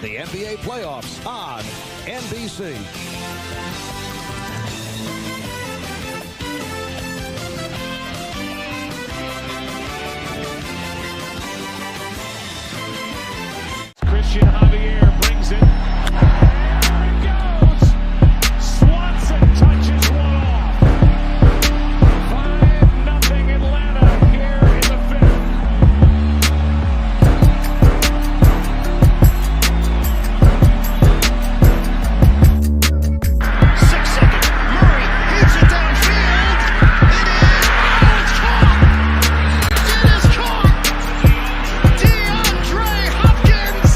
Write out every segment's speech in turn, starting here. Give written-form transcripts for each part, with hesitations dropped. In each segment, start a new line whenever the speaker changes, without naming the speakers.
the NBA playoffs on NBC.
Christian Javier brings it. There it goes! Swanson touches one off. 5-0 Atlanta here in the fifth. 6 seconds. Murray hits it downfield. It is caught! DeAndre Hopkins!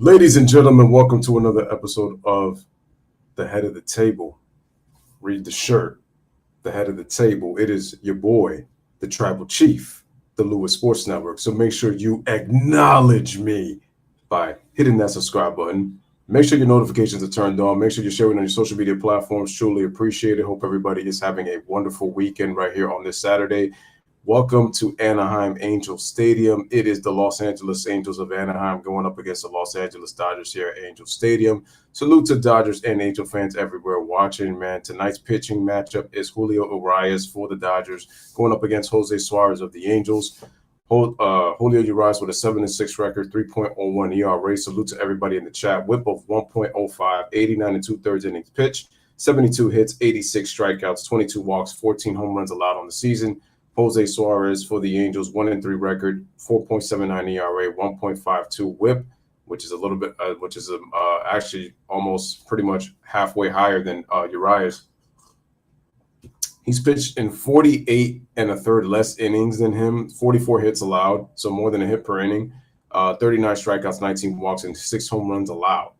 Ladies and gentlemen, welcome to another episode of The Head of the Table. Read the shirt, The Head of the Table. It is your boy, the Tribal Chief, the Louis Sports Network. So make sure you acknowledge me by hitting that subscribe button. Make sure your notifications are turned on. Make sure you're sharing on your social media platforms. Truly appreciate it. Hope everybody is having a wonderful weekend right here on this Saturday. Welcome to Anaheim Angels Stadium. It is the Los Angeles Angels of Anaheim going up against the Los Angeles Dodgers here at Angel Stadium. Salute to Dodgers and Angel fans everywhere watching, man. Tonight's pitching matchup is Julio Urias for the Dodgers going up against Jose Suarez of the Angels. Julio Urias with a 7-6 record, 3.01 ERA. Salute to everybody in the chat. Whip of 1.05, 89 2/3 innings pitched, 72 hits, 86 strikeouts, 22 walks, 14 home runs allowed on the season. Jose Suarez for the Angels, 1-3 record, 4.79 ERA, 1.52 WHIP, which is a little bit, actually almost pretty much halfway higher than Urias. He's pitched in 48 1/3 less innings than him, 44 hits allowed, so more than a hit per inning, 39 strikeouts, 19 walks, and 6 home runs allowed.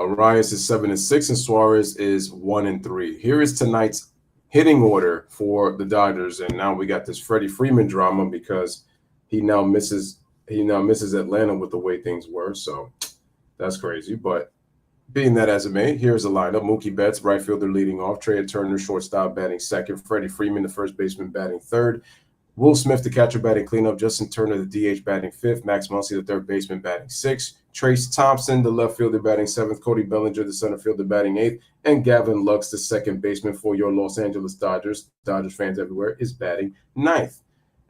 Urias is 7-6, and Suarez is 1-3. Here is tonight's hitting order for the Dodgers, and now we got this Freddie Freeman drama because he now misses Atlanta with the way things were, so that's crazy. But being that as it may, here's the lineup. Mookie Betts, right fielder, leading off. Trey Turner, shortstop, batting second. Freddie Freeman, the first baseman, batting third. Will Smith, the catcher, batting cleanup. Justin Turner, the DH, batting fifth. Max Muncy, the third baseman, batting sixth. Trace Thompson, the left fielder, batting seventh. Cody Bellinger, the center fielder, batting eighth. And Gavin Lux, the second baseman for your Los Angeles Dodgers fans everywhere, is batting ninth.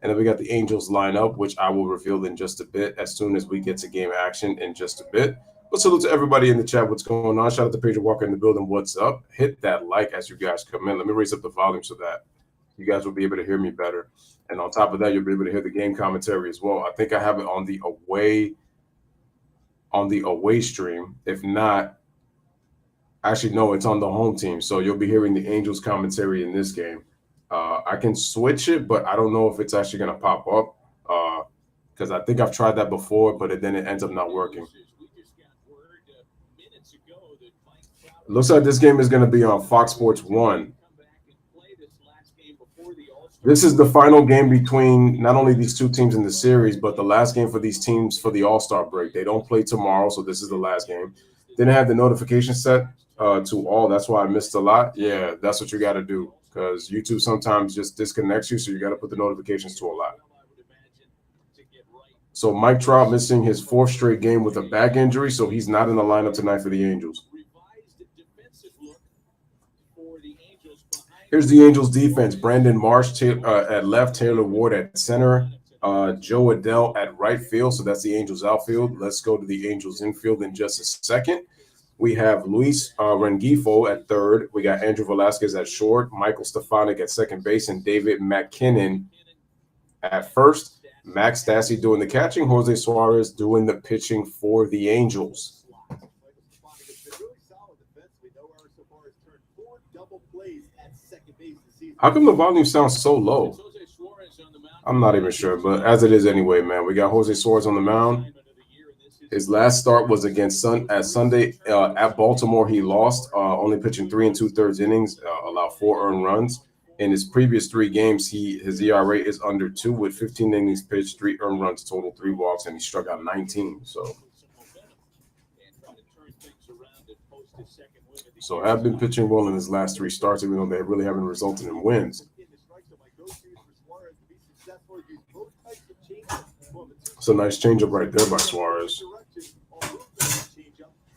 And then we got the Angels lineup, which I will reveal in just a bit as soon as we get to game action in just a bit. But salute to everybody in the chat. What's going on? Shout out to Pedro Walker in the building. What's up? Hit that like as you guys come in. Let me raise up the volume so that you guys will be able to hear me better. And on top of that, you'll be able to hear the game commentary as well. I think I have it on the away stream. If not, actually, no, it's on the home team. So you'll be hearing the Angels commentary in this game. I can switch it, but I don't know if it's actually going to pop up because I think I've tried that before, but then it ends up not working. It looks like this game is going to be on Fox Sports 1. This is the final game between not only these two teams in the series, but the last game for these teams for the All-Star break. They don't play tomorrow, so this is the last game. Didn't have the notification set to all. That's why I missed a lot. Yeah, that's what you got to do because YouTube sometimes just disconnects you, so you got to put the notifications to a lot. So Mike Trout missing his fourth straight game with a back injury, so he's not in the lineup tonight for the Angels. Here's the Angels defense. Brandon Marsh at left, Taylor Ward at center, Joe Adell at right field. So that's the Angels outfield. Let's go to the Angels infield in just a second. We have Luis Rengifo at third. We got Andrew Velasquez at short, Michael Stefanik at second base, and David McKinnon at first. Max Stassi doing the catching, Jose Suarez doing the pitching for the Angels. How come the volume sounds so low? I'm not even sure, but as it is anyway, man. We got Jose Suarez on the mound. His last start was against Sunday at Baltimore. He lost, only pitching 3 2/3 innings, allowed 4 earned runs. In his previous 3 games, his ERA is under 2 with 15 innings pitched, 3 earned runs total, 3 walks, and he struck out 19. So So have been pitching well in his last 3 starts, even though they really haven't resulted in wins. It's a nice changeup right there by Suarez.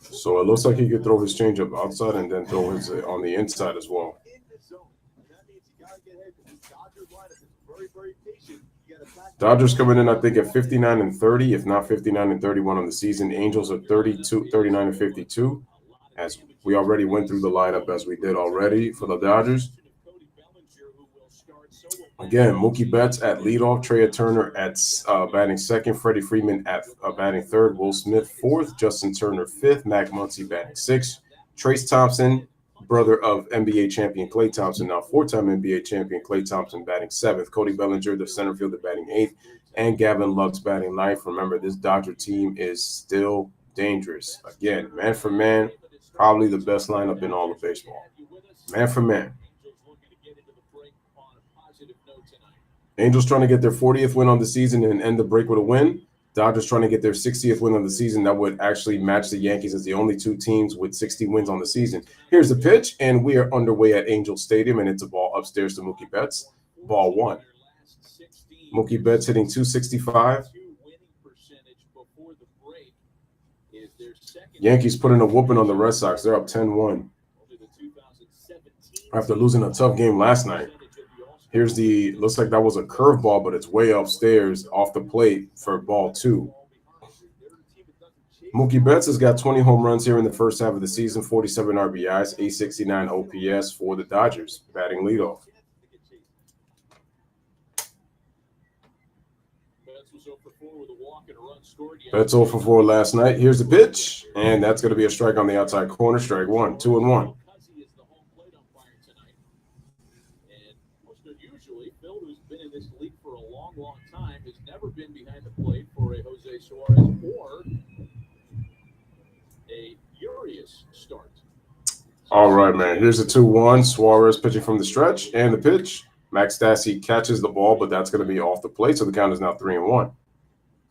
So it looks like he could throw his changeup outside and then throw his on the inside as well. Dodgers coming in, I think, at 59-30, if not 59-31 on the season. Angels are 39-52, as we already went through the lineup as we did already for the Dodgers. Again, Mookie Betts at leadoff, Trey Turner at batting second, Freddie Freeman at batting third, Will Smith fourth, Justin Turner fifth, Mac Muncy batting sixth, Trace Thompson, brother of NBA champion Klay Thompson, now 4-time NBA champion Klay Thompson batting seventh, Cody Bellinger, the center fielder, batting eighth, and Gavin Lux batting ninth. Remember, this Dodger team is still dangerous. Again, man for man, probably the best lineup in all of baseball. Man for man. Angels trying to get their 40th win on the season and end the break with a win. Dodgers trying to get their 60th win on the season. That would actually match the Yankees as the only 2 teams with 60 wins on the season. Here's the pitch, and we are underway at Angel Stadium, and it's a ball upstairs to Mookie Betts. Ball 1. Mookie Betts hitting .265. Yankees putting a whooping on the Red Sox. They're up 10-1 after losing a tough game last night. Here's looks like that was a curveball, but it's way upstairs off the plate for ball 2. Mookie Betts has got 20 home runs here in the first half of the season, 47 RBIs, 869 OPS for the Dodgers, batting leadoff. Betts 0 for 4 last night. Here's the pitch, and that's going to be a strike on the outside corner, strike 1, 2-1.
This league for a long, long time has never been behind the plate for a Jose Suarez or a Urias start.
All right, man. Here's the 2-1. Suarez pitching from the stretch, and the pitch. Max Stassi catches the ball, but that's going to be off the plate, so the count is now 3-1.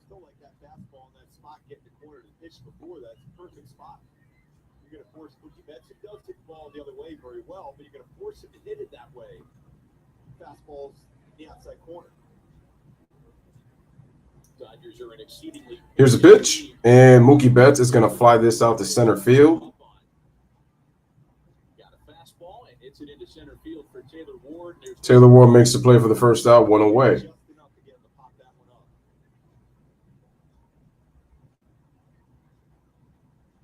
Still like that fastball in that spot, getting the corner to pitch before that's a perfect spot. You're going to force Mookie Betts. It does hit the ball the other way very well, but you're going to force him to hit it that way. Fastballs the outside corner. Dodgers are an exceedingly.
Here's a pitch, and Mookie Betts is going to fly this out to center field.
Got a fastball and hits it into center field for Taylor Ward.
Taylor Ward makes the play for the first out, 1 away.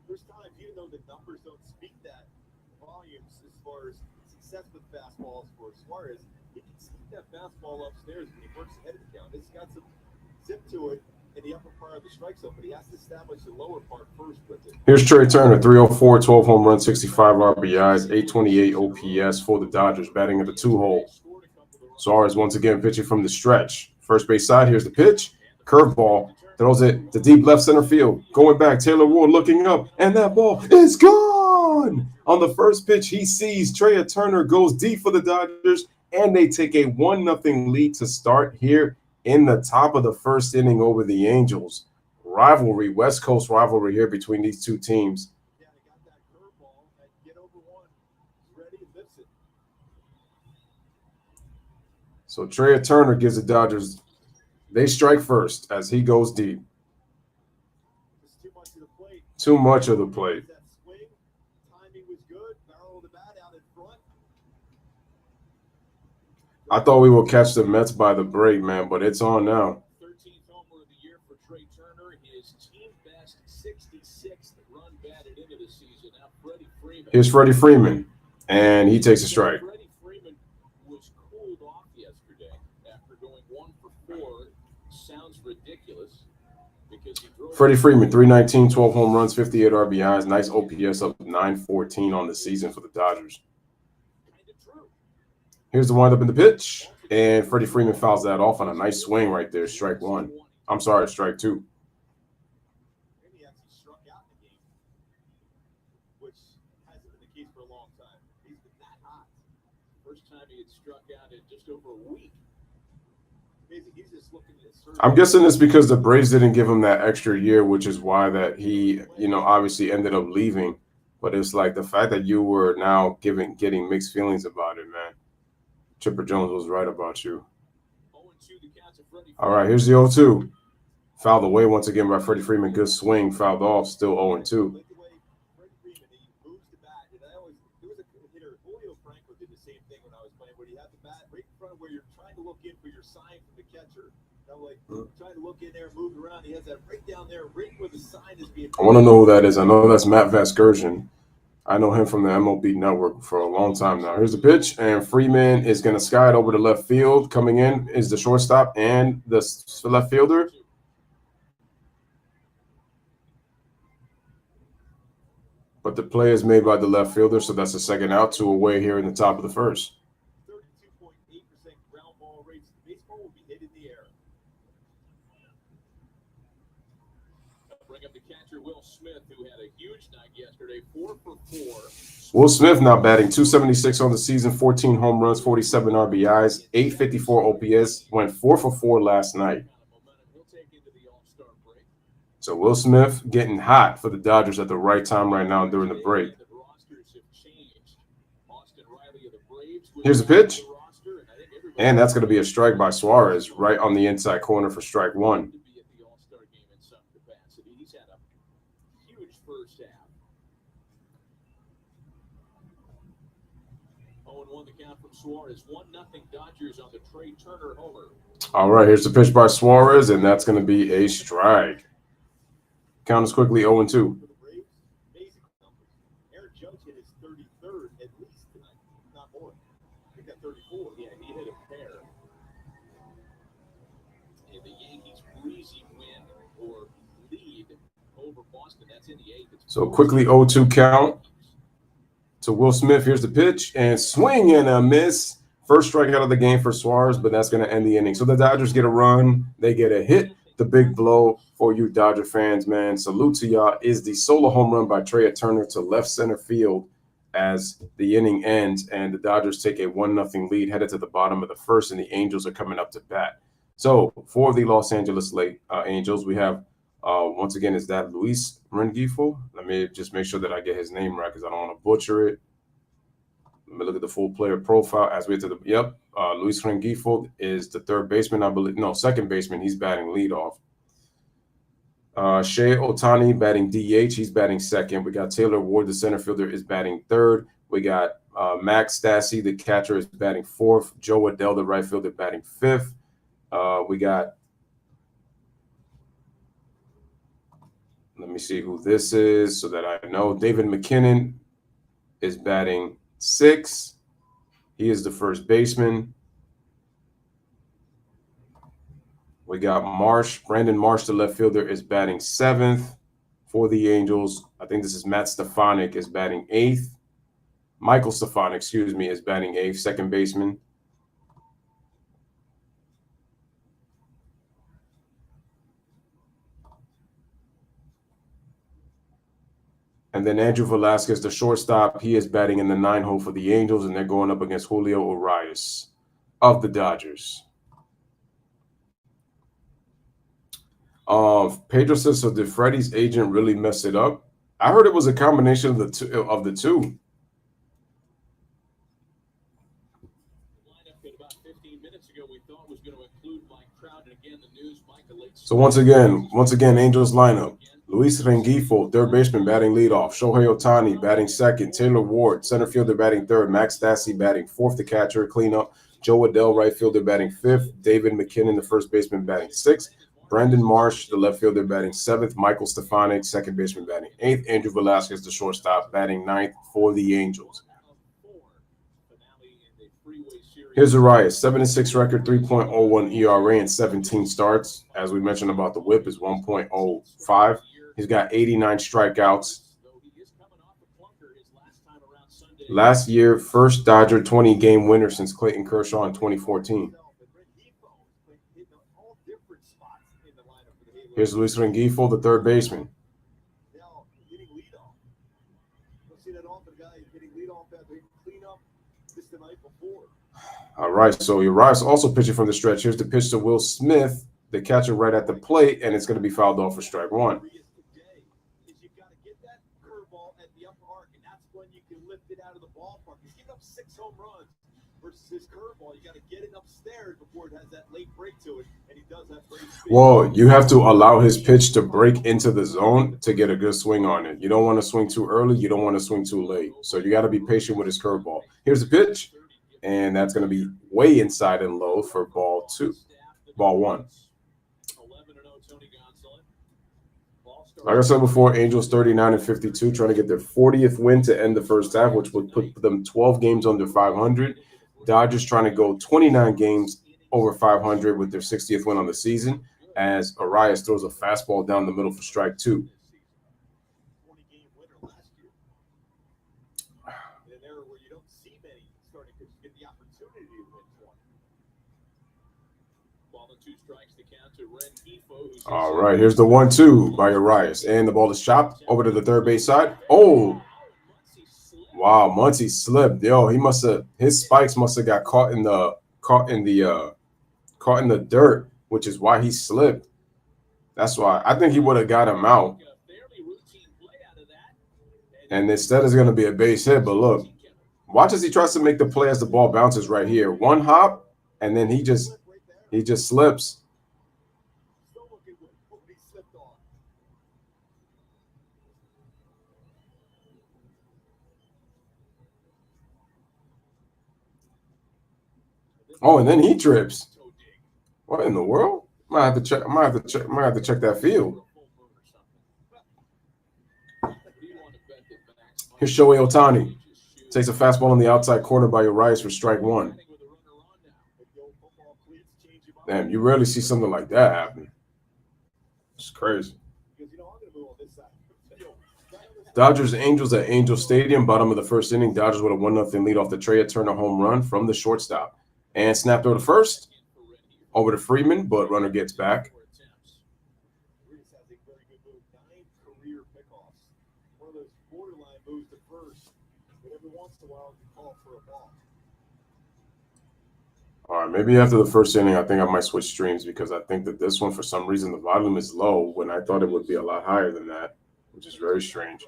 There's times, even though the numbers don't speak that volumes as far as success with fastballs for Suarez, he can sneak that fastball upstairs when he works ahead of the count. It's got some zip to it in the upper part of the strike zone, but he has to establish the lower part first with it.
Here's Trey Turner, 304, 12 home runs, 65 RBIs, 828 OPS for the Dodgers, batting at the 2-hole. Suarez once again pitching from the stretch. First base side, here's the pitch. Curveball, throws it to deep left center field. Going back, Taylor Ward looking up, and that ball is gone! On the first pitch, he sees Trey Turner goes deep for the Dodgers, and they take a 1-0 lead to start here in the top of the first inning over the Angels. Rivalry, West Coast rivalry here between these two teams.
Yeah, they got that curveball and get over one. Ready, lifts it.
So Trey Turner gives the Dodgers, they strike first as he goes deep.
It's too much of the plate.
Too much of the plate.
That swing, timing was good. Barrel of the bat out in front.
I thought we would catch the Mets by the break, man, but it's on now.
13th homer of the year for Trey Turner. His team best 66th run batted into the season. Now Freddie Freeman.
Here's Freddie Freeman, and he takes a strike.
Freddie Freeman was cooled off yesterday after going 1 for 4. Sounds ridiculous because he drove.
Freddie Freeman, 319, 12 home runs, 58 RBIs, nice OPS up 914 on the season for the Dodgers.
Kind of true.
Here's the windup in the pitch, and Freddie Freeman fouls that off on a nice swing right there, strike 1. I'm sorry, strike 2.
Maybe he actually struck out in the game, which hasn't been the case for a long time. He's been that hot. First time he had struck out in just over a week. Amazing. He's just looking at his
I'm guessing it's because the Braves didn't give him that extra year, which is why that he, obviously ended up leaving But it's like the fact that you were now getting mixed feelings about it, man. Chipper Jones was right about you. All right, here's the 0-2. Fouled away once again by Freddie Freeman. Good swing. Fouled off. Still 0-2.
Where you're trying to look in for your sign from the catcher. Trying to look in there, move around. He has that right down there, right where the sign is being.
I want to know who that is. I know that's Matt Vasgersian. I know him from the MLB Network for a long time now. Here's the pitch, and Freeman is going to sky it over to left field. Coming in is the shortstop and the left fielder. But the play is made by the left fielder, so that's a second out, 2 away here in the top of the first.
32.8% ground ball rates. The baseball will be hit in the air. Bring up the catcher, Will Smith, who had a huge night yesterday, 4 for 4.
Will Smith now batting .276 on the season, 14 home runs, 47 RBIs, 854 OPS, went 4 for 4 last night. So Will Smith getting hot for the Dodgers at the right time right now during the break. Here's the pitch. And that's going to be a strike by Suarez right on the inside corner for strike one. All right, here's the pitch by Suarez, and that's going to be a strike. Count is quickly 0-2.
Aaron Judge hit his 33rd at least tonight, not more. I think that 34. Yeah, he hit a pair. And the Yankees breezy win or lead over Boston. That's in the 8th.
So quickly 0-2 count to Will Smith. Here's the pitch, and swing and a miss. First strikeout of the game for Suarez, but that's going to end the inning. So the Dodgers get a run. They get a hit. The big blow for you Dodger fans, man. Salute to y'all is the solo home run by Trey Turner to left center field as the inning ends, and the Dodgers take a 1-0 lead headed to the bottom of the first, and the Angels are coming up to bat. So for the Los Angeles Angels, we have once again, is that Luis Rengifo? Let me just make sure that I get his name right because I don't want to butcher it. Let me look at the full player profile as we get to the Luis Rengifo is the third baseman, I believe. No, second baseman. He's batting leadoff. Shea Otani batting DH. He's batting second. We got Taylor Ward, the center fielder, is batting third. We got Max Stassi, the catcher, is batting fourth. Joe Adell, the right fielder, batting fifth. We got, let me see who this is so that I know. David McKinnon is batting sixth. He is the first baseman. We got Brandon Marsh, the left fielder, is batting seventh for the Angels. I think this is Matt Stefanik is batting eighth. Michael Stefanik, is batting eighth, second baseman. And then Andrew Velasquez, the shortstop, he is batting in the 9 hole for the Angels, and they're going up against Julio Urias of the Dodgers. Pedro says, so did Freddie's agent really mess it up? I heard it was a combination of the two. So once again, Angels lineup. Luis Rengifo, third baseman, batting leadoff. Shohei Otani batting second. Taylor Ward, center fielder, batting third. Max Stassi batting fourth, the catcher, cleanup. Joe Adell, right fielder, batting fifth. David McKinnon, the first baseman, batting sixth. Brandon Marsh, the left fielder, batting seventh. Michael Stefanik, second baseman, batting eighth. Andrew Velasquez, the shortstop, batting ninth for the Angels. Here's Urias, 7-6 record, 3.01 ERA, and 17 starts. As we mentioned about the whip, is 1.05. He's got 89 strikeouts. Last year, first Dodger 20-game winner since Clayton Kershaw in 2014. Here's Luis Rengifo, the third baseman. All right, so Urias also pitching from the stretch. Here's the pitch to Will Smith, the catcher right at the plate, and it's going to be fouled off for strike one.
out of the ballpark. He's given up 6 home runs versus his curveball. You got to get it upstairs before it has that late break to it, and he does have great speed.
Well, you have to allow his pitch to break into the zone to get a good swing on it. You don't want to swing too early. You don't want to swing too late. So you got to be patient with his curveball. Here's the pitch, and that's going to be way inside and low for ball 1. Like I said before, Angels 39-52, trying to get their 40th win to end the first half, which would put them 12 games under 500. Dodgers trying to go 29 games over 500 with their 60th win on the season, as Arias throws a fastball down the middle for strike 2. All right, here's the 1-2 by Arias, and the ball is chopped over to the third base side. Oh, wow, Muncy slipped. Yo, his spikes must have got caught in the dirt, which is why he slipped. That's why I think he would have got him out. And instead it's going to be a base hit. But look, watch as he tries to make the play as the ball bounces right here. One hop, and then he just slips. Oh, and then he trips. What in the world? Might have to check that field. Here's Shohei Ohtani. Takes a fastball on the outside corner by Arias for strike 1. Damn, you rarely see something like that happen. It's crazy. Dodgers Angels at Angel Stadium, bottom of the first inning. Dodgers with a 1-0 lead off the Trey Turner home run from the shortstop. And snapped over to first, over to Freeman, but runner gets back. All right, maybe after the first inning, I think I might switch streams because I think that this one, for some reason, the volume is low when I thought it would be a lot higher than that, which is very strange.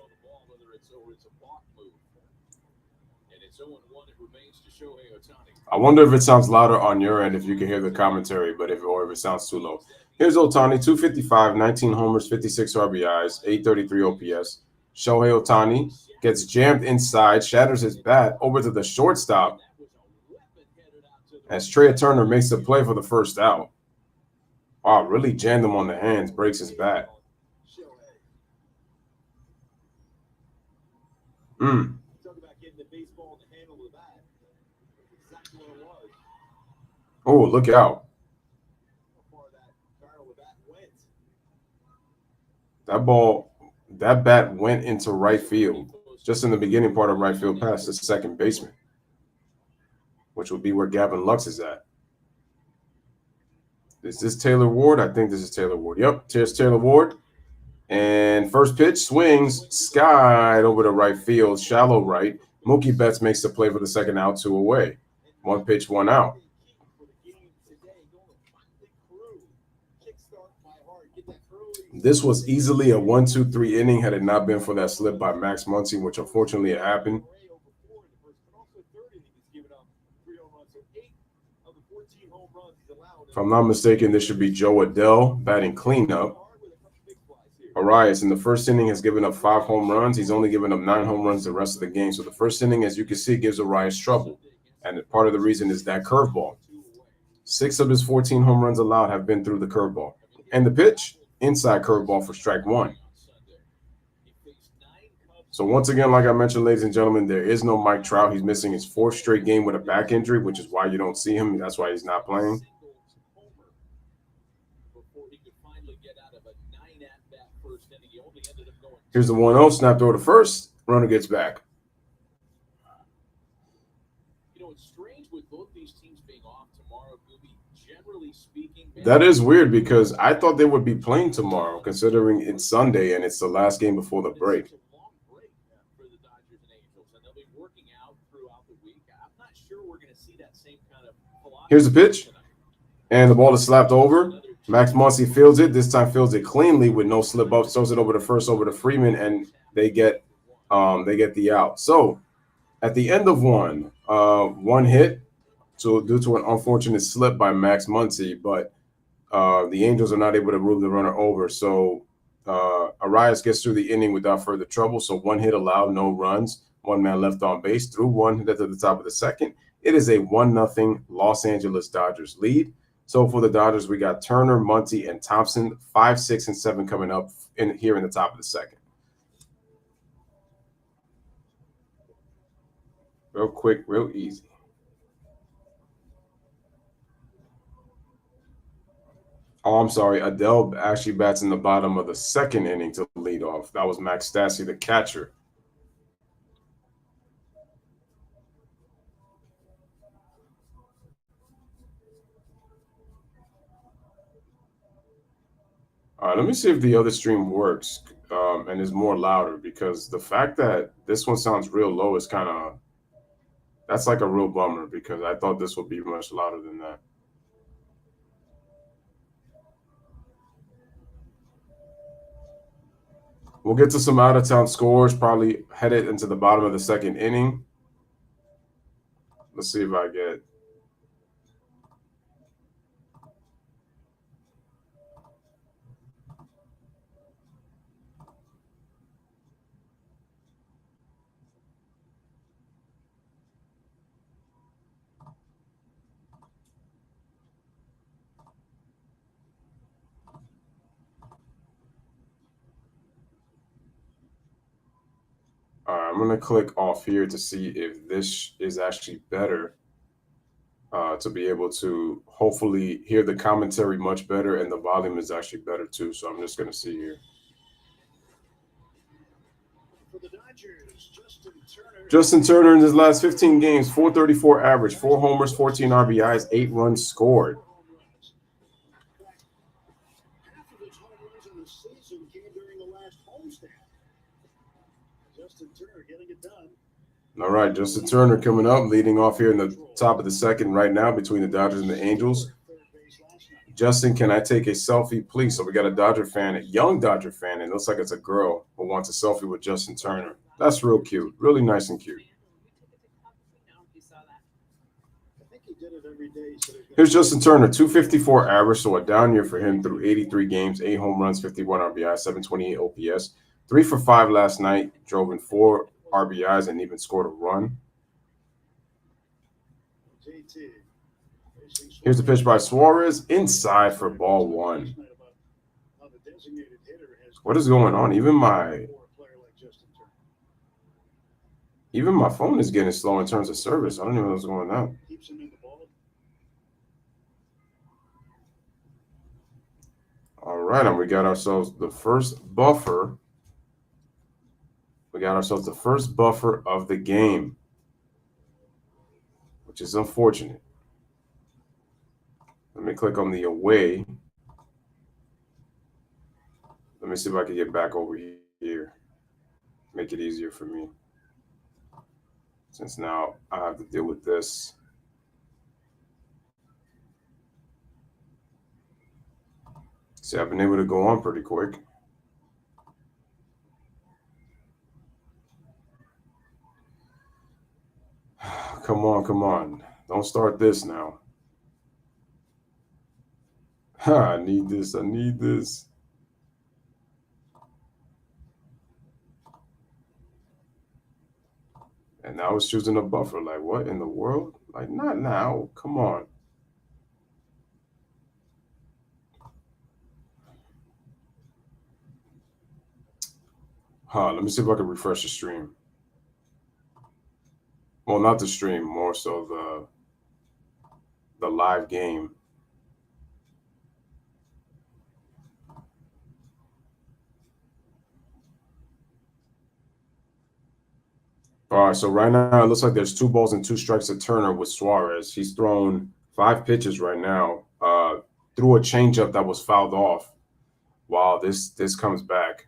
I wonder if it sounds louder on your end, if you can hear the commentary, or if it sounds too low. Here's Ohtani, 255, 19 homers, 56 RBIs, 833 OPS. Shohei Ohtani gets jammed inside, shatters his bat over to the shortstop as Trey Turner makes the play for the first out. Wow, really jammed him on the hands, breaks his bat. Oh, look out. That bat went into right field, just in the beginning part of right field past the second baseman, which would be where Gavin Lux is at. Is this Taylor Ward? I think this is Taylor Ward. Yep, here's Taylor Ward. And first pitch, swings, skied over to right field, shallow right. Mookie Betts makes the play for the second out, 2 away. 1 pitch, 1 out. This was easily a 1-2-3 inning had it not been for that slip by Max Muncy, which unfortunately it happened. If I'm not mistaken, this should be Joe Adell batting cleanup. Arias in the first inning has given up 5 home runs. He's only given up 9 home runs the rest of the game. So the first inning, as you can see, gives Arias trouble. And part of the reason is that curveball. 6 of his 14 home runs allowed have been through the curveball. And the pitch, inside curveball for strike 1. So once again, like I mentioned, ladies and gentlemen, there is no Mike Trout. He's missing his 4th straight game with a back injury, which is why you don't see him. That's why he's not playing. Here's the 1-0, snapped over to first. Runner gets back.
It's strange with both these teams being off tomorrow, Gooby. Generally speaking,
that is weird because I thought they would be playing tomorrow, considering it's Sunday and it's the last game before the break.
It's a long break for the Dodgers and Angels, and they'll be working out throughout the week. I'm not sure we're going to see that same kind of philosophy.
Here's the pitch, and the ball is slapped over. Max Muncy fields it. This time fields it cleanly with no slip up. Throws it over to first, over to Freeman, and they get the out. So At the end of one hit due to an unfortunate slip by Max Muncy, but the Angels are not able to move the runner over. So Arias gets through the inning without further trouble. So one hit allowed, no runs, one man left on base, through one hit at the top of the second. It is a 1-0 Los Angeles Dodgers lead. So for the Dodgers, we got Turner, Muncy, and Thompson, 5, 6, and 7 coming up here in the top of the second. Real quick, real easy. Oh, I'm sorry. Adele actually bats in the bottom of the second inning to lead off. That was Max Stassi, the catcher. All right, let me see if the other stream works and is more louder, because the fact that this one sounds real low is kind of, that's like a real bummer, because I thought this would be much louder than that. We'll get to some out-of-town scores, probably headed into the bottom of the second inning. Let's see if I get... All right, I'm going to click off here to see if this is actually better, to be able to hopefully hear the commentary much better, and the volume is actually better too. So I'm just going to see here.
For the Dodgers,
Justin Turner in his last 15 games, 434 average, 4 homers, 14 RBIs, 8 runs scored.
half of his home runs in the season came during the last homestand. Justin Turner getting it done.
All right, Justin Turner coming up, leading off here in the top of the second right now between the Dodgers and the Angels. Justin, can I take a selfie, please? So we got a Dodger fan, a young Dodger fan, and it looks like it's a girl who wants a selfie with Justin Turner. That's real cute, really nice and cute. Here's Justin Turner, 254 average, so a down year for him through 83 games, 8 home runs, 51 RBI, 728 OPS. 3 for 5 last night, drove in 4 RBIs and even scored a run. Here's the pitch by Suarez, inside for ball 1. What is going on? Even my phone is getting slow in terms of service. I don't even know what's going on. All right, and we got ourselves the first buffer. We got ourselves the first buffer of the game, which is unfortunate. Let me click on the away. Let me see if I can get back over here. Make it easier for me, since now I have to deal with this. See, I've been able to go on pretty quick. Come on, come on. Don't start this now. I need this. I need this. And now it's choosing a buffer. Like, what in the world? Like, not now. Come on. Let me see if I can refresh the stream. Well, not the stream, more so the live game. All right, so right now it looks like there's 2 balls and 2 strikes to Turner with Suarez. He's thrown 5 pitches right now. Threw a changeup that was fouled off. Wow, this comes back.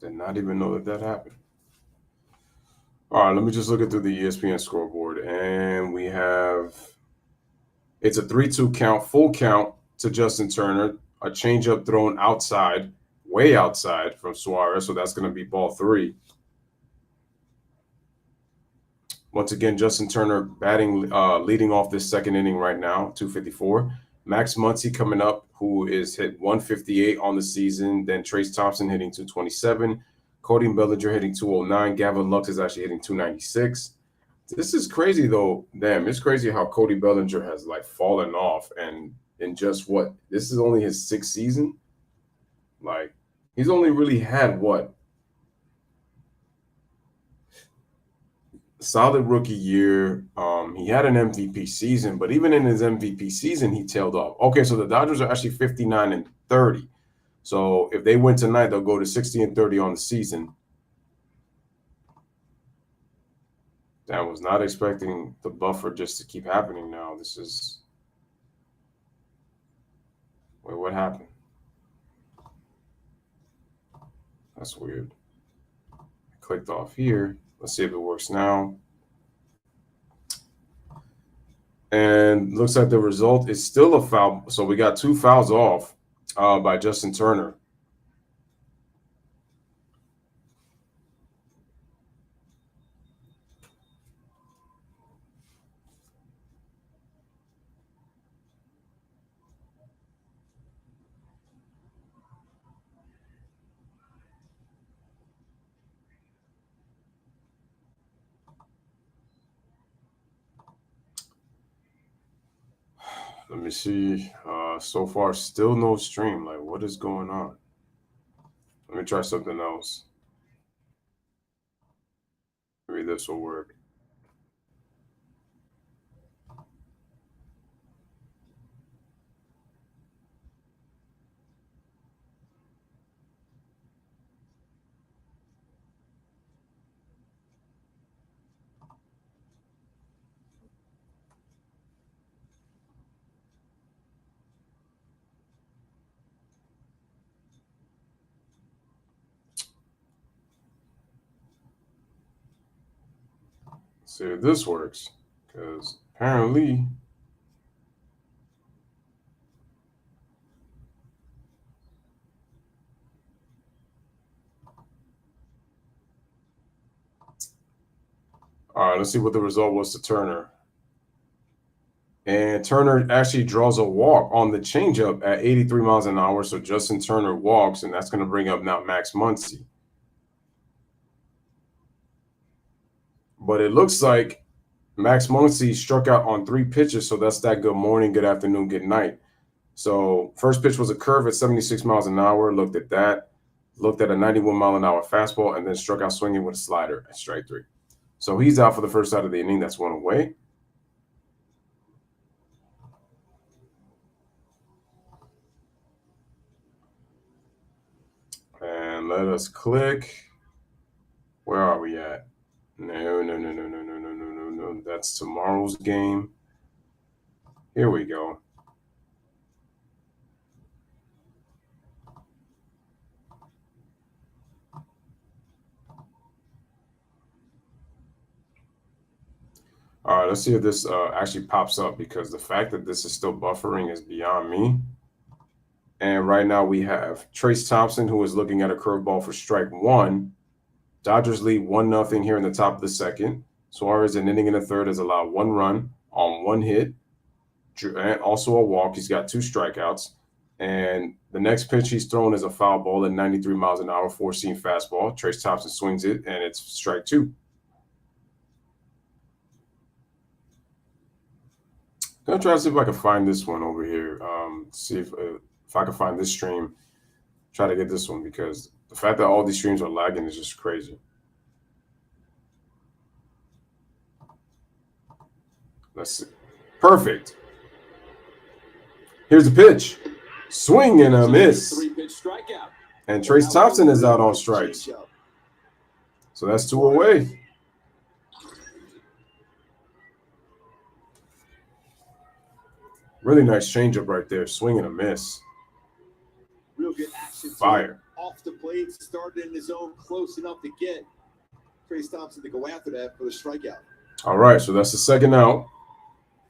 Did not even know that happened. All right, let me just look it through the ESPN scoreboard, and we have It's a 3-2 count, full count to Justin Turner. A changeup thrown outside, way outside from Suarez. So that's going to be ball 3. Once again, Justin Turner batting, leading off this second inning right now, 254. Max Muncy coming up, who is hit 158 on the season. Then Trace Thompson hitting 227. Cody Bellinger hitting 209. Gavin Lux is actually hitting 296. This is crazy, though. Damn, it's crazy how Cody Bellinger has, like, fallen off. And in just what? This is only his 6th season? Like, he's only really had, what? Solid rookie year. He had an MVP season, but even in his MVP season, he tailed off. Okay, so the Dodgers are actually 59-30. So if they win tonight, they'll go to 60-30 on the season. I was not expecting the buffer just to keep happening now. This is... Wait, what happened? That's weird. I clicked off here. Let's see if it works now. And looks like the result is still a foul. So we got 2 fouls off by Justin Turner. Let me see. So far, still no stream. Like, what is going on? Let me try something else. Maybe this will work. See if this works, because apparently all right, let's see what the result was to Turner. And Turner actually draws a walk on the changeup at 83 miles an hour. So Justin Turner walks, and that's going to bring up now Max Muncy. But it looks like Max Muncy struck out on 3 pitches, so that's that good morning, good afternoon, good night. So first pitch was a curve at 76 miles an hour. Looked at that, looked at a 91 mile an hour fastball, and then struck out swinging with a slider at strike 3. So he's out for the first out of the inning. That's 1 away. And let us click. Where are we at? No. That's tomorrow's game. Here we go. All right, let's see if this actually pops up, because the fact that this is still buffering is beyond me. And right now we have Trace Thompson, who is looking at a curveball for strike 1. Dodgers lead 1-0 here in the top of the second. Suarez, an inning and a third, has allowed 1 run on 1 hit, and also a walk. He's got 2 strikeouts. And the next pitch he's thrown is a foul ball at 93 miles an hour, 4-seam fastball. Trace Thompson swings it, and it's strike 2. I'm going to try to see if I can find this one over here. See if I can find this stream. Try to get this one, because the fact that all these streams are lagging is just crazy. Let's see. Perfect. Here's the pitch. Swing and a miss.
3-pitch strikeout.
And Trace Thompson is out on strikes. So that's 2 away. Really nice changeup right there. Swing and a miss.
Real good action.
Fire.
Off the plate, started in his zone, close enough to get Trace Thompson to go after that for the strikeout.
All right, so that's the second out.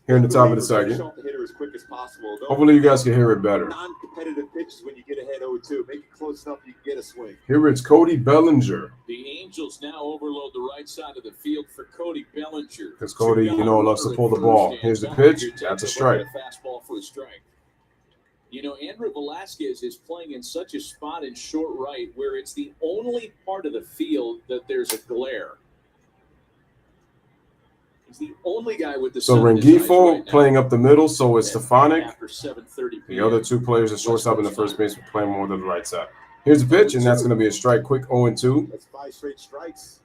here in the top of the second.
Off the hitter as quick as possible.
Hopefully you guys can hear it better.
Non-competitive pitches when you get ahead 0-2. Make it close enough you can get a swing.
Here it's Cody Bellinger.
The Angels now overload the right side of the field for Cody Bellinger.
Because Cody, loves to pull the ball. Here's the pitch. That's a strike.
Fastball for a strike. Andrew Velasquez is playing in such a spot in short right where it's the only part of the field that there's a glare. He's the only guy with the
So Rengifo playing up the middle, so it's Stefanik.
After 7:30
The other two players, the shortstop and the first baseman, playing more to the right side. Here's the pitch, and that's going to be a strike. Quick 0-2.
That's 5 straight strikes.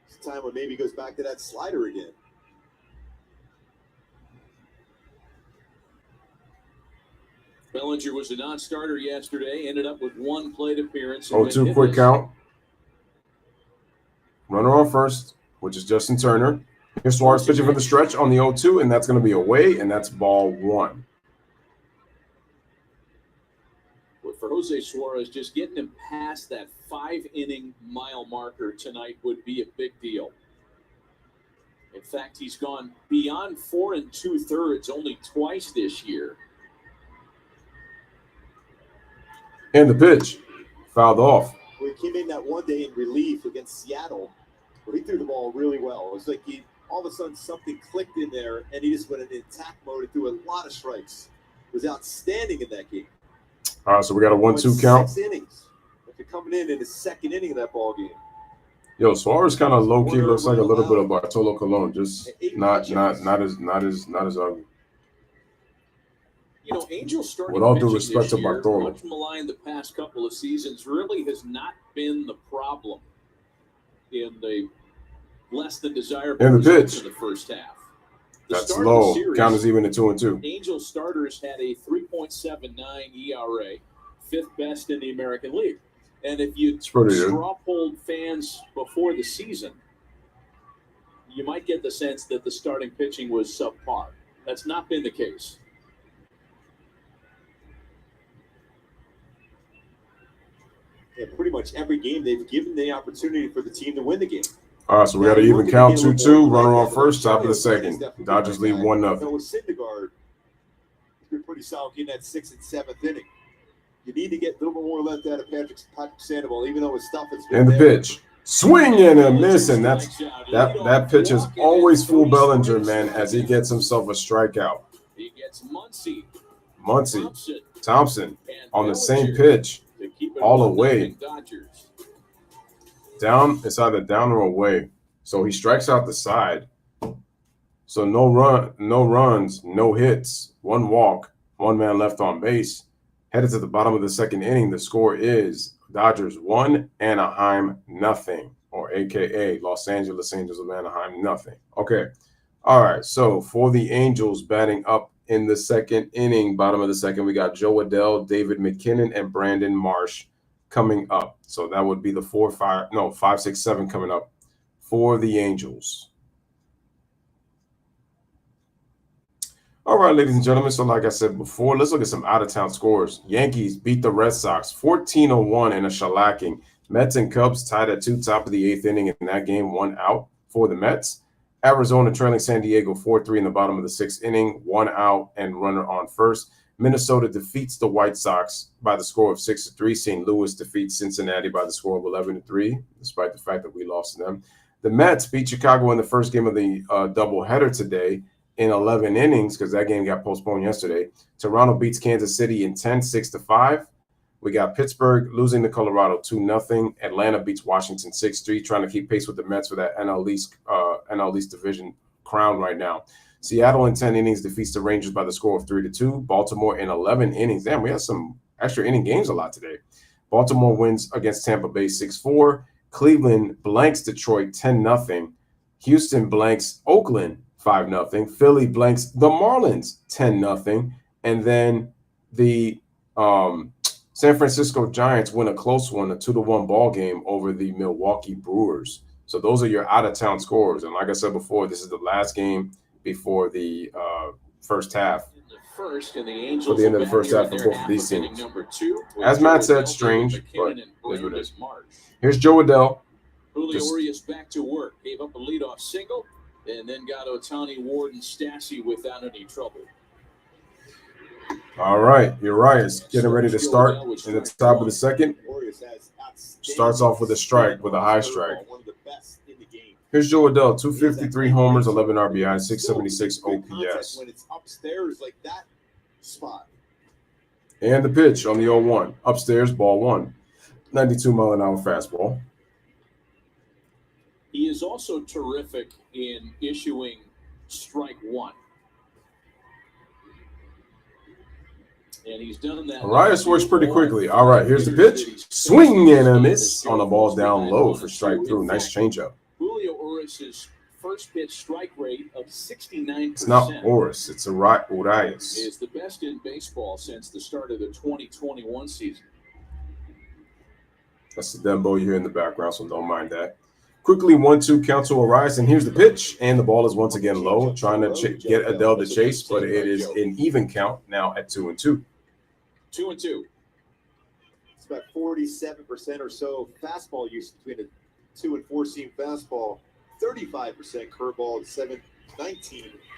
It's time when maybe he goes back to that slider again.
Bellinger was a non-starter yesterday, ended up with 1 plate appearance.
0-2 quick count. Runner on first, which is Justin Turner. Here's Suarez pitching for the stretch on the 0-2, and that's going to be away, and that's ball 1.
But for Jose Suarez, just getting him past that 5-inning mile marker tonight would be a big deal. In fact, he's gone beyond 4 2/3 only twice this year.
And the pitch, fouled off.
Well, he came in that one day in relief against Seattle, where he threw the ball really well. It was like all of a sudden something clicked in there, and he just went in attack mode and threw a lot of strikes. It was outstanding in that game.
All right, so we got a 1-2 count.
6 innings. After coming in the second inning of that ball game.
Yo, Suarez kind of low key looks like a little bit of Bartolo Colon, just not as ugly.
Angels starting
with all due
pitching
respect
this
to
year,
Bartolo,
much maligned the past couple of seasons, really has not been the problem in the less than desirable
and the
results
pitch.
In the first half.
That's low. Count is even at 2-2.
Angels starters had a 3.79 ERA, 5th best in the American League. And if you straw polled fans before the season, you might get the sense that the starting pitching was subpar. That's not been the case.
Yeah, pretty much every game they've given the opportunity for the team to win the game.
All right, so we got to even count 2-2. Runner on first, top of the second. Dodgers lead 1-0.
So with Syndergaard, he's been pretty solid in that 6th and 7th inning. You need to get a little more left out of Patrick Sandoval, even though his stuff has been
and the
there.
pitch. Swing and a miss, and that pitch is always fool Bellinger, man, as he gets himself a strikeout.
He gets Muncy,
Thompson on the same pitch, all the way. Down, it's either down or away. So he strikes out the side. So no runs, no hits, 1 walk, 1 man left on base. Headed to the bottom of the second inning, the score is Dodgers 1, Anaheim nothing, or AKA Los Angeles Angels of Anaheim nothing. Okay. All right. So for the Angels batting up in the second inning, bottom of the second, we got Joe Adell, David McKinnon, and Brandon Marsh coming up. So that would be the 5, 6, 7 coming up for the Angels. All right, ladies and gentlemen. So like I said before, let's look at some out-of-town scores. Yankees beat the Red Sox 14-1 in a shellacking. Mets and Cubs tied at 2, top of the 8th inning in that game, 1 out for the Mets. Arizona trailing San Diego 4-3 in the bottom of the 6th inning, 1 out and runner on first. Minnesota defeats the White Sox by the score of 6-3. St. Louis defeats Cincinnati by the score of 11-3, despite the fact that we lost to them. The Mets beat Chicago in the first game of the doubleheader today in 11 innings, because that game got postponed yesterday. Toronto beats Kansas City in 10, 6-5. We got Pittsburgh losing to Colorado 2-0. Atlanta beats Washington 6-3, trying to keep pace with the Mets for that NL East division crown right now. Seattle in 10 innings defeats the Rangers by the score of 3-2. Baltimore in 11 innings. Damn, we had some extra inning games a lot today. Baltimore wins against Tampa Bay 6-4. Cleveland blanks Detroit 10-0. Houston blanks Oakland 5-0. Philly blanks the Marlins 10-0. And then the San Francisco Giants win a close one, a 2-1 ball game over the Milwaukee Brewers. So those are your out-of-town scores. And like I said before, this is the last game before the first half. For the end of the first half for both of these teams. As Matt said, strange, but is what it is. Here's Joe Adell.
Julio Urias back to work. Gave up a leadoff single. and then got Ohtani, Ward, and Stassi without any trouble.
All right, you're right. It's getting ready to start in the top of the second. Starts off with a strike, with a high strike. Here's Joe Adell, 253 homers, 11 RBI, 676 OPS.
When it's upstairs like that spot.
And the pitch on the 0-1. Upstairs, ball one. 92-mile-an-hour fastball.
He is also terrific in issuing strike one. And he's done that.
Arias works pretty quickly. All right, here's the pitch. Swing and a miss on the ball down low for strike through. Nice changeup.
Julio Urias' first pitch strike rate of 69%.
It's not Urias, it's Urias.
Is the best in baseball since the start of the 2021 season.
That's the Dembo you hear in the background, so don't mind that. Quickly 1-2 count to Arias, and here's the pitch. And the ball is once again low, trying to get Adell to chase, but it is an even count now at 2-2.
2-2.
It's about 47% or so fastball use between a 2 and 4 seam fastball, 35% curveball, and 7-19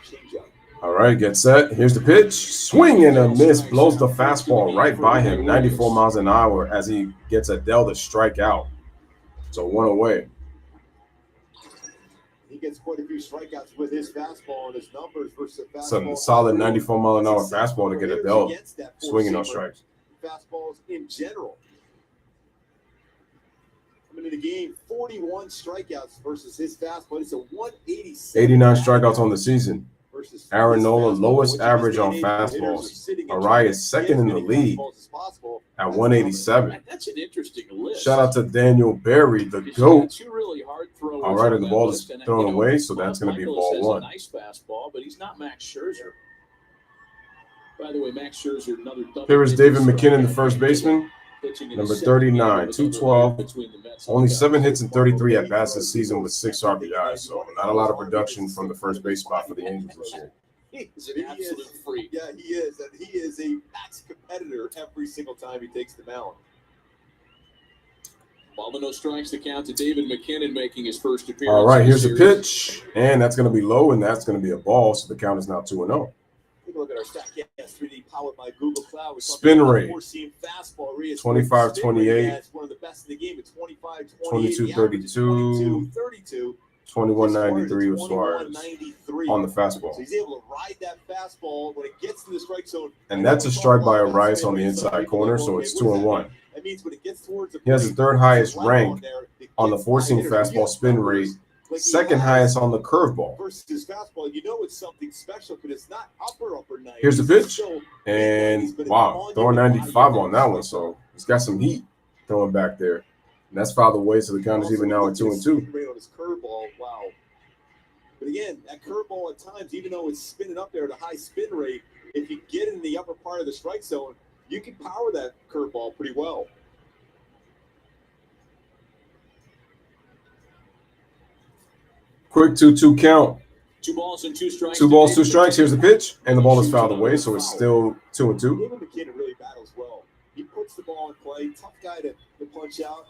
changeup.
All right, get set. Here's the pitch. Swing and a miss. Blows the fastball right by him. 94 miles an hour as he gets Adell to strike out. So one away.
He gets quite a few strikeouts with his fastball and his numbers versus the fastball.
Some solid 94-mile-an-hour fastball to get Adell swinging on strikes.
Fastballs in general. Coming into the game, 41 strikeouts versus his fastball. It's a 187.
89 strikeouts on the season. Aaron Nola, lowest average on fastballs. Arias, second in the league at 187.
That's an interesting list.
Shout out to Daniel Berry, the GOAT.
Really hard throwers.
All right, and the ball is thrown away, so that's going to be ball one.
A nice fastball, but he's not Max Scherzer. By the way, Max Scherzer, another double.
Here is David McKinnon, the first baseman, number 39, 212. Only 7 hits and 33 at bats this season with 6 RBIs, so not a lot of production from the first base spot for the Angels this year.
He's an absolute freak.
Yeah, he is. And he is a max competitor every single time he takes the mound.
Ball and no strikes to count to David McKinnon making his first appearance.
All right, here's the pitch, and that's going to be low, and that's going to be a ball, so the count is now 2-0.
Take a look at our StatCast 3D powered by Google Cloud.
Spin rate,
fastball,
25-28,
it's one of the best in the game. It's
22-32,
32.
21-93 with Suarez on the fastball.
So he's able to ride that fastball when it gets to the strike zone.
And that's a strike by Arias on the inside corner, so it's 2-1.
That means when it gets towards
he has the third highest rank on the 4-seam fastball spin rate, second highest on the curveball.
Versus his fastball, you know it's something special because it's not upper 90.
Here's the pitch, and wow, throwing 95 on that one, so he's got some heat throwing back there. And that's fouled away, so the count is even now at 2-2.
On his curveball, wow. But again, that curveball at times, even though it's spinning up there at a high spin rate, if you get in the upper part of the strike zone, you can power that curveball pretty well.
Quick 2-2 count.
2 balls and 2 strikes.
2 balls, 2 strikes. Here's the pitch, and the ball is fouled away, so it's still 2-2.
David McKinnon really battles well. He puts the ball in play. Tough guy to punch out.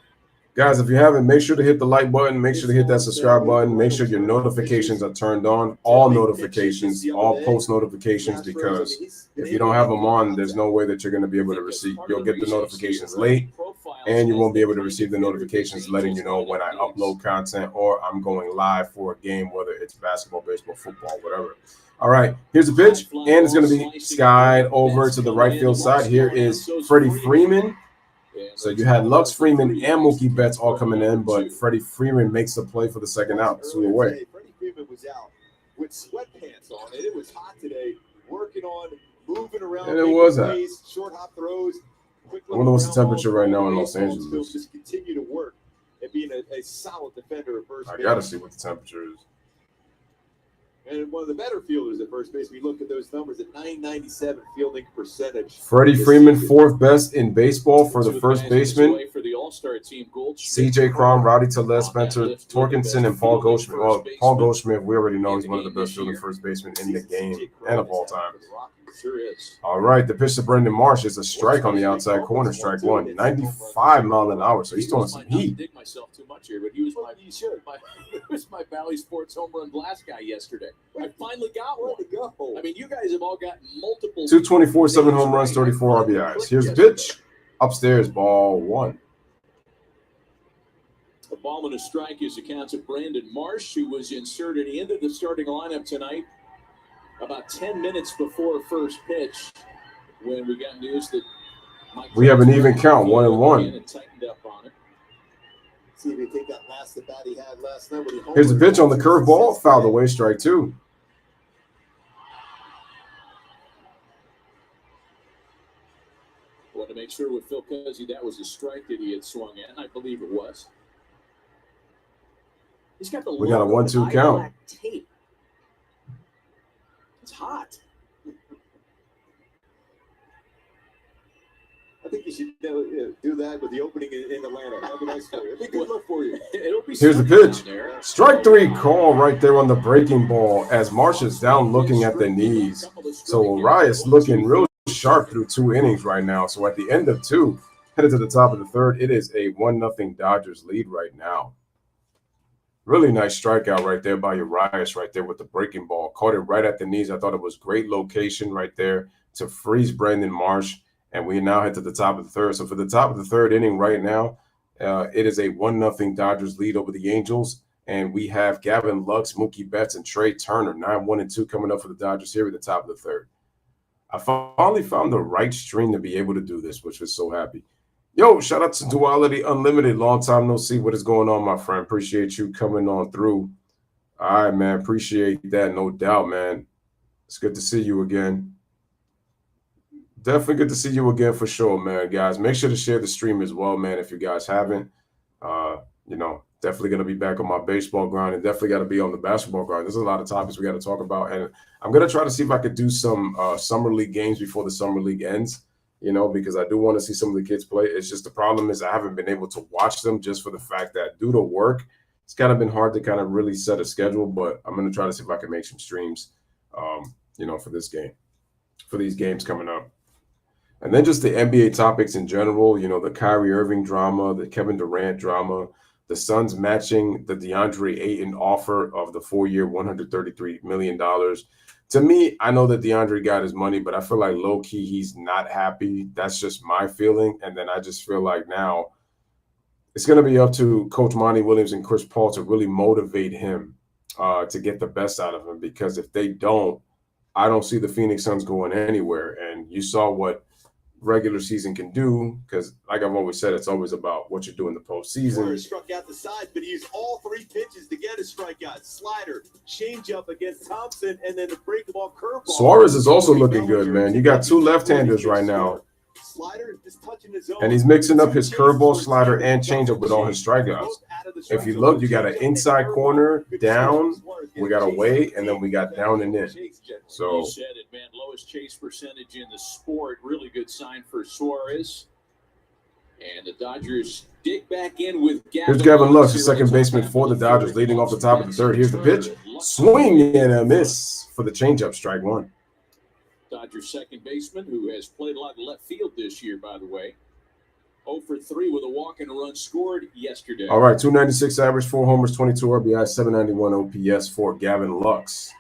Guys, if you haven't, make sure to hit the like button. Make sure to hit that subscribe button. Make sure your notifications are turned on. All notifications, all post notifications, because if you don't have them on, there's no way that you're going to be able to receive. You'll get the notifications late, and you won't be able to receive the notifications letting you know when I upload content or I'm going live for a game, whether it's basketball, baseball, football, whatever. All right, here's the pitch, and it's going to be skied over to the right field side. Here is Freddie Freeman. So you had Lux Freeman and Mookie Betts all coming in, but Freddie Freeman makes the play for the second out, 2 away.
Freddie Freeman was out with sweatpants on, and it was hot today, working on, moving around.
And it was hot.
Short hop throws.
I wonder what's the temperature right now in Los Angeles.
Just continue to work and being a solid defender at first base.
I got to see what the temperature is.
And one of the better fielders at first base. We look at those numbers at .997 fielding percentage.
Freddie Freeman, 4th best in baseball for the first baseman. C.J. Cron, Rowdy Tellez, Spencer Torkinson, and Paul Goldschmidt. Well, Paul Goldschmidt, we already know he's one of the best fielding first basemen in the game and of all time.
Sure is.
All right, the pitch to Brendan Marsh is a strike on the outside corner, strike one, 95 miles an hour. So he's throwing some heat.
I dig myself too much here, but he was my Valley Sports home run blast guy yesterday. I finally got one. I mean, you guys have all got multiple.
224, 7 home runs, 34 RBIs. Here's the pitch. Upstairs, ball one.
A ball and a strike is the count of Brandon Marsh, who was inserted into the starting lineup tonight about 10 minutes before first pitch when we got news that
we have an even count, 1-1.
And tightened up on it.
See if you think that last at bat he had last night.
Here's the pitch on the curveball, fouled away, strike two.
I want to make sure with Phil Cuzzy that was a strike that he had swung at, and I believe it was. He's got the
we got a 1-2 count.
Tape. It's hot.
I think you should do that with the opening in Atlanta. That'd be nice for you. It'd be good luck for you.
It'll be
Here's the pitch. Strike three call right there on the breaking ball as Marsh is down looking at the knees. So Arias looking real sharp through 2 innings right now. So at the end of 2, headed to the top of the 3rd, it is a 1-0 Dodgers lead right now. Really nice strikeout right there by Arias right there with the breaking ball. Caught it right at the knees. I thought it was great location right there to freeze Brandon Marsh. And we now head to the top of the 3rd. So for the top of the 3rd inning right now, it is a 1-0 Dodgers lead over the Angels. And we have Gavin Lux, Mookie Betts, and Trey Turner, 9-1-2 coming up for the Dodgers here at the top of the 3rd. I finally found the right string to be able to do this, which was so happy. Yo, shout out to Duality Unlimited. Long time no see. What is going on, my friend? Appreciate you coming on through. All right, man. Appreciate that. No doubt, man. It's good to see you again. Definitely good to see you again for sure, man, guys. Make sure to share the stream as well, man, if you guys haven't. Definitely going to be back on my baseball grind and definitely got to be on the basketball grind. There's a lot of topics we got to talk about. And I'm going to try to see if I could do some summer league games before the summer league ends. Because I do want to see some of the kids play. It's just the problem is I haven't been able to watch them just for the fact that due to work, it's kind of been hard to kind of really set a schedule, but I'm going to try to see if I can make some streams, for this game, for these games coming up. And then just the NBA topics in general, the Kyrie Irving drama, the Kevin Durant drama, the Suns matching the DeAndre Ayton offer of the 4-year, $133 million. To me, I know that DeAndre got his money, but I feel like low-key he's not happy. That's just my feeling. And then I just feel like now it's going to be up to Coach Monty Williams and Chris Paul to really motivate him to get the best out of him. Because if they don't, I don't see the Phoenix Suns going anywhere. And you saw what regular season can do, because like I've always said, it's always about what you do in the postseason.
Suarez struck out the sides, but he used all 3 pitches to get a strikeout. Slider, changeup against Thompson, and then the breakable curveball.
Suarez is also looking good, man. You got 2 left-handers right now.
Slider is touching his zone.
And he's mixing up his curveball, slider, and changeup with all his strikeouts. If you look, you got an inside corner, down, we got away, and then we got down and in. So
you said it, man. Lowest chase percentage in the sport. Really good sign for Suarez. And the Dodgers dig back in with Gavin.
Here's Gavin Lux, the second baseman for the Dodgers, leading off the top of the 3rd. Here's the pitch. Swing and a miss for the changeup, strike one.
Dodgers second baseman, who has played a lot of left field this year, by the way. 0 for 3 with a walk and a run scored yesterday.
All right, 296 average, 4 homers, 22 RBI, 791 OPS for Gavin Lux.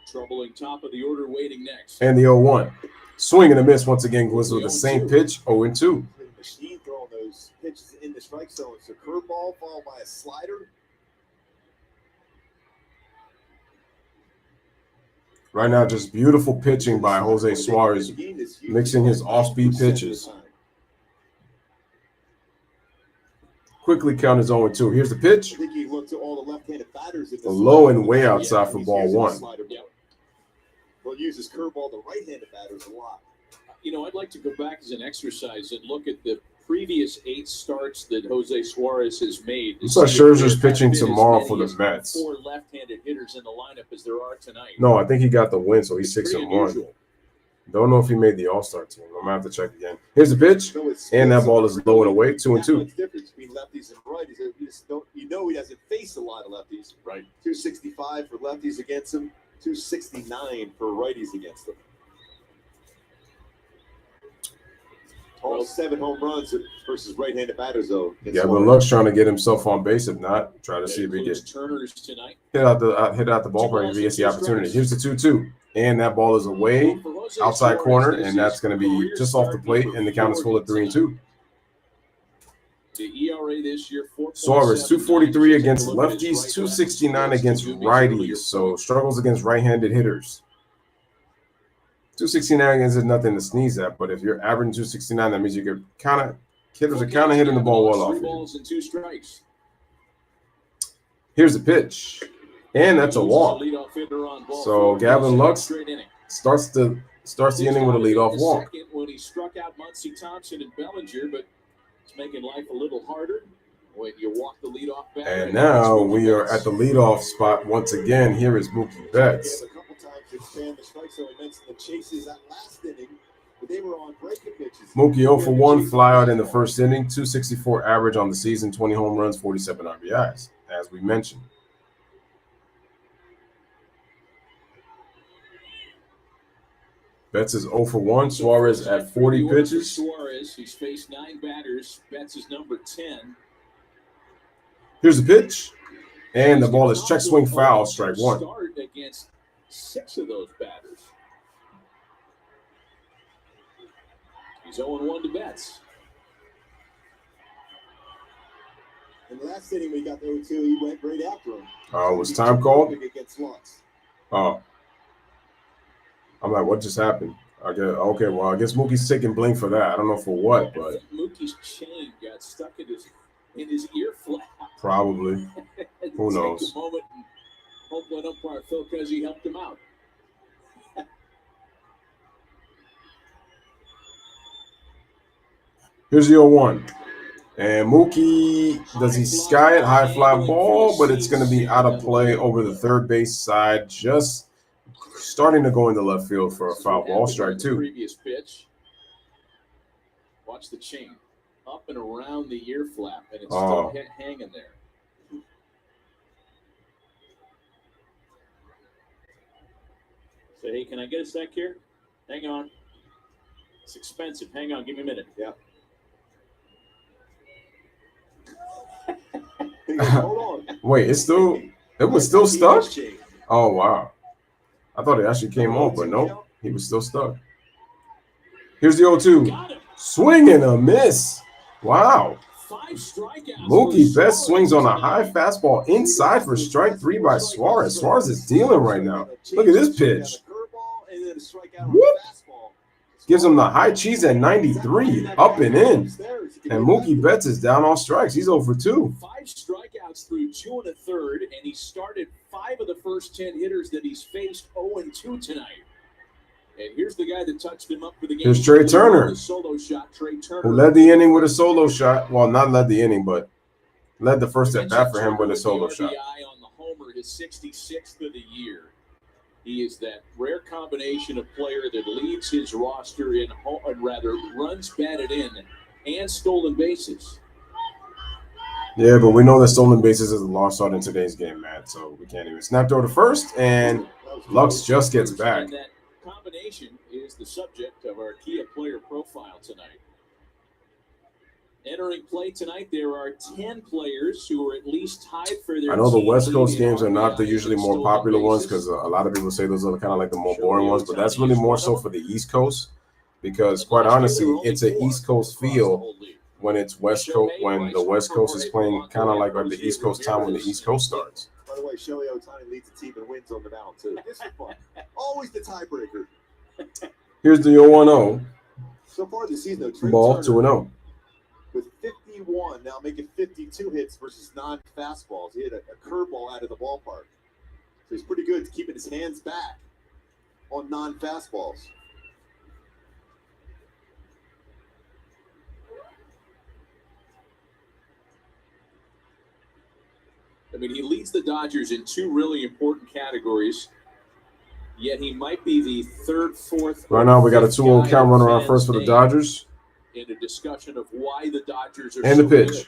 Troubling top of the order waiting next.
And the 0-1. Swing and a miss once again goes with the same pitch, 0-2.
Machine throwing those pitches in the strike zone. It's a curveball followed by a slider.
Right now, just beautiful pitching by Jose Suarez, mixing his off-speed pitches. Quickly count his 0-2. Here's the pitch.
I think he looked to all the left-handed batters.
The low and way outside for ball one.
He'll use his curveball to right-handed batters a lot.
I'd like to go back as an exercise and look at the previous 8 starts that Jose Suarez has made.
I saw Scherzer's pitching tomorrow for the Mets.
4 left-handed hitters in the lineup as there are tonight.
No, I think he got the win, so he's 6-1. Don't know if he made the All-Star team. I'm gonna have to check again. Here's the pitch, and that ball is low and away, 2-2.
That's the difference between lefties and righties. He doesn't face a lot of lefties.
Right.
265 for lefties against him, 269 for righties against him. All 7 home runs versus right-handed batters, though.
Yeah, but Luck's trying to get himself on base. If not, try to see if he gets
Turners tonight.
hit out the ballpark if he gets the opportunity. Here's the 2-2, and that ball is away, outside corner, and that's going to be just off the plate, and the count is full of 3-2.
The ERA this year,
Suarez 243 against lefties, 269 against righties. So struggles against right-handed hitters. 269 against is nothing to sneeze at, but if you're averaging 269, that means you could hitters are kind of hitting the ball well off.
3 balls and 2 strikes.
Here's the pitch, and that's a walk. So Gavin Lux starts the inning with a leadoff walk.
When he struck out Muncy Thompson and Bellinger, but it's making life a little harder when you walk the leadoff back.
And now we are at the leadoff spot once again. Here is Mookie Betts. Mookie 0 for 1, fly out in the first inning, 264 average on the season, 20 home runs, 47 RBIs, as we mentioned. Betts is 0 for 1. Suarez at 40 pitches.
Suarez, he's faced 9 batters. Betts is number 10.
Here's the pitch, and the ball is check swing foul, strike 1.
Start against 6 of those batters. He's 0-1 to Betts.
In the last inning, we got the 0-2. He went right after him.
Oh, was time called? Oh. I'm like, what just happened? Okay, well, I guess Mookie's taking blame for that. I don't know for what, but
Mookie's chain got stuck in his ear flap.
Probably. Who knows?
Take a moment and hope that umpire Phil Cuzzy helped him out.
Here's the 0-1. And Mookie, does he sky it? High fly ball, but it's going to be out of play over the third base side. Just starting to go into left field for a foul ball, strike 2.
Previous pitch. Watch the chain. Up and around the ear flap, and it's still hanging there. Say, hey, can I get a sec here? Hang on. It's expensive. Hang on. Give me a minute.
Yeah. Hold on.
Wait, it was still stuck? Oh, wow. I thought it actually came off, but no, he was still stuck. Here's the 0-2. Swing and a miss. Wow.
5 strikeouts.
Mookie Betts swings on a high fastball inside for strike 3 by Suarez. Suarez is dealing right now. Look at this pitch. Whoop. Gives him the high cheese at 93, up and in. And Mookie Betts is down on strikes. He's 0 for 2.
5 strikeouts through 2 1/3, and he started 5 of the first 10 hitters that he's faced 0-2 tonight. And here's the guy that touched him up for the game.
Here's Trey Turner,
solo shot. Trey Turner,
who led the inning with a solo shot. Well, not led the inning, but led the first at bat for him with a solo shot.
On the homer, his 66th of the year. He is that rare combination of player that leads his roster in runs batted in and stolen bases.
Yeah, but we know that stolen bases is a lost art in today's game, Matt. So we can't even snap over to first, and Lux just gets back.
And that combination is the subject of our Kia player profile tonight. Entering play tonight, there are 10 players who are at least tied for their.
I know the West Coast games are not the usually more popular ones because a lot of people say those are kind of like the more boring ones, but that's really more so for the East Coast because, quite honestly, it's an East Coast feel when it's West Coast, when the West Coast is playing kind of like the East Coast time when the East Coast starts.
By the way, Shohei Ohtani leads the team and wins on the mound too. This is fun. Always the tiebreaker.
Here's the 0-1-0.
So far this season, though,
ball 2-0.
With 51, now making 52 hits versus non-fastballs. He had a curveball out of the ballpark. So he's pretty good at keeping his hands back on non-fastballs.
I mean, he leads the Dodgers in 2 really important categories, yet he might be the 3rd, 4th.
Right now, we got a 2-0 count running around first for the Dodgers.
In a discussion of why the Dodgers are
and the pitch.
Good.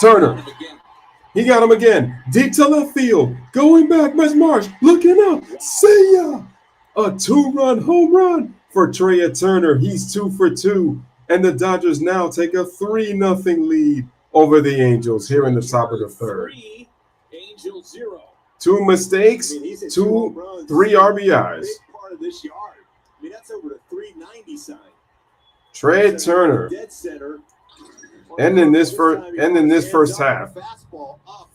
Turner. He got him again. Deep to left field. Going back, Miss Marsh. Looking up. See ya. A 2-run home run for Trey Turner. He's 2 for 2. And the Dodgers now take a 3-0 lead over the Angels here in the top of the third.
3, Angels 0.
2 mistakes,
I mean, he's hit
2,
home runs.
3 RBIs.
Big part of this yard. I mean, that's over the 390 sign.
Trey Turner
Dead center.
ending this first half.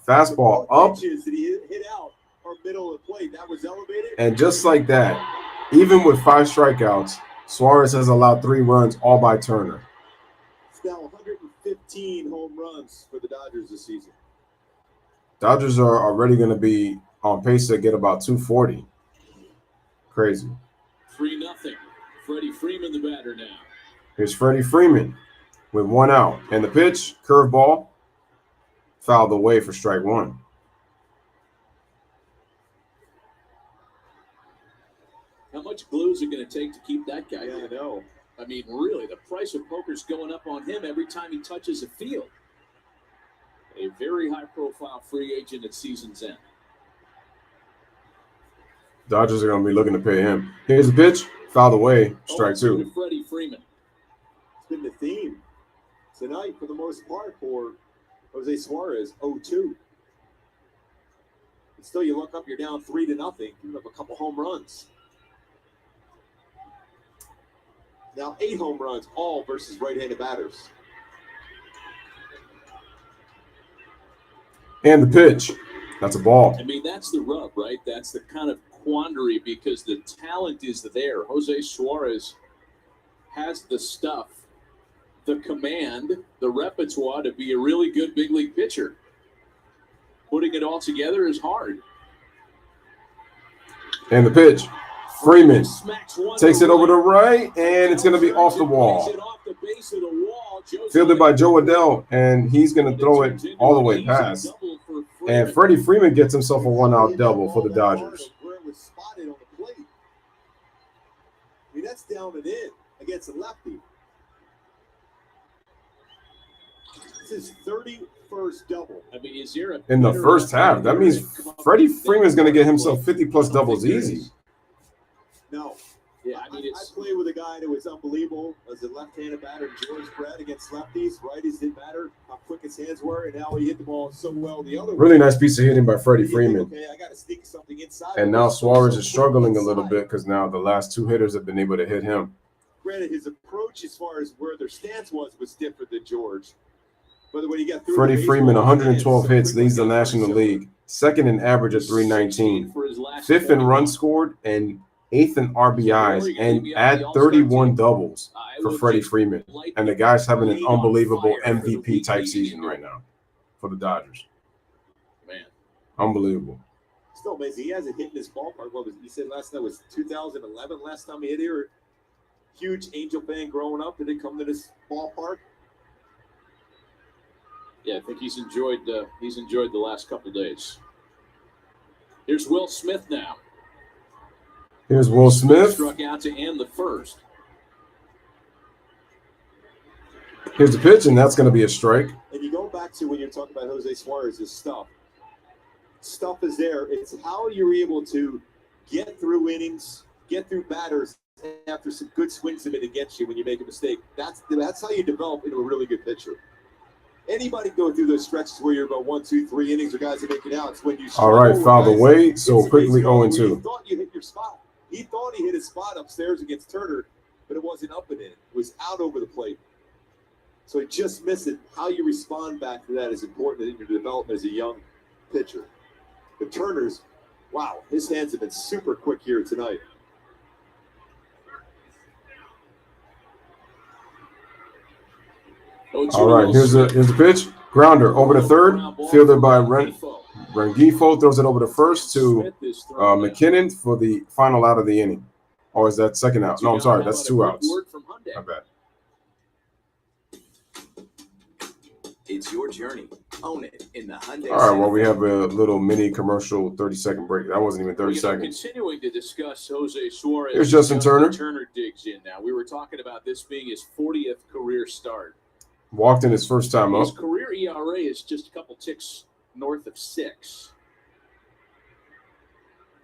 Fastball up.
Pitches that he hit out or middle of the plate. That was elevated.
And just like that, even with 5 strikeouts, Suarez has allowed 3 runs, all by Turner.
It's now 115 home runs for the Dodgers this season.
Dodgers are already going to be on pace to get about 240. Crazy.
3-0. Freddie Freeman, the batter now.
Here's Freddie Freeman with 1 out. And the pitch, curveball, fouled away for strike 1.
How much glue is it going to take to keep that guy?
Yeah, I know.
I mean, really, the price of poker's going up on him every time he touches a field. A very high-profile free agent at season's end.
Dodgers are going to be looking to pay him. Here's the pitch, fouled away, strike 2.
To Freddie Freeman.
It's been the theme tonight for the most part for Jose Suarez, 0-2. But still, you look up, you're down 3-0, giving up a couple home runs. Now 8 home runs, all versus right-handed batters.
And the pitch, that's a ball.
I mean, that's the rub, right? That's the kind of quandary because the talent is there. Jose Suarez has the stuff, the command, the repertoire to be a really good big league pitcher. Putting it all together is hard.
And the pitch, Freeman takes it over the right, and it's going to be off the wall. Fielded by Joe Adell, and he's going to throw it all the way past. And Freddie Freeman gets himself a 1-out double for the Dodgers.
Where it was spotted on the plate. I mean, that's down and in against a lefty. This is 31st double.
I mean, is there
in the first half? That means Freddie Freeman's going to get himself 50-plus doubles easy.
No.
Yeah, I mean,
I played with a guy that was unbelievable as a left-handed batter, George Brett, against lefties. Righties didn't matter how quick his hands were, and now he hit the ball so well the other way.
Really nice piece of hitting by Freddie Freeman.
Okay, I got to sneak something inside.
And now Suarez is struggling a little bit because now the last 2 hitters have been able to hit him.
Granted, his approach as far as where their stance was different than George. But when he got through
Freddie Freeman, 112 hits, leads the National League. 2nd in average at 319. 5th in runs scored and 8th in RBIs, and add 31 doubles for Freddie Freeman. And the guy's having an unbelievable MVP type season right now for the Dodgers.
Man,
unbelievable.
Still amazing. He hasn't hit in this ballpark. What was he said last night was 2011 last time he hit here. Huge Angel fan growing up. Did he come to this ballpark?
Yeah, I think he's enjoyed the last couple of days. Here's Will Smith now.
Here's Will Smith.
Struck out to end the first.
Here's the pitch, and that's going to be a strike.
And you go back to when you're talking about Jose Suarez's stuff. Stuff is there. It's how you're able to get through innings, get through batters after some good swings of it against you when you make a mistake. That's how you develop into a really good pitcher. Anybody go through those stretches where you're about 1, 2, 3 innings or guys are making outs when you.
All right, fouled away. So quickly 0-2.
You thought you hit your spot. He thought he hit his spot upstairs against Turner, but it wasn't up and in. It was out over the plate. So he just missed it. How you respond back to that is important in your development as a young pitcher. The Turner's, wow, his hands have been super quick here tonight.
All right, here's the pitch. Grounder over the third, fielded by Rengifo, throws it over the first to McKinnon for the final out of the inning. Or is that second out? No, I'm sorry, that's 2 outs. My bad.
It's your journey. Own it in the Hyundai.
All right, well, we have a little mini commercial 30-second break. That wasn't even 30 seconds.
Continuing to discuss Jose Suarez.
Here's Justin Turner.
Turner digs in now. We were talking about this being his 40th career start.
Walked in his first time up.
His career ERA is just a couple ticks north of 6.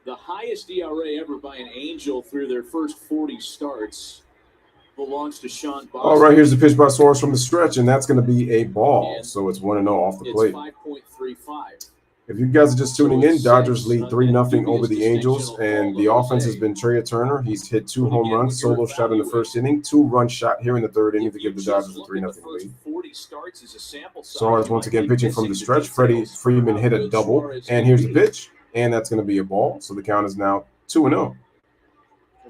The highest ERA ever by an Angel through their first 40 starts belongs to Sean Boston.
All right, here's the pitch by Suarez from the stretch, and that's going to be a ball. So it's 1-0 off the plate.
It's 5.35.
If you guys are just tuning in, Dodgers lead 3-0 over the Angels, and the offense has been Trey Turner. He's hit 2 home runs, solo shot in the first inning, 2-run shot here in the third inning to give the Dodgers a 3-0 lead. Suarez once again pitching from the stretch. Freddie Freeman hit a double, and here's the pitch, and that's going to be a ball. So the count is now 2-0.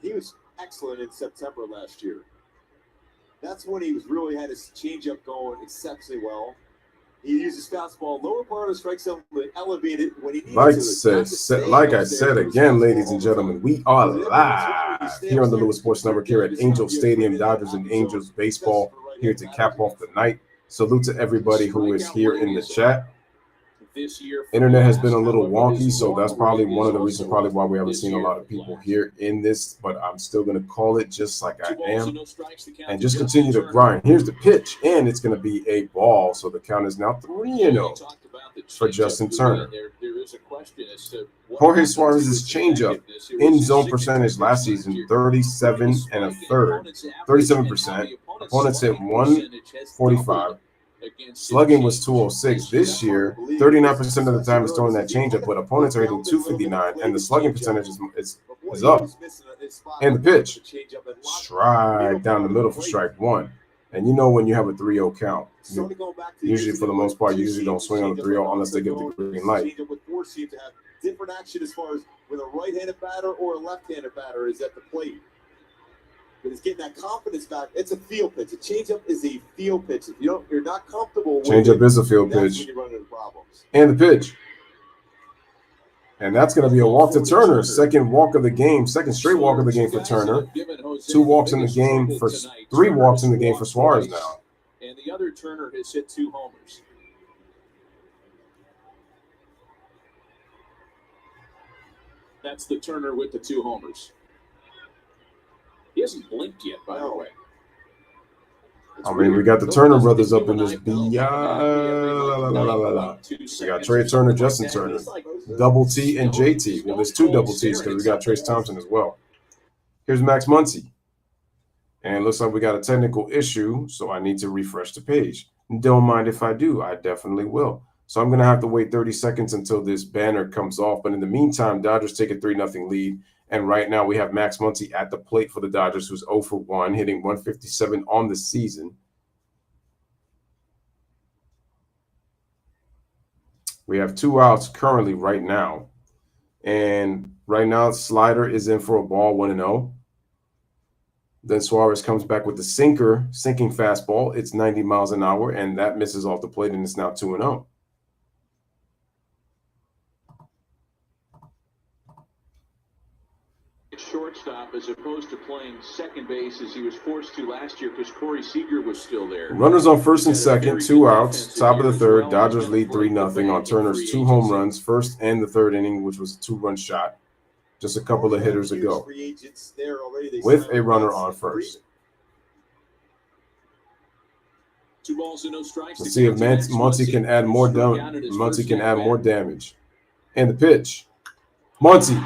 He was excellent in September last year. That's when he was really had his changeup going exceptionally well. He used his fastball lower part of the strike zone, but elevated when he needed to.
Like I said again, ladies and gentlemen, we are live here on the Louis Sports Network here at Angel Stadium, Dodgers and Angels baseball here to cap off the night. Salute to everybody who is here in the chat. Internet has been a little wonky, so that's probably one of the reasons probably why we haven't seen a lot of people here in this, but I'm still going to call it just like I am and just continue to grind. Here's the pitch, and it's going to be a ball, so the count is now 3-0 for Justin Turner. Jorge Suarez's changeup in zone percentage last season, 37 1/3, 37%. Opponents hit 145. Slugging was 206 this year. 39% of the time is throwing that changeup, but opponents are hitting 259, and the slugging percentage is up. And the pitch, strike down the middle for strike one. And you know when you have a 3-0 count, usually for the most part, you usually don't swing on the 3-0 unless they give the green light.
Different action as far as with a right-handed batter or a left-handed batter is at the plate. But it's getting that confidence back. It's a field pitch. A changeup is a field pitch. If you're not comfortable with
changeup is a field pitch. And the pitch. And that's going to be a walk to Turner. Second walk of the game. Second straight walk of the game for Turner. 2 walks in the game for 3 walks in the game for Suarez now.
And the other Turner has hit 2 homers. That's the Turner with the 2 homers. He hasn't blinked yet, by the way.
I mean, we got the Turner brothers up in this We got Trey Turner, Justin Turner, Double T, and JT. Well, there's 2 double T's because we got Trace Thompson as well. Here's Max Muncy. And it looks like we got a technical issue, so I need to refresh the page. Don't mind if I do. I definitely will. So I'm going to have to wait 30 seconds until this banner comes off. But in the meantime, Dodgers take a 3-0 lead. And right now we have Max Muncy at the plate for the Dodgers, who's 0 for 1, hitting 157 on the season. We have 2 outs currently right now. And right now, Slider is in for a ball, 1-0. Then Suarez comes back with the sinking fastball. It's 90 miles an hour, and that misses off the plate, and it's now 2-0.
Shortstop as opposed to playing second base as he was forced to last year because Corey Seager was still there.
Runners on first and second, 2 outs, top of the third. Dodgers lead 3-0 on Turner's 2 home runs, first and the third inning, which was a 2-run shot just a couple of hitters ago, with a runner on first.
2 balls and no strikes.
Let's see if Muncy can add more damage. And the pitch, Muncy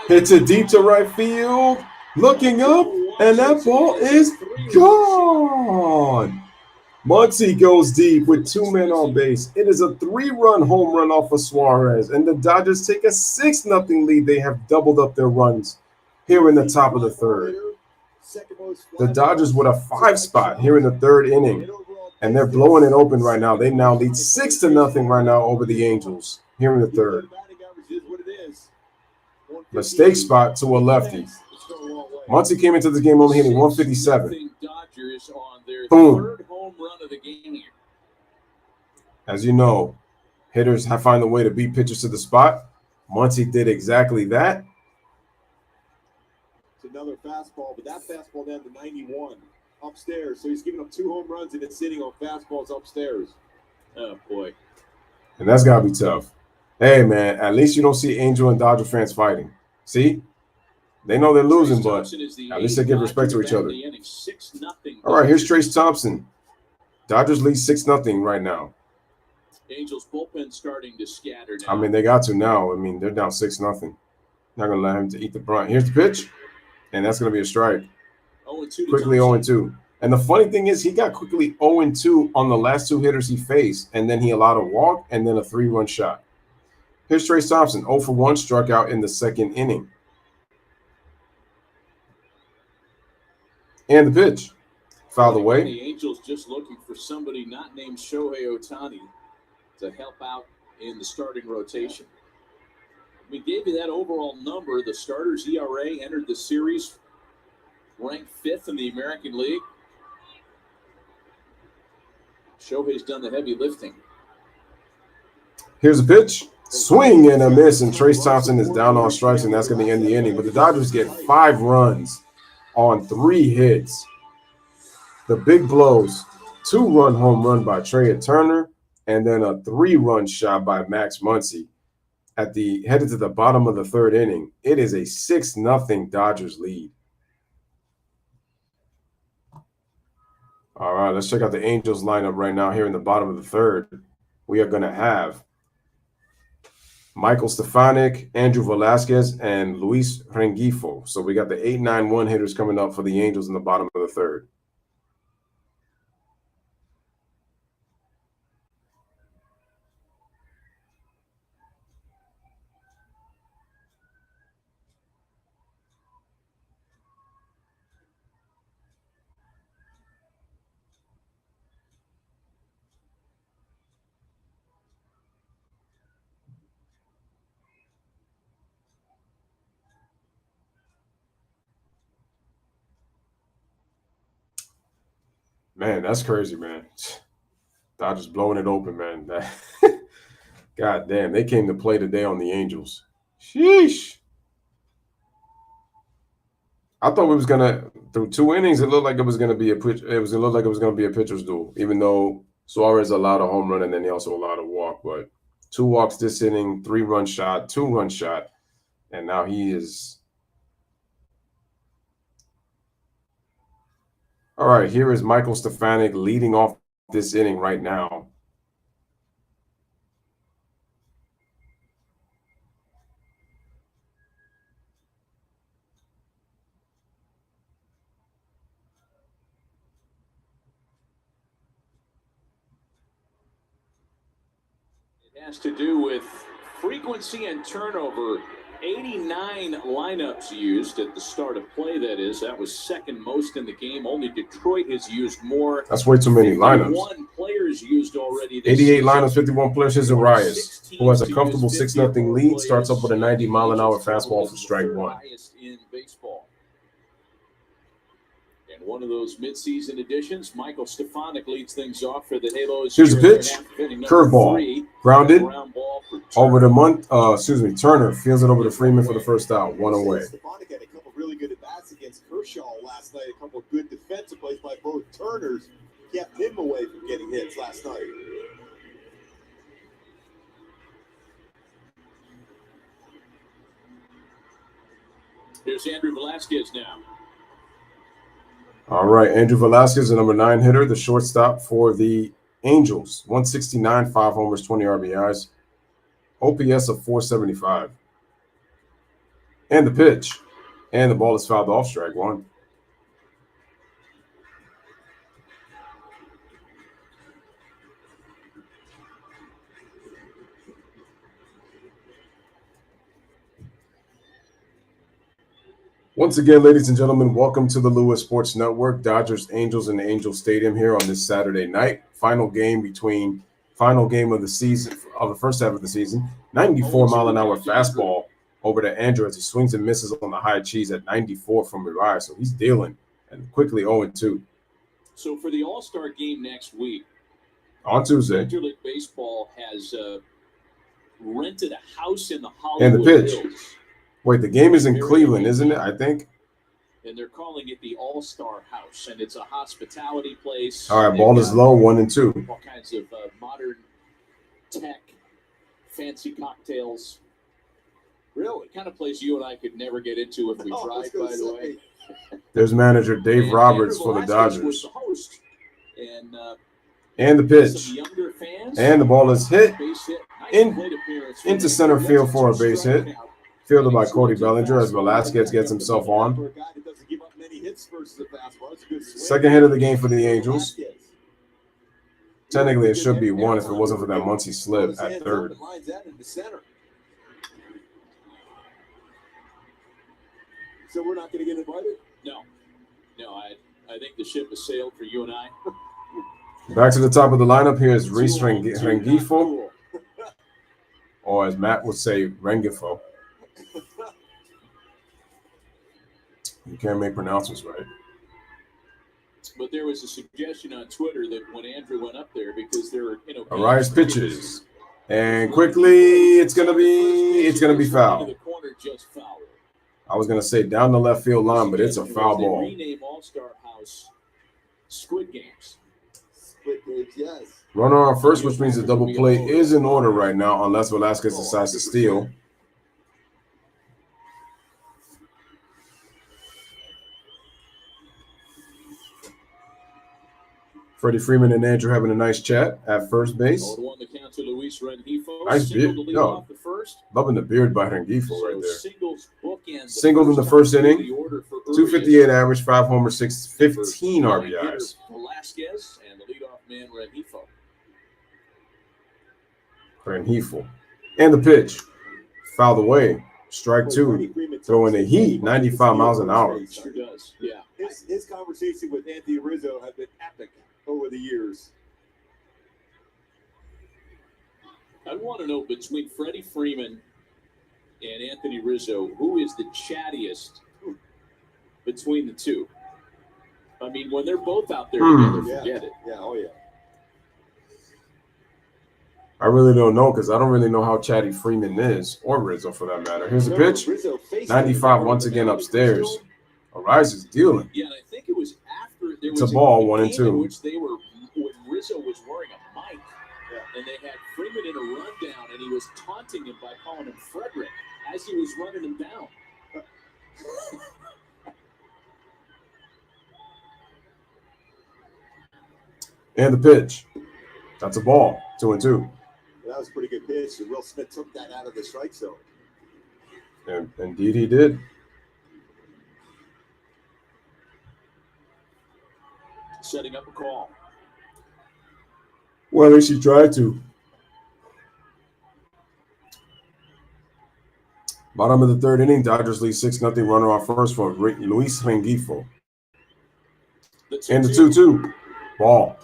hits it deep to right field, looking up, and that ball is gone. Muncy goes deep with 2 men on base. It is a 3-run home run off of Suarez, and the Dodgers take a 6-0 lead. They have doubled up their runs here in the top of the third. The Dodgers with a 5 spot here in the third inning, and they're blowing it open right now. They now lead 6-0 right now over the Angels here in the third. Mistake spot to a lefty. Muncy came into the game only hitting 157. Boom. As you know, hitters find a way to beat pitchers to the spot. Muncy did exactly that.
It's another fastball, but that fastball down to 91 upstairs. So he's giving up 2 home runs and it's sitting on fastballs upstairs. Oh, boy.
And that's got to be tough. Hey, man, at least you don't see Angel and Dodger fans fighting. See? They know they're losing, but at least they give respect to each other. All right, here's Trace Thompson. Dodgers lead 6-0 right now.
Angels bullpen starting to scatter now.
I mean, they got to now. I mean, they're down 6-0. Not going to let him to eat the brunt. Here's the pitch, and that's going to be a strike. Quickly 0-2. And the funny thing is, he got quickly 0-2 on the last two hitters he faced, and then he allowed a walk and then a 3-run shot. Here's Trace Thompson, 0-for-1, struck out in the second inning. And the pitch. Fouled away.
The Angels just looking for somebody not named Shohei Ohtani to help out in the starting rotation. We gave you that overall number. The starter's ERA entered the series ranked 5th in the American League. Shohei's done the heavy lifting.
Here's a pitch. Swing and a miss, and Trace Thompson is down on strikes, and that's going to end the inning. But the Dodgers get 5 runs on 3 hits. The big blows, 2-run home run by Trey Turner, and then a 3-run shot by Max Muncy. Headed to the bottom of the 3rd inning, it is a 6-0 Dodgers lead. All right, let's check out the Angels lineup right now here in the bottom of the 3rd. We are going to have Michael Stefanik, Andrew Velasquez, and Luis Rengifo. So we got the 8-9-1 hitters coming up for the Angels in the bottom of the 3rd. Man, that's crazy, man. Dodgers blowing it open, man. God damn, they came to play today on the Angels. Sheesh. I thought we was gonna, through 2 innings, it looked like it was gonna be a pitch. It looked like it was gonna be a pitcher's duel, even though Suarez allowed a home run and then he also allowed a walk. But 2 walks this inning, 3-run shot, 2-run shot, and now he is. All right, here is Michael Stefanik leading off this inning right now.
It has to do with frequency and turnover. 89 lineups used at the start of play, that is. That was 2nd most in the game. Only Detroit has used more.
That's way too many lineups.
51 players used already.
88 lineups, 51 players. Here's Arias, who has a comfortable 6-0 lead, starts up with a 90-mile-an-hour fastball for strike 1.
In baseball. And one of those midseason additions, Michael Stefanik leads things off for the Halos.
Here's a pitch, curveball, grounded over to Turner fields it over to Freeman for the first out, 1 away.
Stefanik had a couple really good at-bats against Kershaw last night. A couple of good defensive plays by both Turners kept him away from getting hits last night.
Here's Andrew Velasquez now.
All right, Andrew Velasquez, the number 9 hitter, the shortstop for the Angels. 169, 5 homers, 20 RBIs. OPS of 475. And the pitch. And the ball is fouled off, strike 1. Once again, ladies and gentlemen, welcome to the Louis Sports Network. Dodgers, Angels in the Angel Stadium here on this Saturday night. Final game of the season, of the first half of the season. 94-mile-an-hour fastball over to Andrew as he swings and misses on the high cheese at 94 from Urias. So he's dealing, and quickly 0-2.
So for the All-Star game next week,
on Tuesday,
Major League Baseball has rented a house in the Hollywood
and the pitch.
Hills.
Wait, the game is in Cleveland, isn't it? I think.
And they're calling it the All-Star House, and it's a hospitality place.
All right, ball is low, 1-2.
All kinds of modern tech, fancy cocktails. Really, the kind of place you and I could never get into if we tried, by the way.
There's manager Dave Roberts for the Dodgers.
Was the host.
And the pitch.
Younger fans,
and the ball is hit
nice
into center field for a base hit. Fielded by Cody Bellinger as Velasquez gets himself on.
3 hits versus a fastball. That's a good swing.
Second hit of the game for the Angels.
Velasquez.
Technically, it should be 1 if it wasn't for that Muncy slip at third.
Lines that into center. So we're not going to get invited?
No. I think the ship has sailed for you and I.
Back to the top of the lineup here is Reese Rengifo, or as Matt would say, Rengifo. You can't make pronouncements right.
But there was a suggestion on Twitter that when Andrew went up there, because there were,
Arias pitches, and quickly it's gonna be foul.
The corner just foul.
I was gonna say down the left field line, but it's a foul ball.
Rename All-Star House Squid Games.
Squid Games, yes.
Runner on first, which means the double play is in order right now, unless Velasquez decides to steal. Freddie Freeman and Andrew having a nice chat at first base. Nice beard. Yo, loving the beard by Rengifo right there. Singled in the first inning. 258 average, 5 homers, 15 RBIs.
Velasquez and the leadoff man Rengifo.
Rengifo. And the pitch. Fouled away. Strike 2. Throwing the heat, 95 miles an hour.
Sure does. Yeah.
His conversation with Anthony Rizzo have been epic over the years.
I want to know, between Freddie Freeman and Anthony Rizzo, who is the chattiest between the two? I mean, when they're both out there together, forget it.
Yeah, oh yeah.
I really don't know because I don't really know how chatty Freeman is, or Rizzo for that matter. Here's the pitch. 95 once again upstairs. Arias is dealing.
Yeah, and I think it was after there
it's
was
a ball,
a
1 and 2.
In which they were, when Rizzo was wearing a mic, and they had Freeman in a rundown, and he was taunting him by calling him Frederick as he was running him down.
And the pitch. That's a ball. 2 and 2.
That was a pretty good pitch. Will Smith took that out of the strike zone.
And indeed he did.
Setting up a call.
Well, at least he tried to. Bottom of the third inning, Dodgers lead 6-0. Runner on first for Luis Rengifo. And the 2-2. Ball.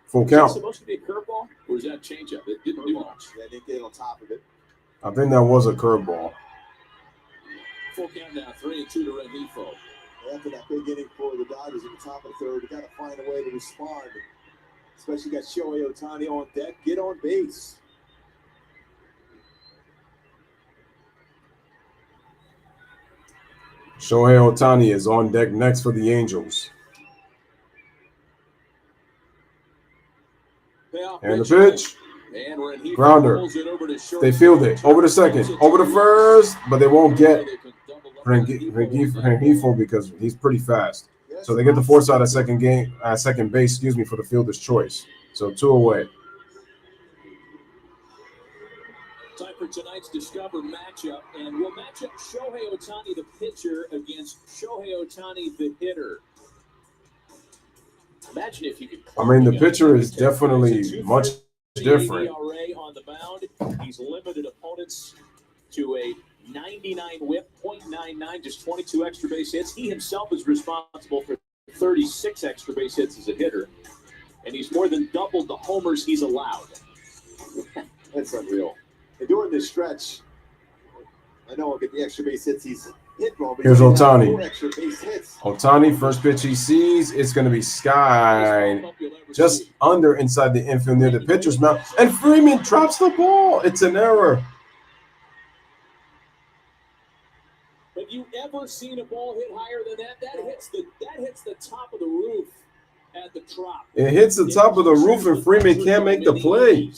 Full count.
Is that supposed to be a curveball, or is that a changeup? It didn't do much.
Yeah, they get on top of it.
I think that was a curveball.
Full count now, 3-2 to Rengifo.
After that big inning for the Dodgers at the top of the third, you got to find a way to respond. Especially got Shohei Ohtani on deck. Get on base.
Shohei Ohtani is on deck next for the Angels. And the pitch. Grounder. They field it. Over the second. Over the first. But they won't get Rengifo because he's pretty fast. So they get the force out at second base, for the fielder's choice. So 2 away.
Time for tonight's Discover matchup, and we'll match up Shohei Ohtani, the pitcher, against Shohei Ohtani, the hitter. Imagine if you could.
I mean, the pitcher is definitely much different.
ERA on the mound. He's limited opponents to a 99 whip, .99, just 22 extra base hits. He himself is responsible for 36 extra base hits as a hitter, and he's more than doubled the homers he's allowed.
That's unreal. And during this stretch, I know I'll get the extra base hits he's hit wrong.
Here's Ohtani.
Extra base hits.
Ohtani, first pitch he sees, it's going to be skied just under inside the infield near the pitcher's mouth. And Freeman drops the ball. It's an error.
Have you ever seen a ball hit higher than that? That hits the top of the roof at the Trop.
It hits the top of the roof, and Freeman can't make the play.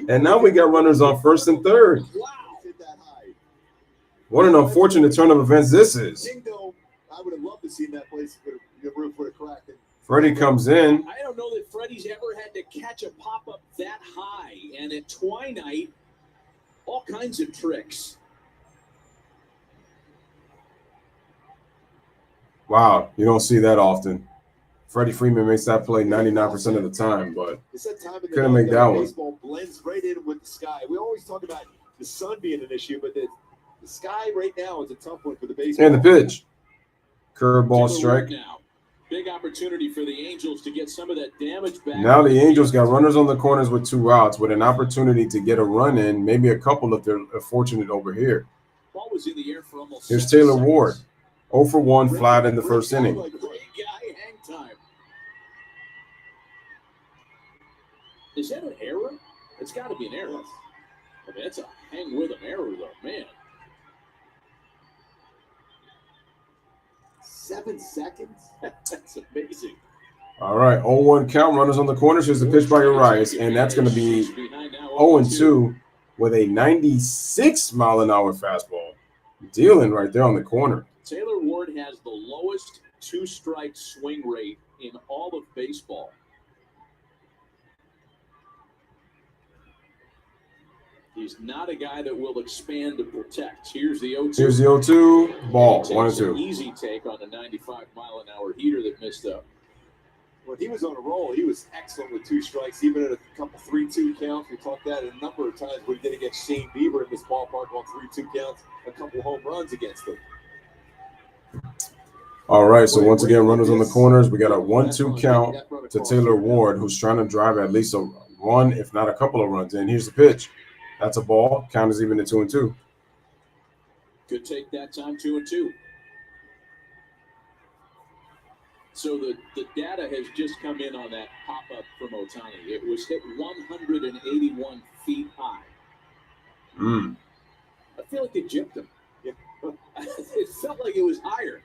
And now we got runners on first and third.
Wow.
What an unfortunate turn of events this is.
I would have loved to see that place. The roof would have cracked.
Freddie comes in.
I don't know that Freddie's ever had to catch a pop-up that high. And at Twilight, all kinds of tricks.
Wow, you don't see that often. Freddie Freeman makes that play 99% of the time, but couldn't make that one.
Baseball blends right in with the sky. We always talk about the sun being an issue, but the sky right now is a tough one for the baseball.
And the pitch. Curveball strike.
Now. Big opportunity for the Angels to get some of that damage back.
Now the Angels got runners on the corners with 2 outs with an opportunity to get a run in, maybe a couple if they're fortunate over here.
Ball was in the air for almost
Here's Taylor Ward. 0 for 1 flat in the first inning.
Great guy, hang time. Is that an error? It's got to be an error. I mean, that's a hang with an error, though, man.
7 seconds?
That's amazing.
All right, 0-1 count, runners on the corners. Here's the pitch by Urias, and that's going to be 0-2 with a 96-mile-an-hour fastball. Dealing right there on the corner.
Taylor Ward has the lowest 2-strike swing rate in all of baseball. He's not a guy that will expand to protect. Here's the 0-2.
Here's the 0-2. Ball, 1-2.
Easy take on a 95-mile-an-hour heater that missed up.
When he was on a roll, he was excellent with 2 strikes, even at a couple 3-2 counts. We talked that a number of times when he did against Shane Bieber in this ballpark on 3-2 counts, a couple home runs against him.
All right, so once again, runners on the corners. We got a 1-2 count to Taylor Ward, who's trying to drive at least a run, if not a couple of runs in. Here's the pitch. That's a ball. Count is even at 2-2.
Could take that time 2-2. So the data has just come in on that pop-up from Ohtani. It was hit 181 feet high. I feel like they gypped him. Yeah. It felt like it was higher.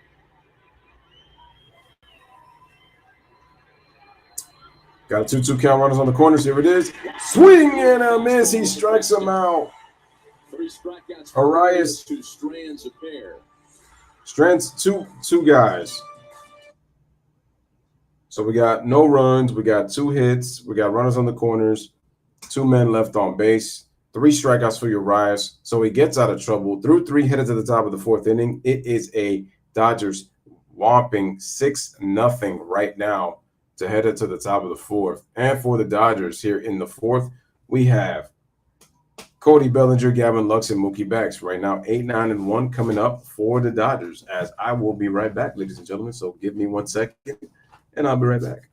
Got a 2-2 count, runners on the corners. Here it is. Swing and a miss. He strikes him out.
3 strikeouts.
Urias.
2 strands a pair.
Strands, two guys. So we got no runs. We got 2 hits. We got runners on the corners. 2 men left on base. 3 strikeouts for Urias. So he gets out of trouble. Threw 3 hitters at the top of the 4th inning. It is a Dodgers whopping 6-0 right now to head it to the top of the 4th. And for the Dodgers here in the 4th, we have Cody Bellinger, Gavin Lux, and Mookie Betts. Right now, 8-9-1 coming up for the Dodgers, as I will be right back, ladies and gentlemen. So give me 1 second, and I'll be right back.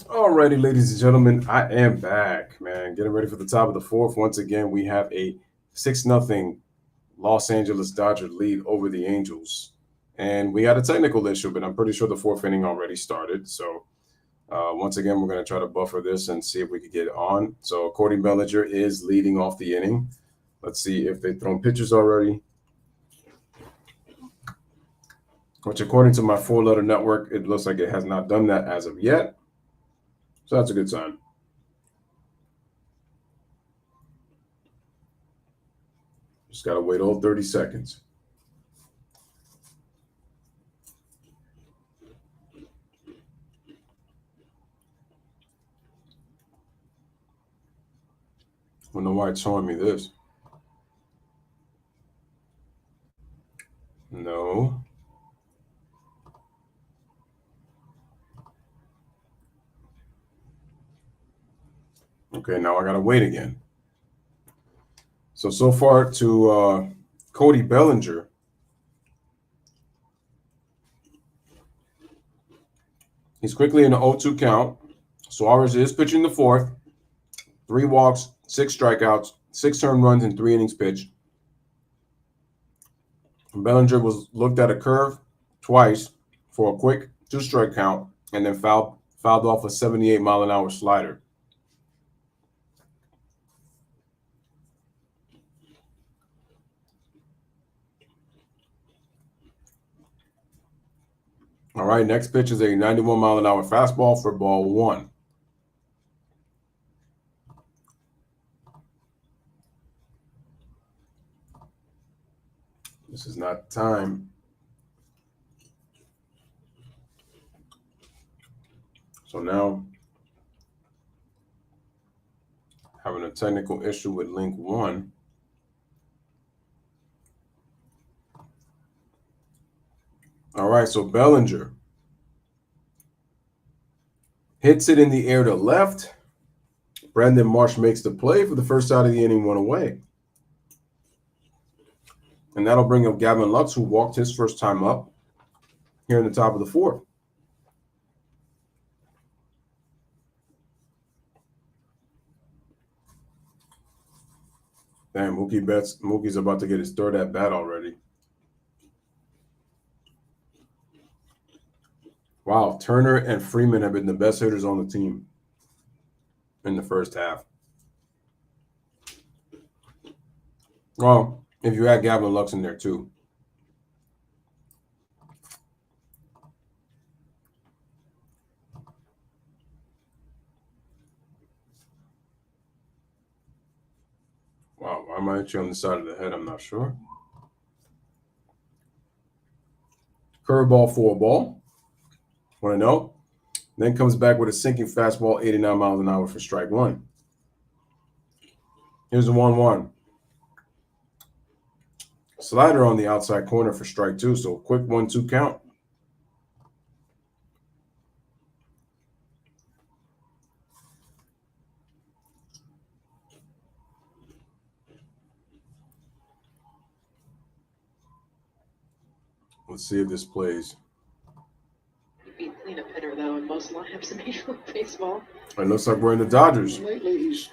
Alrighty, ladies and gentlemen, I am back, man. Getting ready for the top of the 4th. Once again, we have a 6-0 Los Angeles Dodgers lead over the Angels. And we had a technical issue, but I'm pretty sure the 4th inning already started. So once again, we're going to try to buffer this and see if we can get it on. So Cody Bellinger is leading off the inning. Let's see if they've thrown pitches already. Which, according to my 4-letter network, it looks like it has not done that as of yet. So that's a good sign. Just got to wait all 30 seconds. I don't know why it's showing me this. No. Okay, now I got to wait again. So far to Cody Bellinger, He's quickly in the 0-2 count. Suarez is pitching the fourth. 3 walks, 6 strikeouts, 6 earned runs, and 3 innings pitched. Bellinger was looked at a curve twice for a quick 2-strike count and then fouled off a 78-mile-an-hour slider. All right, next pitch is a 91-mile-an-hour fastball for ball 1. This is not time. So now, having a technical issue with link 1. All right, so Bellinger hits it in the air to left. Brandon Marsh makes the play for the first out of the inning, 1 away. And that'll bring up Gavin Lux, who walked his first time up here in the top of the 4th. Damn, Mookie's about to get his 3rd at bat already. Wow, Turner and Freeman have been the best hitters on the team in the first half. Well, if you add Gavin Lux in there too. Wow, why am I actually on the side of the head? I'm not sure. Curveball for a ball. Want to know? Then comes back with a sinking fastball, 89 miles an hour for strike 1. Here's the 1-1. Slider on the outside corner for strike 2, so quick 1-2 count. Let's see if this plays.
Be cleanup hitter though in most lineups in Major League Baseball.
It looks like we're in the Dodgers.
Lately, he's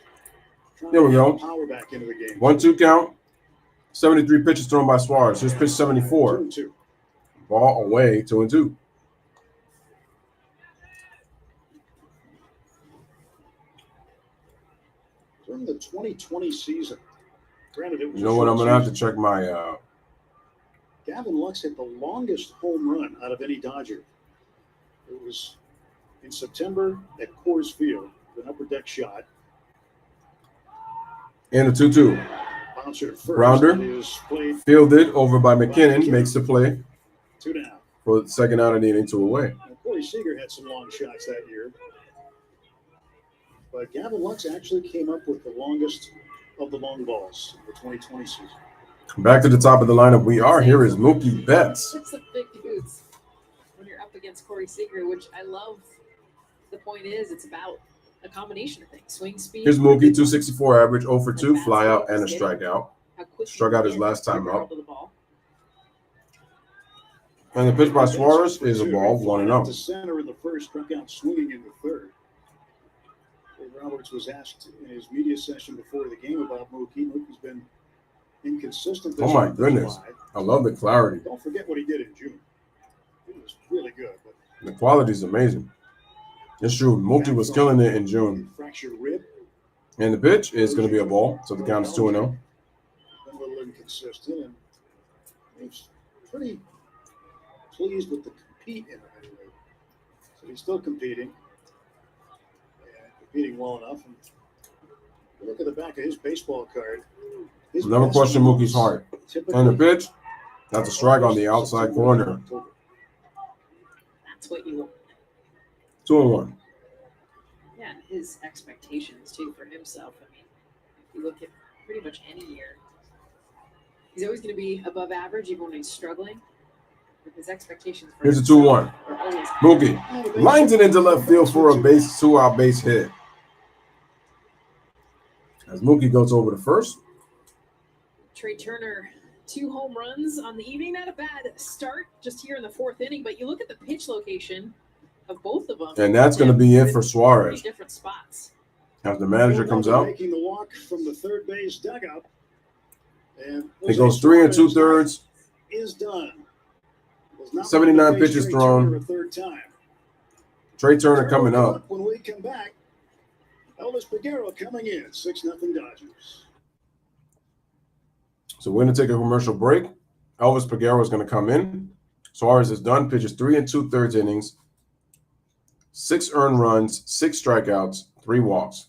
There we go.
power back into the game.
1-2 count. 73 pitches thrown by Suarez. Here's pitch 74.
2-2.
Ball away, 2-2.
During the 2020 season, granted it was
You know what? I'm going to have to check my
Gavin Lux hit the longest home run out of any Dodger. It was in September at Coors Field, an upper deck shot.
and a 2-2.
Bouncer to first.
Rounder.
Is played
Fielded over by McKinnon. Makes the play
2 down.
for the second out of the inning, 2 away.
Now, Corey Seager had some long shots that year. But Gavin Lux actually came up with the longest of the long balls in the 2020 season.
Back to the top of the lineup we are. Here is Mookie Betts.
It's the big dudes when you're up against Corey Seager, which I love. The point is, it's about a combination of things. Swing speed.
Here's Mookie, 264 average, 0 for 2, fly out and a strikeout. Struck out his last time up. And the pitch by Suarez is a ball, 1-0.
To center in the first, struck out swinging in the third. Roberts was asked in his media session before the game about Mookie. Mookie's been inconsistent.
Oh my goodness. I love the clarity.
Don't forget what he did in June. It was really good. But
the quality is amazing. It's true. Mookie was killing it in June.
Fractured rib.
And the pitch is going to be a ball, so the count is 2-0.
Been a little inconsistent, and he's pretty pleased with the compete in it anyway. So he's still competing. Competing well enough. And look at the back of his baseball card.
Never question Mookie's heart. And the pitch, that's a strike on the outside corner.
That's what you want.
2-1.
Yeah, and his expectations too for himself. I mean, if you look at pretty much any year, he's always going to be above average, even when he's struggling. With his expectations. For
Here's a 2-1. Mookie lines it into left field for a 2-out base hit. As Mookie goes over to first.
Trey Turner, 2 home runs on the evening. Not a bad start just here in the 4th inning, but you look at the pitch location. of both of them.
And that's going to be it for Suarez.
Different spots.
As the manager comes out,
making the walk from the third base dugout. And
it goes 3 2/3.
Is done.
79 pitches thrown. Trey Turner coming up.
When we come back, Elvis Peguero coming in, 6-0 Dodgers.
So we're going to take a commercial break. Elvis Peguero is going to come in. Suarez is done. Pitches 3 2/3 innings, 6 earned runs, 6 strikeouts, 3 walks.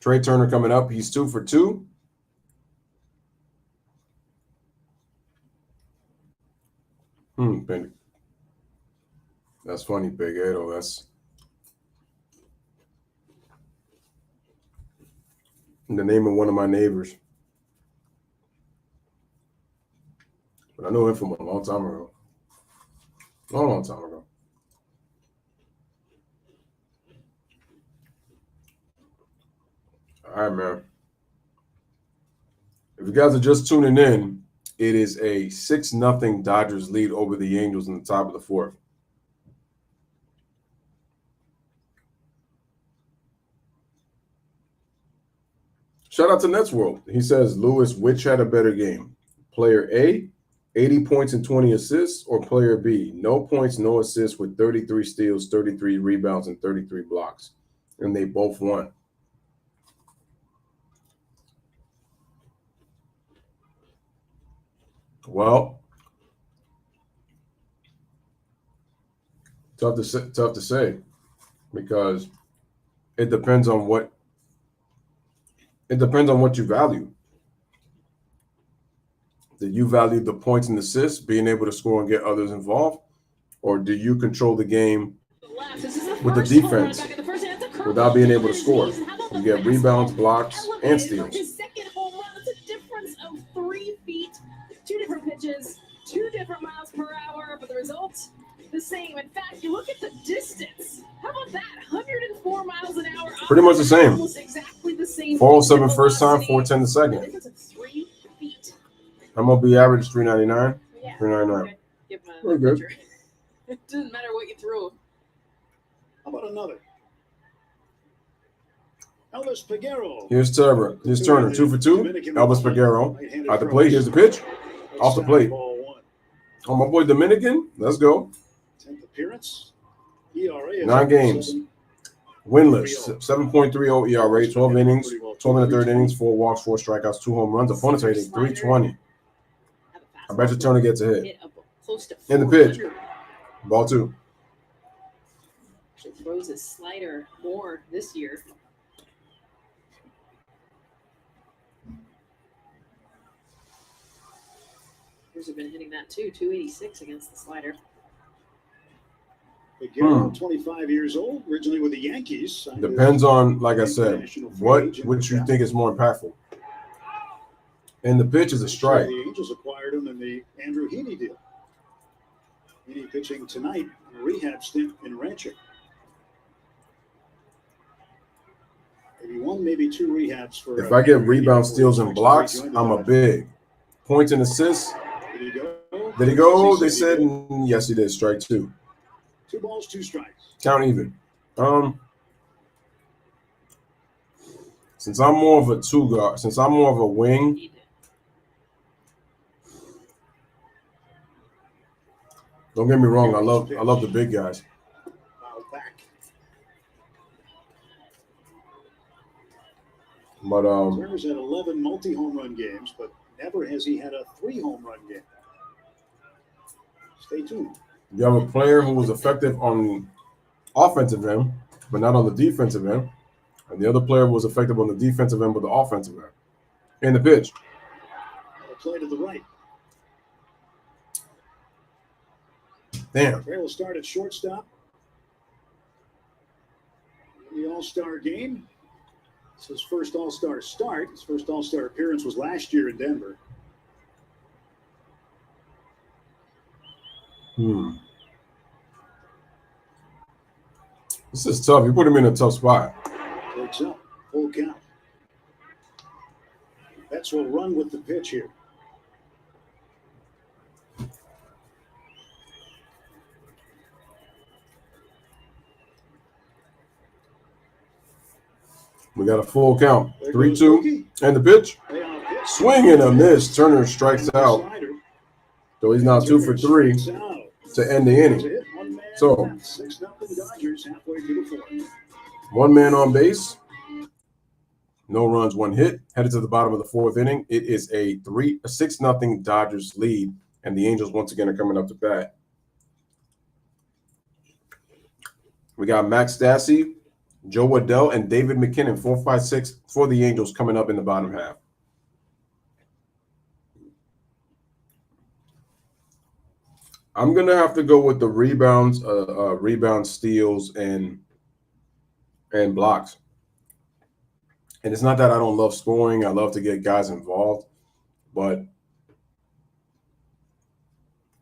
Trey Turner coming up. He's 2 for 2. Ben. That's funny, Peguero. That's the name of one of my neighbors. But I know him from a long time ago. Long time ago. All right, man. If you guys are just tuning in, it is a 6-0 Dodgers lead over the Angels in the top of the 4th. Shout out to Nets World. He says, Louis, which had a better game? Player A, 80 points and 20 assists, or player B, no points, no assists with 33 steals, 33 rebounds, and 33 blocks? And they both won. Well, tough to say because it depends on what you value. Do you value the points and assists, being able to score and get others involved, or do you control the game with the defense without being able to score? You get rebounds, blocks, and steals.
His second home run, that's a difference of 3 feet. 2 different pitches, 2 different miles per hour, but the result the same. In fact, you look at the distance. How about that? 104 miles an hour.
Pretty much the same.
Almost exactly the same.
407 first time, 410 the second.
Difference of 3 feet.
MLB average 399.
Yeah.
399.
Okay. Give him
Very
a
good.
picture. It doesn't matter what you throw.
How about another? Elvis Peguero.
Here's Turner. 2 for 2. Elvis Peguero at the plate. Here's the pitch. Off the plate. Oh, my boy Dominican. Let's go.
10th appearance. ERA
9 games. Winless. 7.30 ERA. 12 innings. 12 and a third innings. 4 walks, 4 strikeouts, 2 home runs. Opponents are hitting 320. I bet you Turner gets a hit. In the pitch. Ball 2.
Actually throws his slider more this year. Have been hitting that too. 286 against the slider.
Peguero, 25 years old, originally with the Yankees.
Depends on, like I said, what you think is more impactful. And the pitch is a strike.
The Angels acquired him in the Andrew Heaney deal. Heaney pitching tonight in a rehab stint in Rancho. Maybe 1, maybe 2 rehabs for.
If I get rebound, steals, and blocks, I'm a big. Points and assists.
Did he go?
Did he go? They said yes, he did. Strike 2.
2 balls, 2 strikes.
Count even. Since I'm more of a 2 guard, since I'm more of a wing, don't get me wrong. I love the big guys.
Back.
But
Turner's had 11 multi-home run games, but never has he had a 3 home run game. Stay tuned.
You have a player who was effective on the offensive end, but not on the defensive end. And the other player was effective on the defensive end, but the offensive end. In the pitch.
A play to the right.
Damn.
Trey will start at shortstop. In the All-Star game. It's his first All-Star start. His first All-Star appearance was last year in Denver.
This is tough. You put him in a tough spot.
Takes up. Full count. Betts will run with the pitch here.
We got a full count.
There
3-2.
goes Mookie.
And the pitch.
Payoff pitch.
Swing and a miss. Turner strikes out.
Slider.
So he's now 2 for 3
Strikes out.
to end the inning.
That's it. One man
So,
left. 6-0 Dodgers halfway through the fourth.
1 man on base. No runs, 1 hit. Headed to the bottom of the 4th inning. It is a 6-0 Dodgers lead, and the Angels once again are coming up to bat. We got Max Stassi, Joe Waddell, and David McKinnon, 4, 5, 6 for the Angels coming up in the bottom half. I'm gonna have to go with the rebounds, steals, and blocks. And it's not that I don't love scoring. I love to get guys involved, but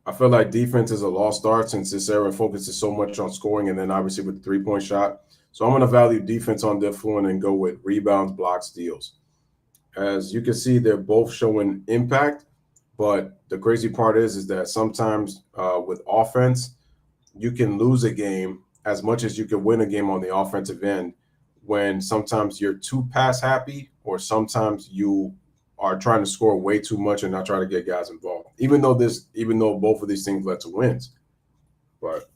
I feel like defense is a lost art since this era focuses so much on scoring and then obviously with the 3-point shot. So I'm going to value defense on this one and go with rebounds, blocks, steals. As you can see, they're both showing impact, but the crazy part is that sometimes with offense, you can lose a game as much as you can win a game on the offensive end when sometimes you're too pass happy or sometimes you are trying to score way too much and not try to get guys involved. Even though both of these things led to wins. But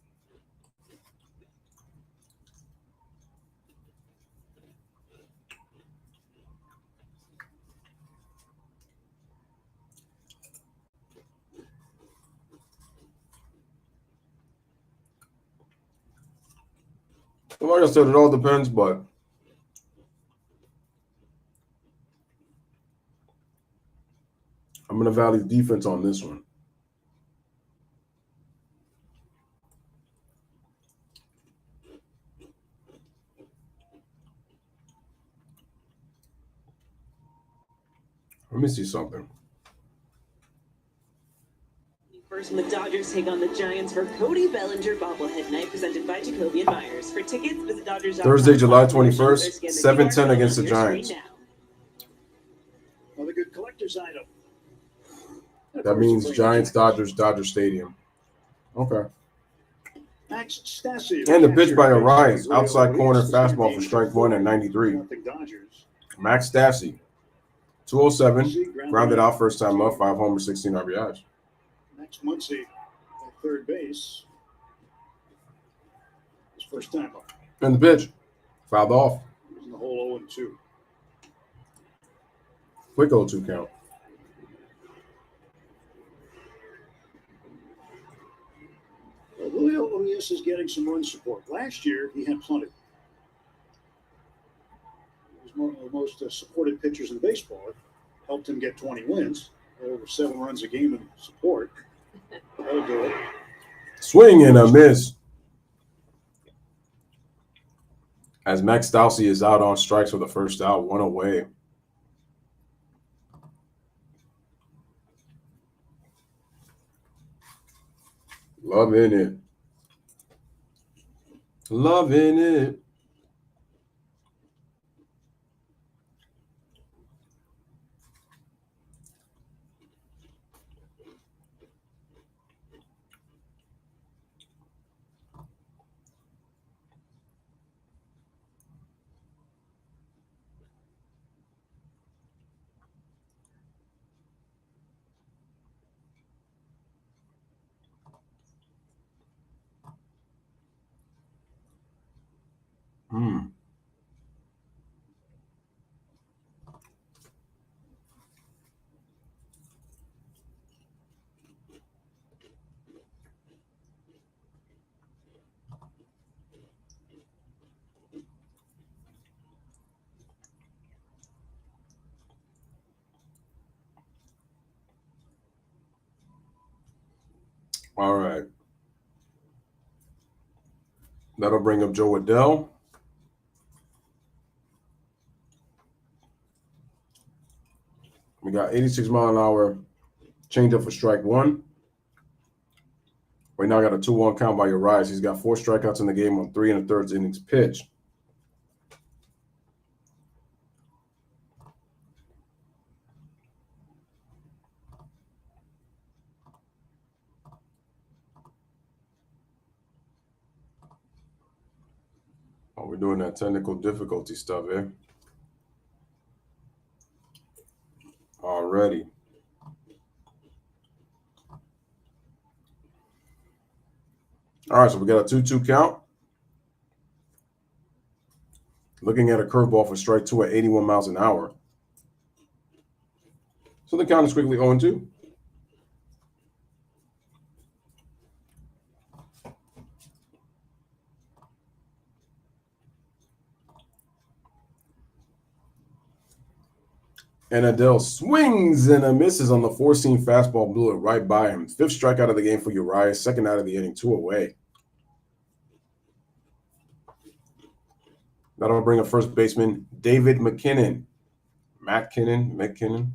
like I said, it all depends, but I'm going to value defense on this one. Let me see something.
First, the Dodgers take on the Giants for Cody Bellinger bobblehead night presented by Jacoby and Myers. For tickets, visit Dodgers.
Thursday, July 21st, 7:10 against the Giants.
Another good collector's item.
That means Giants, Dodgers, Dodger Stadium. Okay.
Max Stassi.
And the pitch by Arias, outside corner fastball for strike 1 at 93. Max Stassi, 207, grounded out first time up, 5 homers, 16 RBIs.
Max Muncy at third base. His first time up.
And the pitch, fouled off.
He's in the hole 0-2.
Quick 0-2 count.
Well, Julio Urias is getting some run support. Last year, he had plenty. He was one of the most supported pitchers in baseball. It helped him get 20 wins, over 7 runs a game in support. That'll do it.
Swing and a miss. As Max Stassi is out on strikes for the first out, 1 away. Loving it. Loving it. All right. That'll bring up Joe Waddell. We got 86-mile-an-hour changeup for strike 1. We now got a 2-1 count by Urias. He's got 4 strikeouts in the game on 3 1/3 innings pitch. Oh, we're doing that technical difficulty stuff here. righty. All right, so we got a 2-2 count. Looking at a curveball for strike 2 at 81 miles an hour. So the count is quickly 0-2. And Adele swings and a misses on the 4-seam fastball, blew it right by him. 5th strikeout of the game for Urias, 2nd out of the inning, 2 away. That'll bring up first baseman David McKinnon. McKinnon.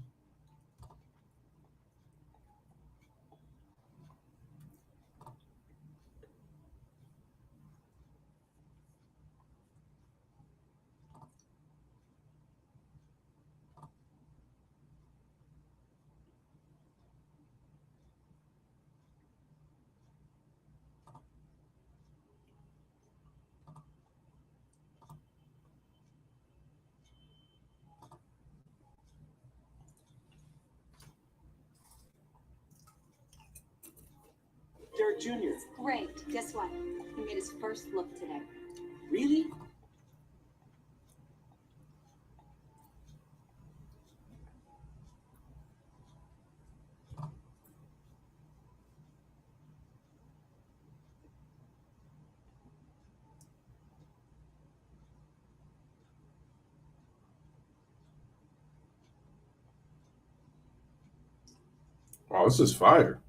Derek Jr.
Great. Guess what? He made his first look today.
Really?
Oh, this is fire.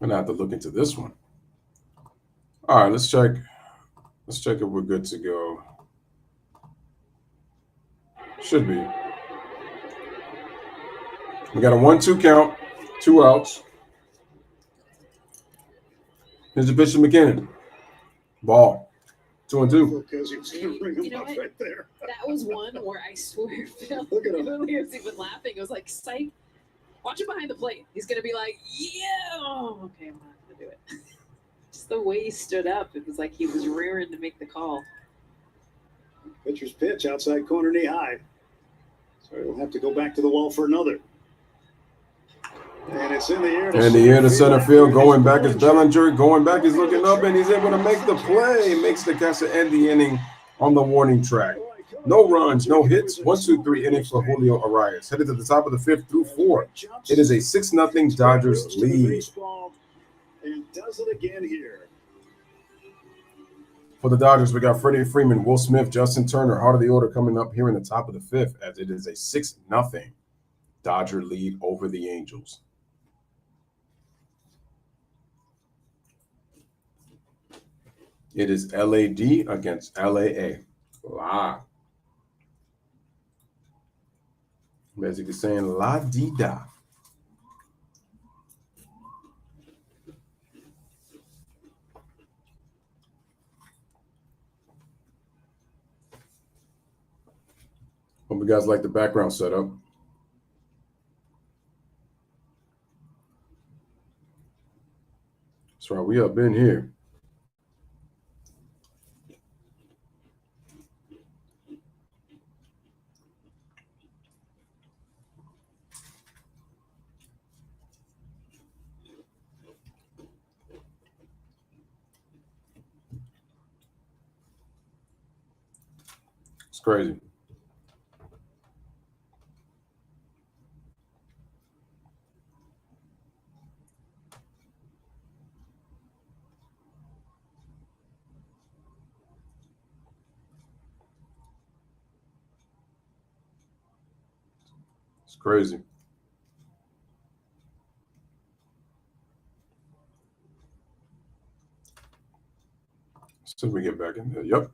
I'm gonna have to look into this one. All right, let's check. Let's check if we're good to go. Should be. We got a 1-2 count, 2 outs. Here's the pitch to McKinnon. Ball. 2-2.
Because he was going to bring him up right there.
That was one where I swear Phil
Look at him.
literally was even laughing. It was like, psych. Watch him behind the plate. He's going to be like, yeah. Oh, okay, I'm not going to do it. Just the way he stood up, it was like he was rearing to make the call.
Pitcher's pitch outside corner knee high. So he'll have to go back to the wall for another. And it's in the air.
And the air to center field. Going back is Bellinger. Going back is looking up, and he's able to make the play. Makes the catch to end the inning on the warning track. No runs, no hits. 1-2-3 inning for Julio Urias. Headed to the top of the 5th through 4. It is a 6-0 Dodgers lead.
And does it again here.
For the Dodgers, we got Freddie Freeman, Will Smith, Justin Turner. Heart of the order coming up here in the top of the 5th, as it is a 6-0 Dodger lead over the Angels. It is LAD against LAA. Live. Basically saying la di da. Hope you guys like the background setup. That's right, we up in here. It's crazy. It's crazy. So we get back in there. Yep.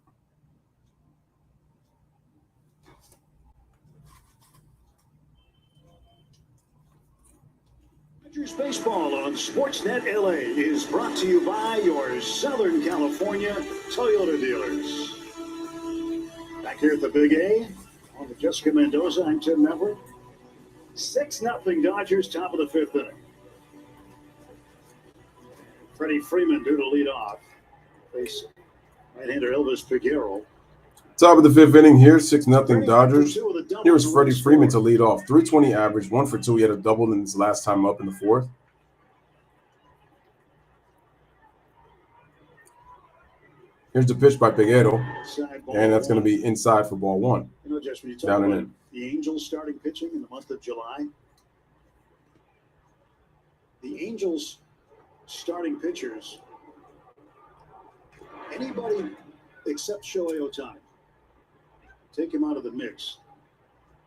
Dodgers baseball on Sportsnet LA is brought to you by your Southern California Toyota dealers. Back here at the Big A on the Jessica Mendoza and Tim Network. 6-0 Dodgers, top of the 5th inning. Freddie Freeman due to lead off. Face right-hander Elvis Figueroa.
Top of the fifth inning here, 6-0 Dodgers. Here was Freddie Freeman to lead off. 320 average, 1 for 2. He had a double in his last time up in the fourth. Here's the pitch by Peguero, and that's going to be inside for ball 1.
You know, Jess, when you talk
Down and
about
in.
the Angels starting pitching in the month of July, the Angels starting pitchers, anybody except Shohei Ohtani, take him out of the mix,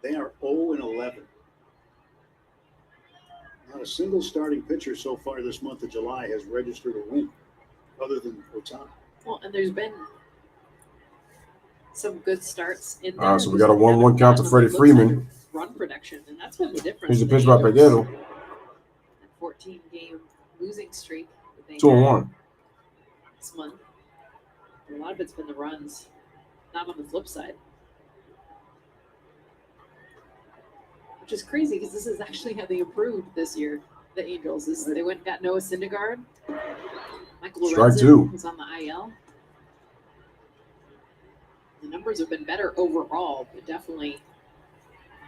they are 0-11. Not a single starting pitcher so far this month of July has registered a win, other than Ohtani.
Well, and there's been some good starts in there.
So we got a 1-1 count to Freddie Freeman.
Run production, and that's been the difference.
Here's the pitch by Peguero.
14-game losing streak.
2-1.
This month. A lot of it's been the runs, not on the flip side. Which is crazy because this is actually how they improved this year. The Angels is they went and got Noah Syndergaard. Michael Lorenzen was on the IL. The numbers have been better overall, but definitely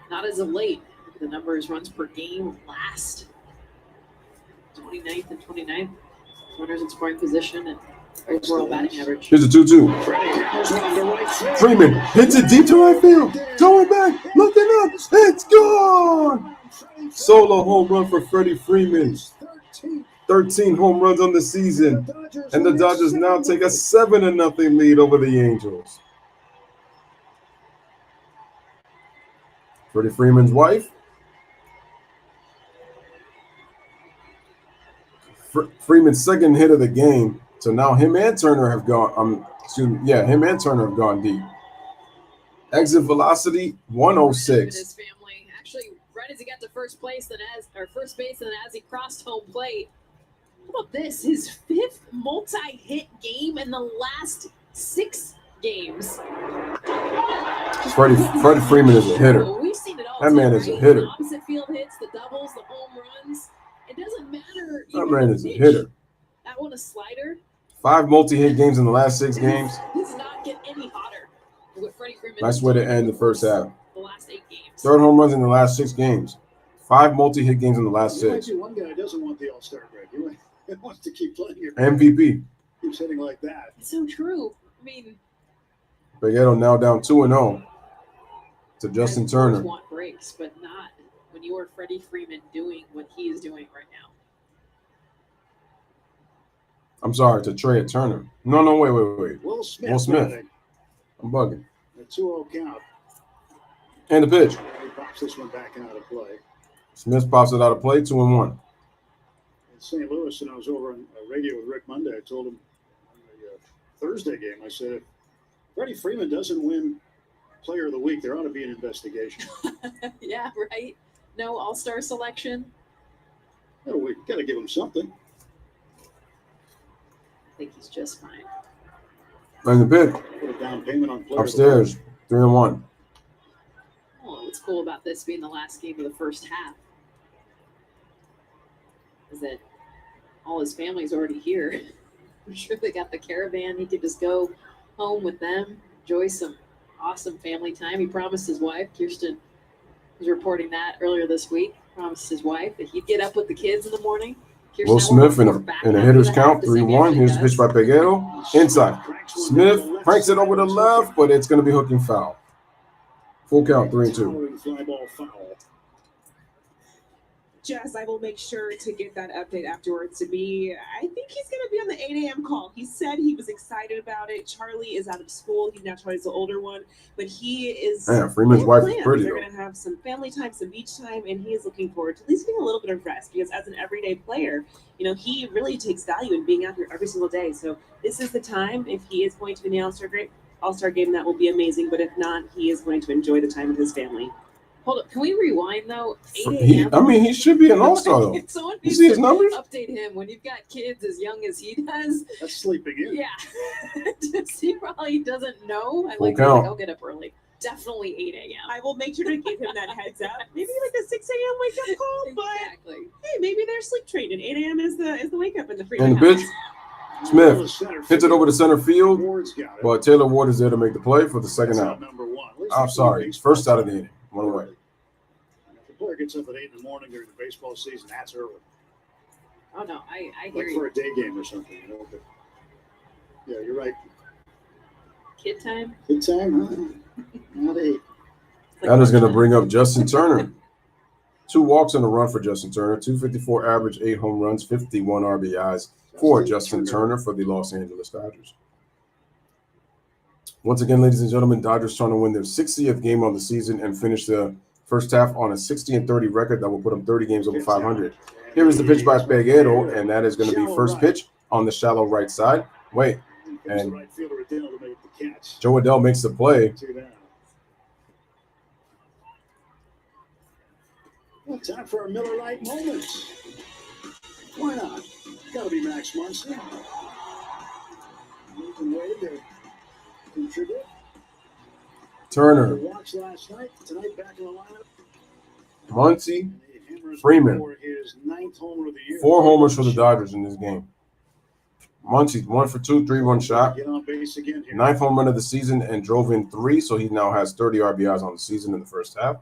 not as of late. The numbers runs per game last 29th and 29th. Runners in scoring position and overall batting average.
Here's a 2-2. Freeman hits it deep to right field. Going back, looking up. It's gone. Solo home run for Freddie Freeman. 13 home runs on the season. And the Dodgers now take a 7-0 lead over the Angels. Freddie Freeman's wife. Freeman's second hit of the game. So now him and Turner have gone. Him and Turner have gone deep. Exit velocity 106.
His family actually right as he got to first base, and as he crossed home plate. How about this? His 5th multi-hit game in the last 6 games.
Freddie Freeman is a hitter.
We've seen it all.
That man is a hitter.
The opposite field hits, the doubles, the home runs. It doesn't matter.
That man is a hitter.
That one a slider.
5 multi-hit games in the last 6 games.
Does not get any hotter. With Freddie Freeman.
Nice way to end the first half.
The last 8 games.
3rd home runs in the last 6 games. 5 multi-hit games in the last 6.
One guy doesn't want the All-Star break. He wants to keep playing it.
MVP.
Keeps hitting like that.
It's so true. I mean,
Peguero now down 2-0 to Justin Turner.
Want breaks, but not when you are Freddie Freeman doing what he is doing right now.
I'm sorry, to Trey Turner. No, wait.
Will Smith.
I'm bugging.
A 2-0 count.
And the pitch.
He pops this one back out of play.
Smith pops it out of play, 2-1.
In St. Louis, and I was over on radio with Rick Monday. I told him on the Thursday game, I said, if Freddie Freeman doesn't win Player of the Week, there ought to be an investigation.
Yeah, right. No All-Star selection.
We got to give him something.
I think he's just fine.
And the pitch.
Put a down payment on Player
Upstairs, 3-1.
Well, what's cool about this being the last game of the first half is that all his family's already here. I'm sure they got the caravan. He could just go home with them, enjoy some awesome family time. He promised his wife, Kirsten was reporting that earlier this week, promised his wife that he'd get up with the kids in the morning. Kirsten
Will Smith in a hitter's count, 3-1. Here's the pitch by Peguero. Inside. Smith cranks it over the left, but it's going to be hooking foul. Full count, 3-2.
Fly ball foul.
Jess, I will make sure to get that update afterwards to me. I think he's going to be on the 8 a.m. call. He said he was excited about it. Charlie is out of school. He's now Charlie's the older one, but he is.
Yeah, Freeman's wife is pretty.
They're going to have some family time, some beach time, and he is looking forward to at least getting a little bit of rest because as an everyday player, he really takes value in being out here every single day. So this is the time. If he is going to be in the All-Star game, that will be amazing. But if not, he is going to enjoy the time with his family.
Hold up. Can we rewind, though? 8 a.m.?
He should be an all-star, though. You see his numbers?
Update him. When you've got kids as young as he does.
That's sleeping in.
Yeah. He probably doesn't know. I'll get up early. Definitely 8 a.m.
I will make sure to give him that heads up. Maybe like a 6 a.m. wake-up call, but hey, maybe they're sleep trained, and 8 a.m. is the wake-up in the Freeman
And the pitch? Smith hits it over to center field, but Taylor Ward is there to make the play for the second out. I'm sorry, first out of the inning, 1 away.
If the player gets up at 8 in the morning during the baseball season, that's early.
Oh no, I hear
Like
you.
for a day game or something, you know. But yeah, you're right.
Kid time.
Kid time, huh? Not 8.
That is going to bring up Justin Turner. 2 walks and a run for Justin Turner, 254 average, 8 home runs, 51 RBIs for Justin Turner for the Los Angeles Dodgers. Once again, ladies and gentlemen, Dodgers trying to win their 60th game of the season and finish the first half on a 60-30 record that will put them 30 games over 500. Here is the pitch by Peguero, and that is going to be first pitch on the shallow right side. Wait, and Joe Adell makes the play.
Well, time for a Miller Lite moment. Why not? Gotta be Max Muncy. Moving way to contribute.
Turner,
Watch last night. Tonight back in the lineup.
Muncy, Freeman.
For his 9th homer of the year.
4 homers for the Dodgers in this game. Muncy 1 for 2, 3-run shot.
Get on base again here.
9th home run of the season and drove in 3, so he now has 30 RBIs on the season in the first half.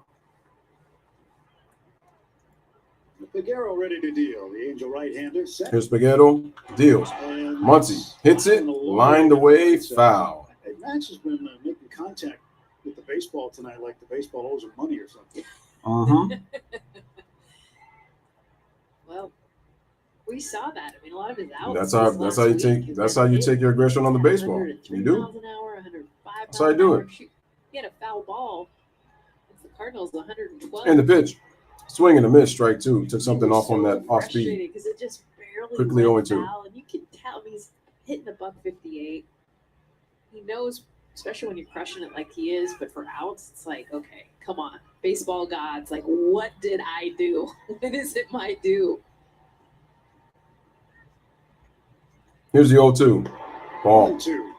Peguero ready to deal. The Angel right-hander set.
Here's Peguero, deals. Muncy hits it, lined away, foul.
Hey, Max has been making contact with the baseball tonight like the baseball owes him money or something.
Well, we saw that. I mean, a lot of his outs.
That's how you take your aggression on the baseball. You do.
Miles an hour, 105
That's how you do it.
He had a foul ball. It's the Cardinals 112.
And the pitch. Swing and a miss, strike 2. Took something off on that off speed.
Because it just barely
Quickly
went
0-2.
foul, and you can tell he's hitting a $158. He knows, especially when you're crushing it like he is, but for outs, it's like, okay, come on. Baseball gods, like, what did I do? What is it my due?
Here's the 0-2. Ball.
1-2.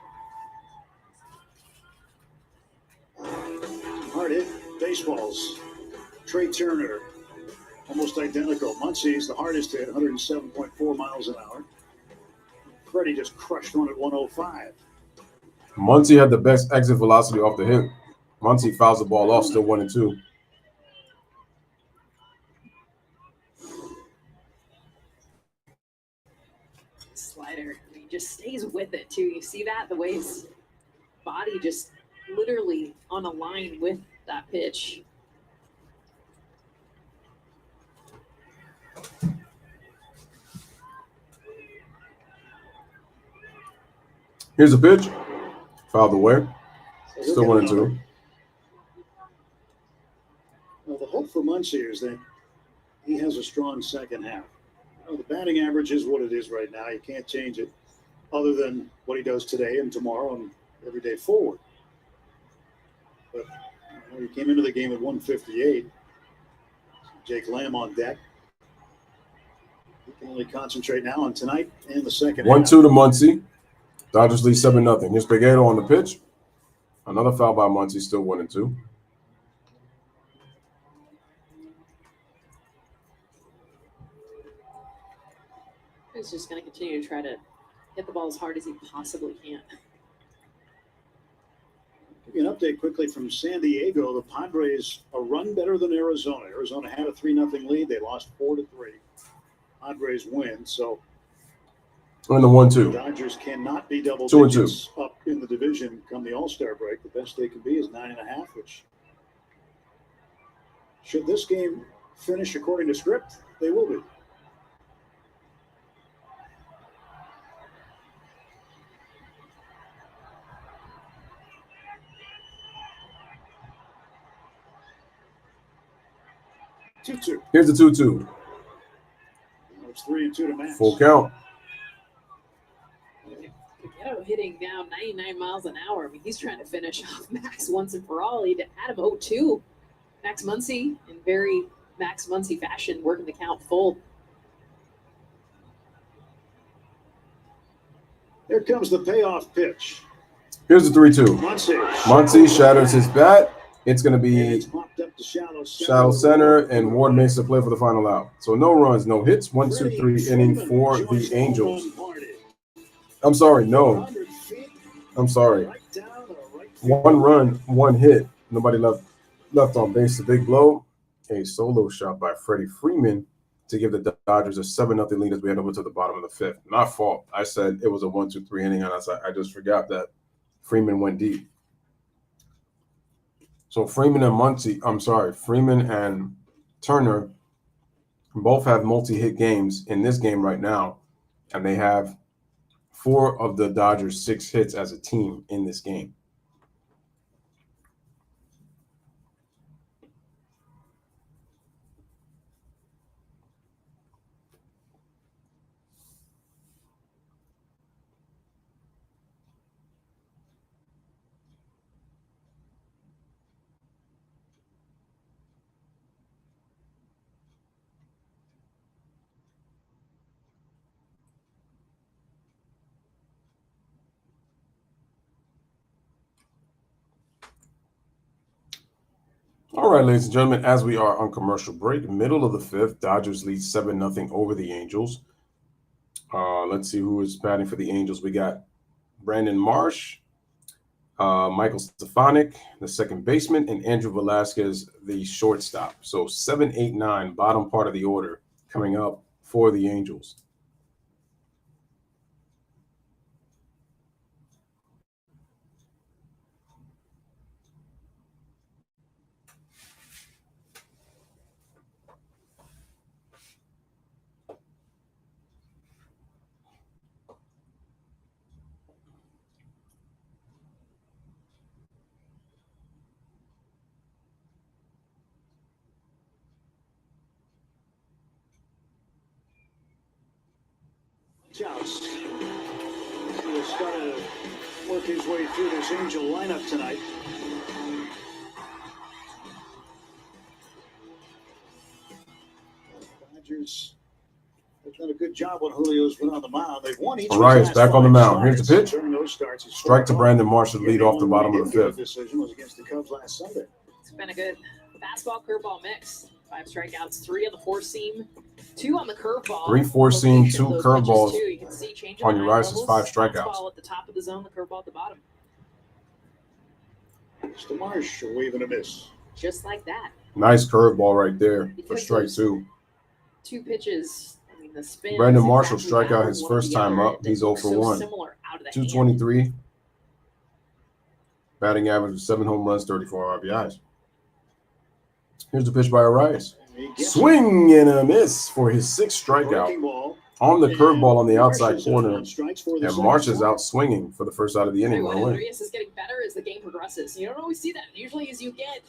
Hard hit baseballs. Trey Turner, almost identical. Muncy's the hardest hit, 107.4 miles an hour. Freddie just crushed one at 105.
Muncy had the best exit velocity off the hit. Muncy fouls the ball off, still 1-2.
Slider, he just stays with it too. You see that? The way his body just literally on a line with that pitch.
Here's a pitch. Fouled away. Still 1-2.
Well, the hope for Muncy is that he has a strong second half. You know, the batting average is what it is right now. You can't change it other than what he does today and tomorrow and every day forward. But you know, he came into the game at 158. Jake Lamb on deck. He can only concentrate now on tonight and the second half.
1-2 to Muncy. Dodgers lead 7-0. Here's Peguero on the pitch. Another foul by Muncy, still 1-2.
He's just going to continue to try to hit the ball as hard as he possibly can.
Give you an update quickly from San Diego. The Padres a run better than Arizona. Arizona had a 3-0 lead. They lost 4-3. Padres win, so
In the 1-2.
Dodgers cannot be double
2-2.
digits up in the division come the All-Star break. The best they can be is 9.5, which should this game finish according to script, they will be.
Here's the 2-2.
It's 3-2 to Max.
Full count.
Peguero hitting now 99 miles an hour. I mean, he's trying to finish off Max once and for all. He had him 0-2. Max Muncy in very Max Muncy fashion, working the count full.
Here comes the payoff pitch.
Here's the 3-2. Muncy shatters his bat. It's going to be
It's popped up to
shallow center, and Ward makes the play for the final out. So no runs, no hits. 1-2-3 inning for the Angels. I'm sorry. No. I'm sorry. 1 run, 1 hit. Nobody left on base. A big blow. A solo shot by Freddie Freeman to give the Dodgers a 7-0 lead as we head over to the bottom of the 5th. My fault. I said it was a 1-2-3 inning, and I just forgot that Freeman went deep. So Freeman and Turner both have multi-hit games in this game right now, and they have 4 of the Dodgers' 6 hits as a team in this game. All right, ladies and gentlemen, as we are on commercial break, middle of the 5th, Dodgers lead 7-0 over the Angels. Let's see who is batting for the Angels. We got Brandon Marsh, Michael Stefanik, the second baseman, and Andrew Velasquez, the shortstop. So 7, 8, 9, bottom part of the order coming up for the Angels.
Joust. He's got to work his way through this Angel lineup tonight. Dodgers have done a good job when Julio's been on the mound. They've won each.
All right, it's back on the mound. Here's the pitch. Strike to Brandon Marsh to lead off the bottom of the 5th.
Decision was against the Cubs last Sunday.
It's been a good fastball curveball mix. 5 strikeouts, 3 on the 4-seam, 2 on the curveball.
3 4-seam, 2 curveballs.
You can see
on your rise is 5 strikeouts.
Fastball at the top of the zone, the curveball at the bottom.
Mr. Marsh, a wave and a miss.
Just like that.
Nice curveball right there for strike 2.
2 pitches. I mean, the spin.
Brandon Marsh will strike out his first time up. He's 0 for 1. 223. Batting average of 7 home runs, 34 RBIs. Here's the pitch by Arias. Swing and a miss for his 6th strikeout on the curveball on the outside corner. And Marsh is out swinging for the first out of the inning.
Arias is getting better as the game progresses. You don't always see that. Usually as you get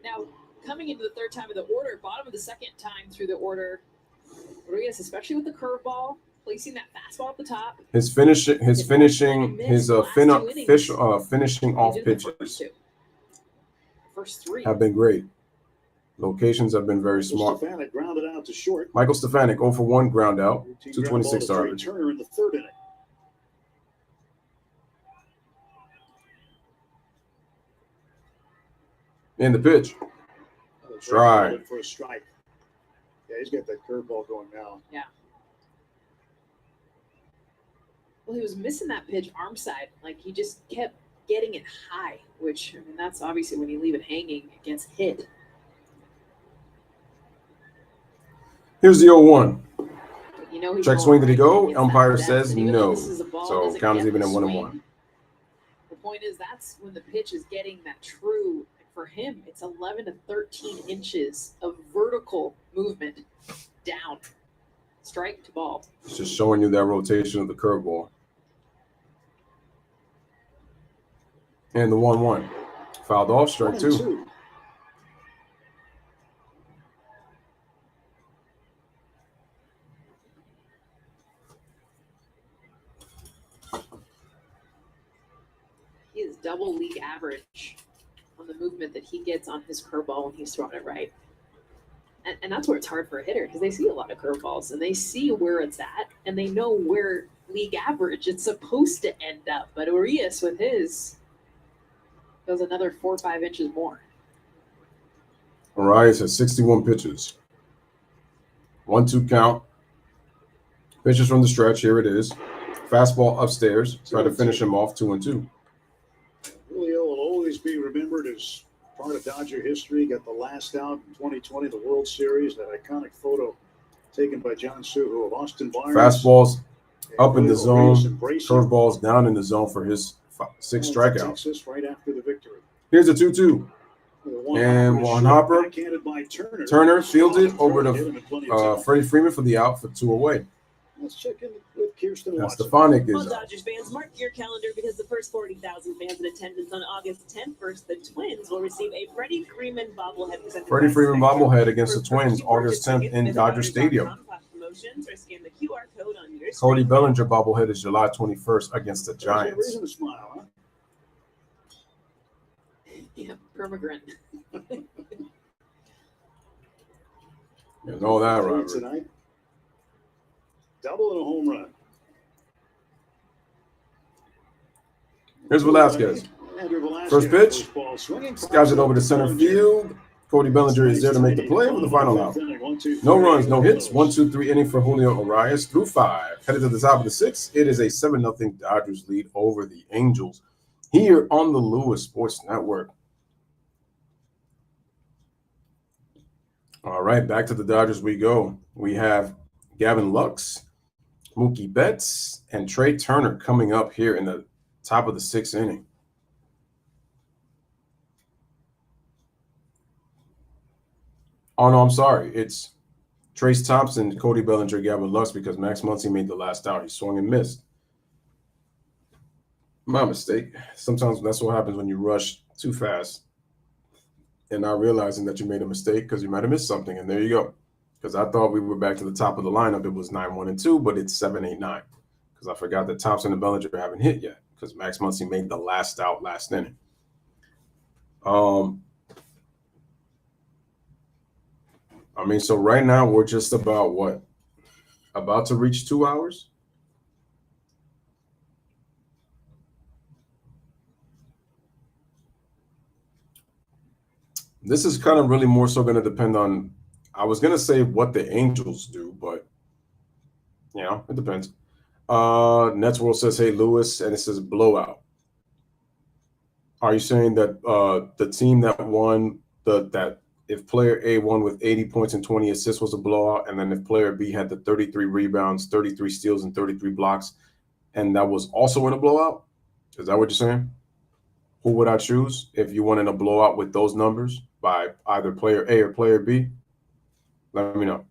now coming into the 3rd time of the order, bottom of the 2nd time through the order, Arias, especially with the curveball, placing that fastball at the top.
His finishing off pitches
first 3
have been great. Locations have been very smart.
Stefanik grounded out to short.
Michael Stefanik 0 for 1 ground out, 226 average.
Turner in the 3rd inning.
In the pitch. Strike.
For a strike. Yeah, he's got that curveball going now.
Yeah. Well, he was missing that pitch arm side. Like, he just kept getting it high, which, I mean, that's obviously when you leave it hanging, it gets hit.
Here's the 0-1.
You know,
check swing, did he go? Umpire says no. So count is even at 1-1.
The point is, that's when the pitch is getting that true. For him, it's 11 to 13 inches of vertical movement down. Strike to ball.
It's just showing you that rotation of the curveball. And the 1-1. Fouled off, strike 2.
He is double league average on the movement that he gets on his curveball when he's throwing it right. And that's where it's hard for a hitter, because they see a lot of curveballs and they see where it's at and they know where league average it's supposed to end up. But Urias with his goes another 4 or 5 inches more.
Urias has 61 pitches. 1-2 count. Pitches from the stretch. Here it is. Fastball upstairs. Try to finish him off 2-2.
Julio will always be remembered as part of Dodger history. Got the last out in 2020, the World Series. That iconic photo taken by John Suho of Austin Barnes.
Fastballs up in the zone. Curveballs down in the zone for his 6th strikeout.
Texas right after the victory.
Here's a 2-2. And one hopper. Turner fielded over to Freddie Freeman for the out for 2 away.
Let's check in with Kirsten
Now
Watson.
Stefanik
Well,
is out.
Dodgers fans, mark your calendar because the first 40,000 fans in attendance on August 10th versus the Twins will receive a Freddie Freeman bobblehead presented
Freddie
by
Freeman
Spectrum.
bobblehead against the
For
Twins
purchase
August 10th
tickets,
in
visit
Dodger Stadium.
Dodgers.com/promotions or scan the QR code on your
Cody
screen.
Bellinger bobblehead is July 21st against the
There's no
Giants.
reason to smile, huh?
Yeah, permagrin.
You know that,
Three
Robert.
tonight. Double and a home run.
Here's Velasquez.
Andrew Velasquez.
First pitch.
Ball swinging.
Skies it over to center field. Cody Bellinger is there to make the play with the final out. No runs, no hits. 1-2-3 inning for Julio Arias through 5. Headed to the top of the 6th. It is a 7-0 Dodgers lead over the Angels here on the Louis Sports Network. All right, back to the Dodgers we go. We have Gavin Lux, Mookie Betts, and Trey Turner coming up here in the top of the 6th inning. Oh, no, I'm sorry. It's Trace Thompson, Cody Bellinger, Gavin Lux because Max Muncy made the last out. He swung and missed. My mistake. Sometimes that's what happens when you rush too fast and not realizing that you made a mistake because you might have missed something. And there you go. Because I thought we were back to the top of the lineup. It was 9-1-2, but it's 7-8-9 because I forgot that Thompson and Bellinger haven't hit yet because Max Muncy made the last out last inning. I mean, so right now we're just about what? About to reach 2 hours? This is kind of really more so going to depend on, I was going to say what the Angels do, but, you know, it depends. Nets World says, hey, Louis, and it says blowout. Are you saying that the team that won, that if player A won with 80 points and 20 assists was a blowout, and then if player B had the 33 rebounds, 33 steals, and 33 blocks, and that was also in a blowout? Is that what you're saying? Who would I choose if you won in a blowout with those numbers by either player A or player B? Let me know.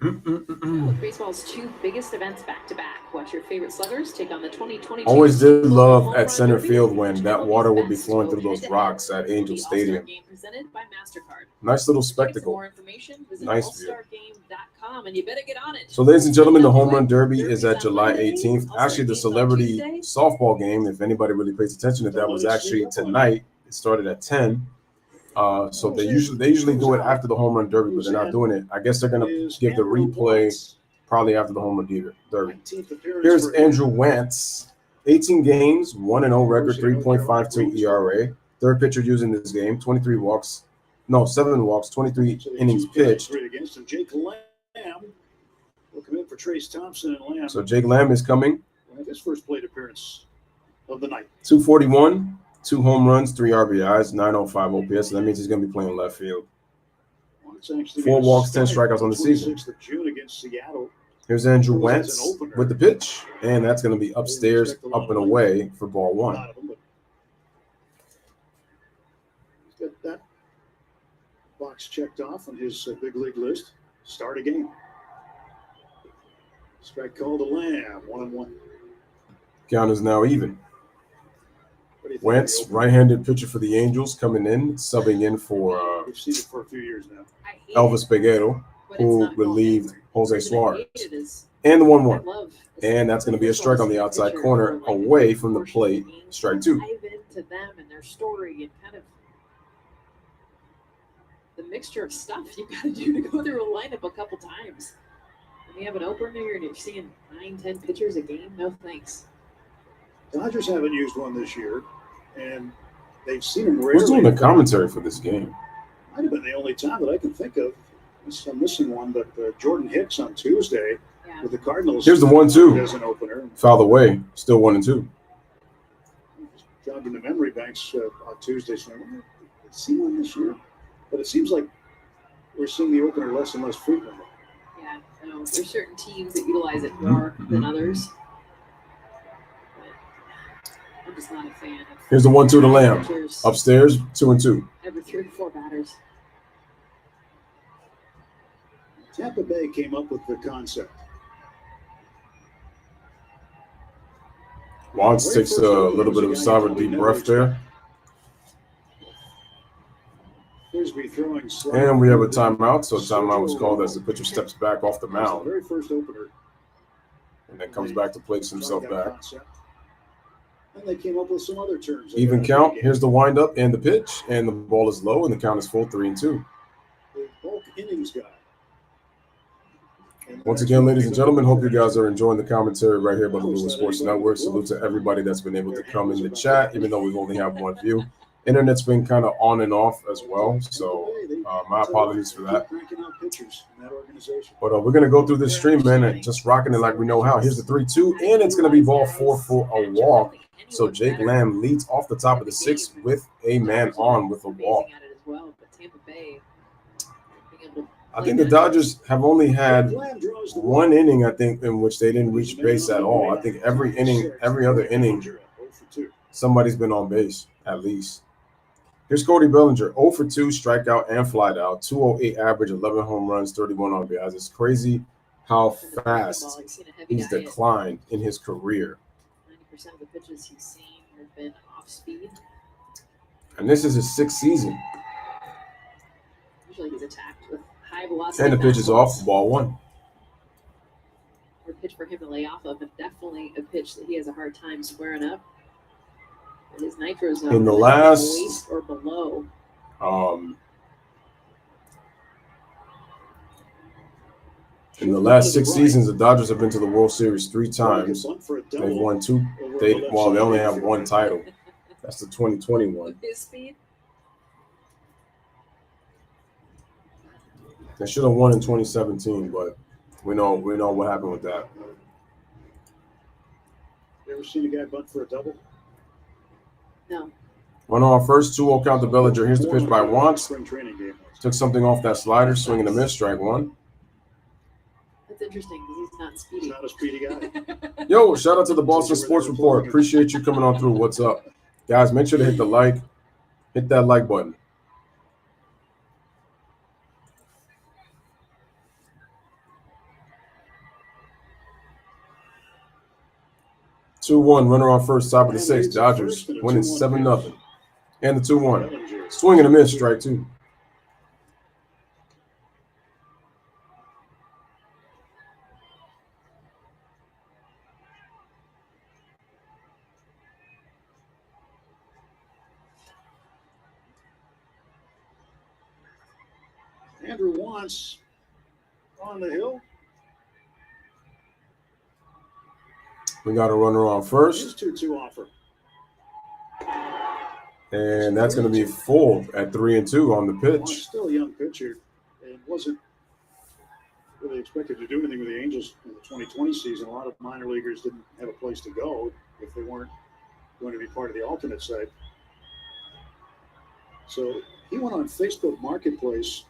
With baseball's 2 biggest events back-to-back. Watch your favorite sluggers take on the 2022.
Always did love at center field when that water would be flowing through those rocks at Angel Stadium. Nice little spectacle. Nice view.
And you better get on it.
So, ladies and gentlemen, the Home Run Derby is at July 18th. Actually, the celebrity softball game, if anybody really pays attention to that, was actually tonight. It started at 10. So they usually do it after the Home Run Derby, but they're not doing it. I guess they're going to give the replay probably after the Home Run Derby. Here's Andrew Wentz, 18 games, 1-0 record, 3.52 ERA. Third pitcher using this game, 7 walks, 23 innings pitched.
Jake Lamb will come in for Trace Thompson and Lamb.
So Jake Lamb is coming.
His first plate appearance of the night.
241. 2 home runs, 3 RBIs, 905 OPS. So that means he's going to be playing left field. 4 walks, 10 strikeouts on the season. Here's Andrew Wentz with the pitch, and that's going to be upstairs, up and away for ball 1.
He's got that box checked off on his big league list. Start a game. Strike called to Lamb, 1-1.
Count is now even. Wentz, right-handed pitcher for the Angels, coming in, subbing in for
We've seen it for a few years now.
Elvis Peguero, who relieved Jose Suarez. And the 1-1. And that's going to be a strike on the outside corner away from the plate, strike 2.
Dive into them and their story and kind of the mixture of stuff you got to do to go through a lineup a couple times. When you have an opener and you're seeing 9-10 pitchers a game, no thanks.
Dodgers haven't used one this year, and they've seen him rarely.
Who's doing the commentary for this game?
Might have been the only time that I can think of. I'm missing one, but Jordan Hicks on Tuesday with the Cardinals.
Here's the 1-2.
As an opener.
Fouled away. Still 1-2.
Jogging the memory banks on Tuesday. So I've seen one this year, but it seems like we're seeing the opener less and less frequently.
Yeah, so there's certain teams that utilize it more than others. But I'm just not a fan of.
Here's the 1-2 to Lamb. Upstairs, 2-2.
Every 3 or 4 batters.
Tampa Bay came up with the concept.
Wants takes a little bit of a sovereign deep breath there. And we have a timeout. So timeout was called as the pitcher steps back off the mound.
Very first opener.
And then comes back to place himself back.
And they came up with some other terms.
Even count. Here's the windup and the pitch. And the ball is low and the count is full, 3-2.
The bulk innings guy.
Once again, ladies and gentlemen, hope you guys are enjoying the commentary right here by the Louis Sports Network. Salute to everybody that's been able to come in the chat, even though we've only have one view. Internet's been kind of on and off as well, so my apologies for that. But we're going to go through this stream, man, and just rocking it like we know how. Here's the 3-2, and it's going to be ball 4 for a walk. So Jake Lamb leads off the top of the 6th with a man on with a walk. I think the Dodgers have only had one inning, I think, in which they didn't reach base at all. I think every other inning, somebody's been on base, at least. Here's Cody Bellinger, 0 for 2, strikeout and flied out, 208 average, 11 home runs, 31 RBIs. It's crazy how fast he's declined in his career.
90% of the pitches he's seen have been off speed.
And this is his 6th season.
Usually he's attacked with high velocity.
And the pitch is off, ball 1.
A pitch for him to lay off of, but definitely a pitch that he has a hard time squaring up. His nitro zone
in the last
waist or below.
In the last 6 seasons, the Dodgers have been to the World Series 3 times. They've won 2. They only have 1 title. That's the 2021.
His speed.
They should have won in 2017, but we know what happened with that.
You ever seen a guy bunt for a double?
No.
One on first, 2-0 count to Bellinger. Here's the pitch by Wants. Took something off that slider, swing and a miss, strike 1.
That's interesting because he's not speedy.
He's not a speedy guy.
Yo, shout out to the Boston Sports Report. Appreciate you coming on through. What's up? Guys, make sure to hit the like. Hit that like button. Two-one, runner on first, top of the 6th. Dodgers winning 7-0. And the 2-1. Swing and a miss, strike 2.
Andrew Wants on the hill.
We got a runner on first.
2-2 offer.
And that's going to be full at 3-2 on the pitch.
Still a young pitcher and wasn't really expected to do anything with the Angels in the 2020 season. A lot of minor leaguers didn't have a place to go if they weren't going to be part of the alternate side. So he went on Facebook Marketplace.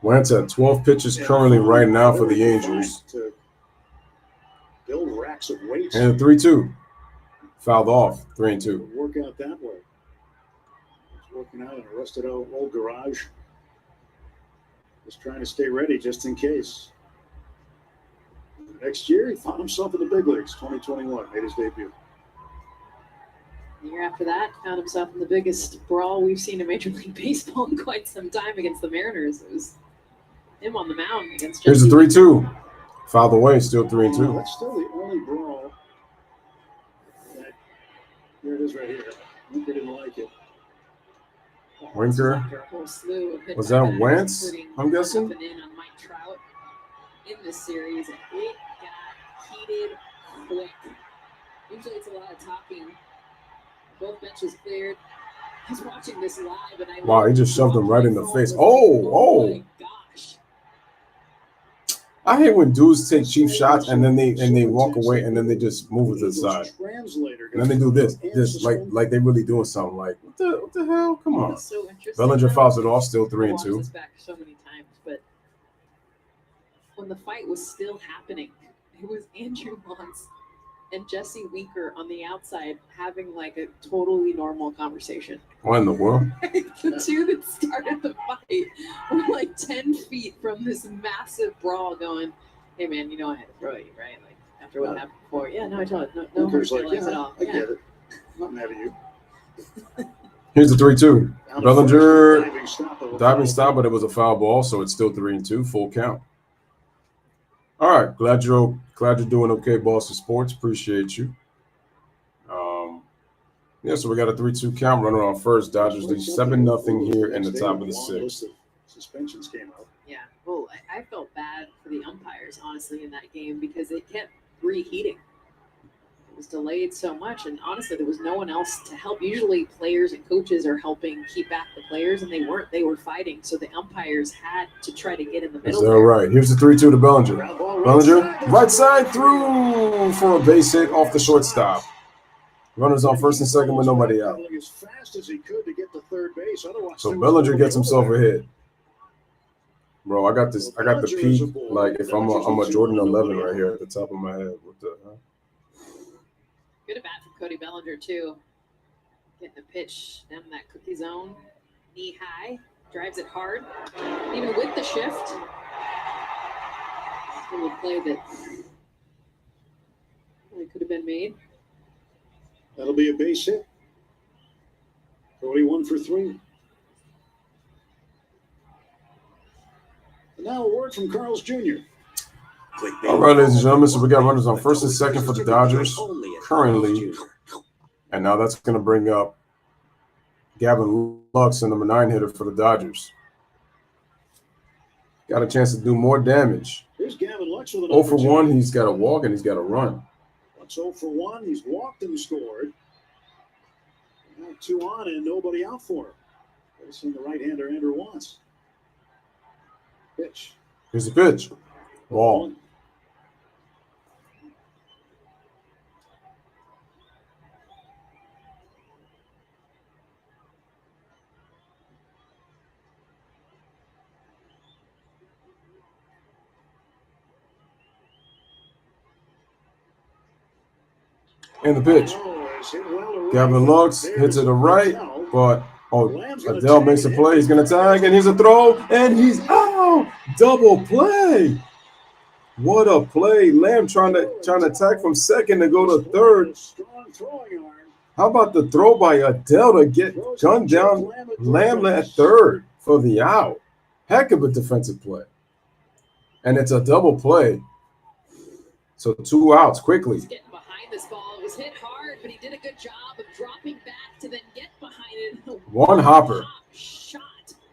Wentz at 12 pitches currently right now for the Angels.
To build racks of weights.
And a 3-2. Fouled off, 3-2.
Work out that way. It's working out in a rusted old garage. Just trying to stay ready just in case. Next year, he found himself in the big leagues. 2021 made his debut.
The year after that, found himself in the biggest brawl we've seen in Major League Baseball in quite some time against the Mariners. It was him on the mound against.
Here's the 3-2. Fouled away, still 3-2.
That's still the only brawl. Here it is right here. Winker didn't like it.
Winker. Was that Wentz, I'm guessing?
In on Mike Trout in this series, and it got heated quick. Usually it's a lot of talking. Both benches cleared. I was watching this live, and I
Wow, he just shoved him right in the face. Oh
my gosh.
I hate when dudes take cheap shots and then they walk away and then they just move it to the side. And then they do this like they really doing something. Like what the hell? Come on.
So
Bellinger fouls it off, still 3-2.
I watched this back so many times, but when the fight was still happening, it was Andrew Mons and Jesse Winker on the outside having like a totally normal conversation.
What in the world?
The two that started the fight were like 10 feet from this massive brawl going, hey man, you know I had to throw at you, right? Like after what happened before. Yeah, no, I told you. No hurt feelings at all.
I get it. I'm not mad at you.
Here's the 3-2. Bellinger diving stop, but it was a foul ball, so it's still 3-2, full count. All right, glad you're doing okay, Boston Sports. Appreciate you. Yeah, so we got a 3-2 count running on first. Dodgers lead 7-0 here in the top of the sixth.
Suspensions came out.
Yeah, well, I felt bad for the umpires, honestly, in that game because it kept reheating. It was delayed so much, and honestly, there was no one else to help. Usually, players and coaches are helping keep back the players, and they weren't. They were fighting, so the umpires had to try to get in the middle.
Is that right? Here's the 3-2 to Bellinger. Bellinger, right side through for a base hit off the shortstop. Runners on first and second with nobody out.
As fast as he could to get to third base.
So Bellinger gets himself a hit. Bro, I got the peak like if I'm a Jordan 11 right here at the top of my head. What the hell?
Good at bat from Cody Bellinger too. Getting a pitch down in that cookie zone, knee high, drives it hard, even with the shift. Still a play that really could have been made.
That'll be a base hit. Cody 1 for 3. And now a word from Carl's Jr.
All right, ladies and gentlemen, so we got runners on first and second for the Dodgers currently. And now that's going to bring up Gavin Lux, the number 9 hitter for the Dodgers. Got a chance to do more damage.
Here's Gavin Lux with an
0 for 1, he's got a walk and he's got a run.
Lux 0 for 1, he's walked and scored. Now 2 on and nobody out for him. Facing the right-hander Andrew Watts. Pitch.
Here's the pitch. Ball. And the pitch. Gavin Lux hits it to the right, but Adele makes a play. He's going to tag, and here's a throw, and he's out. Double play. What a play. Lamb trying to tag from second to go to third. How about the throw by Adele to get gunned down Lamb at third for the out? Heck of a defensive play. And it's a double play. So 2 outs quickly.
He's getting behind this ball. It was hit hard, but he did a good job of dropping back to then get behind it.
One hopper.
Shot.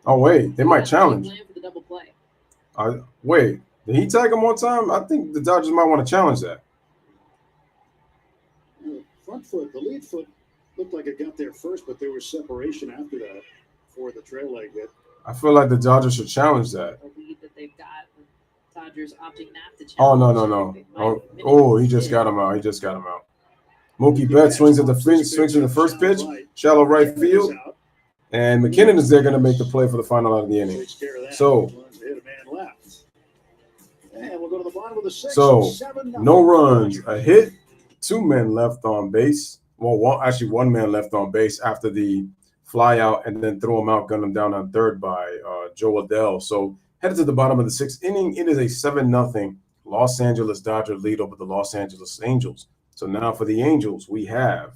Oh, wait. They might challenge.
Lamb for the double play.
Wait. Did he tag him one time? I think the Dodgers might want to challenge that.
Front foot, the lead foot looked like it got there first, but there was separation after that before the trail leg hit.
I feel like the Dodgers should challenge that.
The lead that they've got, the Dodgers opting not to challenge.
Oh, no. Oh, he just got him out. Mookie Betts swings at the first pitch, shallow right field, and McKinnon is there going to make the play for the final out of the inning. So, no runs, a hit, 2 men left on base. Well, one man left on base after the fly out and then throw him out, gun him down on third by Joe Adele. So, headed to the bottom of the 6th inning, it is a 7-0 Los Angeles Dodgers lead over the Los Angeles Angels. So now for the Angels, we have,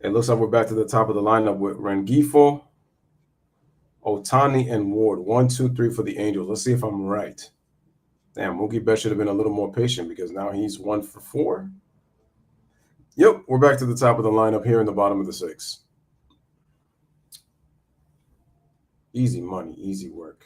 it looks like we're back to the top of the lineup with Rengifo, Ohtani, and Ward. 1, 2, 3 for the Angels. Let's see if I'm right. Damn, Mookie Betts should have been a little more patient because now he's 1 for 4. Yep, we're back to the top of the lineup here in the bottom of the 6th. Easy money, easy work.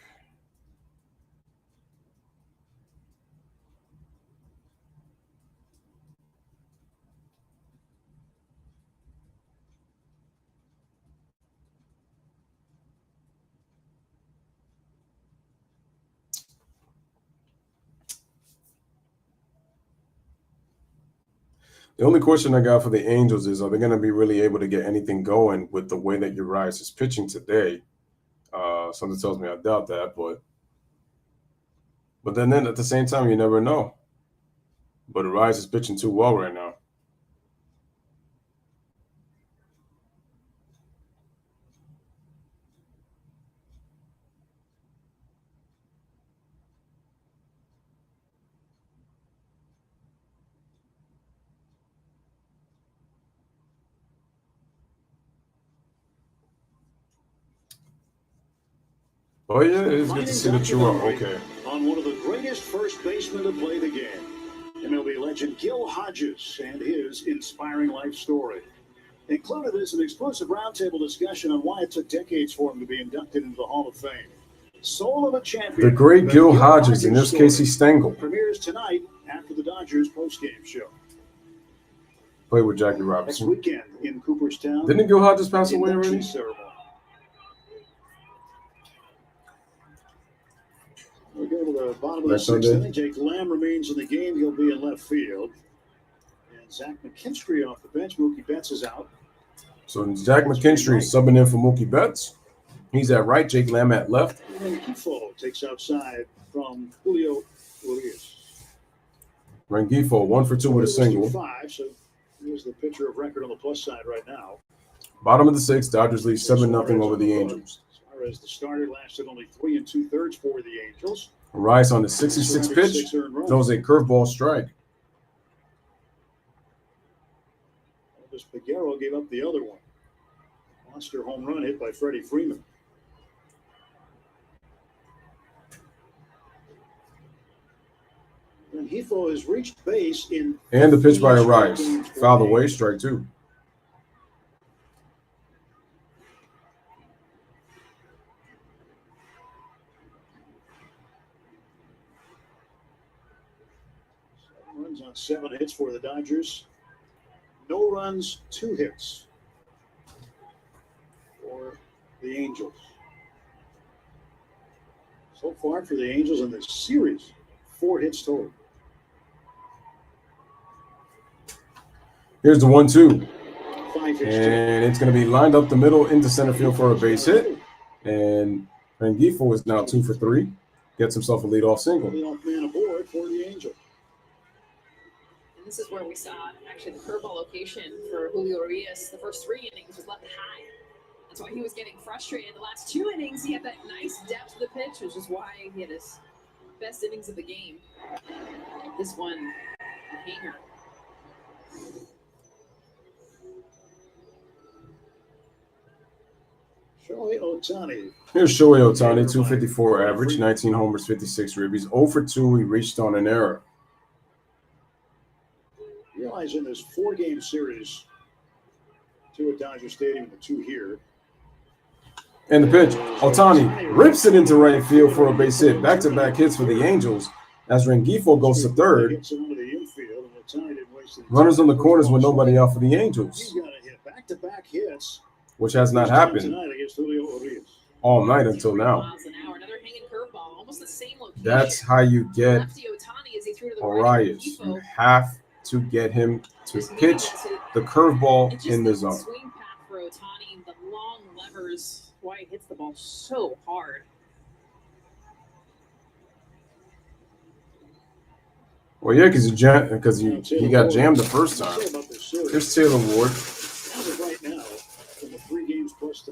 The only question I got for the Angels is, are they going to be really able to get anything going with the way that Urias is pitching today? Something tells me I doubt that, but then at the same time, you never know. But Urias is pitching too well right now. Oh, yeah, it's good to see that you are okay.
On one of the greatest first basemen to play the game, MLB legend Gil Hodges and his inspiring life story. Included is an exclusive roundtable discussion on why it took decades for him to be inducted into the Hall of Fame. Soul of a champion.
The great Gil Hodges, and there's Casey Stengel.
Premieres tonight after the Dodgers postgame show.
Played with Jackie Robinson.
Next weekend in Cooperstown.
Didn't Gil Hodges pass away already?
We go to the bottom of the sixth inning. Jake Lamb remains in the game. He'll be in left field. And Zach McKinstry off the bench. Mookie Betts is out.
So Zach McKinstry is subbing in for Mookie Betts. He's at right. Jake Lamb at left.
And Rengifo takes outside from Julio Urias.
Rengifo, 1 for 2 with a single.
5, so here's the pitcher of record on the plus side right now.
Bottom of the sixth, Dodgers lead 7-0 over the Angels.
Suarez, the starter, lasted only 3 2/3 for the Angels.
Rice on the 66th pitch throws a curveball strike.
Elvis Peguero gave up the other one. Monster home run hit by Freddie Freeman. And Rengifo has reached base in.
And the pitch by Rice. Fouled away, strike 2.
Runs on 7 hits for the Dodgers. No runs, 2 hits for the Angels. So far for the Angels in this series, 4 hits total.
Here's the 1-2.
5 hits
and it's going to be lined up the middle into center field for a base hit. And Rengifo is now 2 for 3. Gets himself a leadoff single.
Leadoff man aboard for the Angels.
And this is where we saw actually the curveball location for Julio Urias. The first 3 innings was left high. That's why he was getting frustrated. The last 2 innings, he had that nice depth to the pitch, which is why he had his best innings of the game. This one, a hanger.
Shohei Ohtani.
Here's Shohei Ohtani, 254 average, 19 homers, 56 ribbies. 0 for 2, he reached on an error.
Realizing this 4-game series, 2 at Dodger Stadium and the 2 here.
And the pitch, Ohtani rips it into right field for a base hit. Back-to-back hits for the Angels as Rengifo goes to third. Runners on the corners with nobody out for the Angels.
He's got a hit. Back-to-back hits.
Which has not happened all night until now. That's how you get Urias. You have to get him to pitch the curveball in the zone.
Swing path for Ohtani, the long levers, why he hits the ball so hard.
Well, yeah, because he got jammed the first time. Here's Taylor Ward.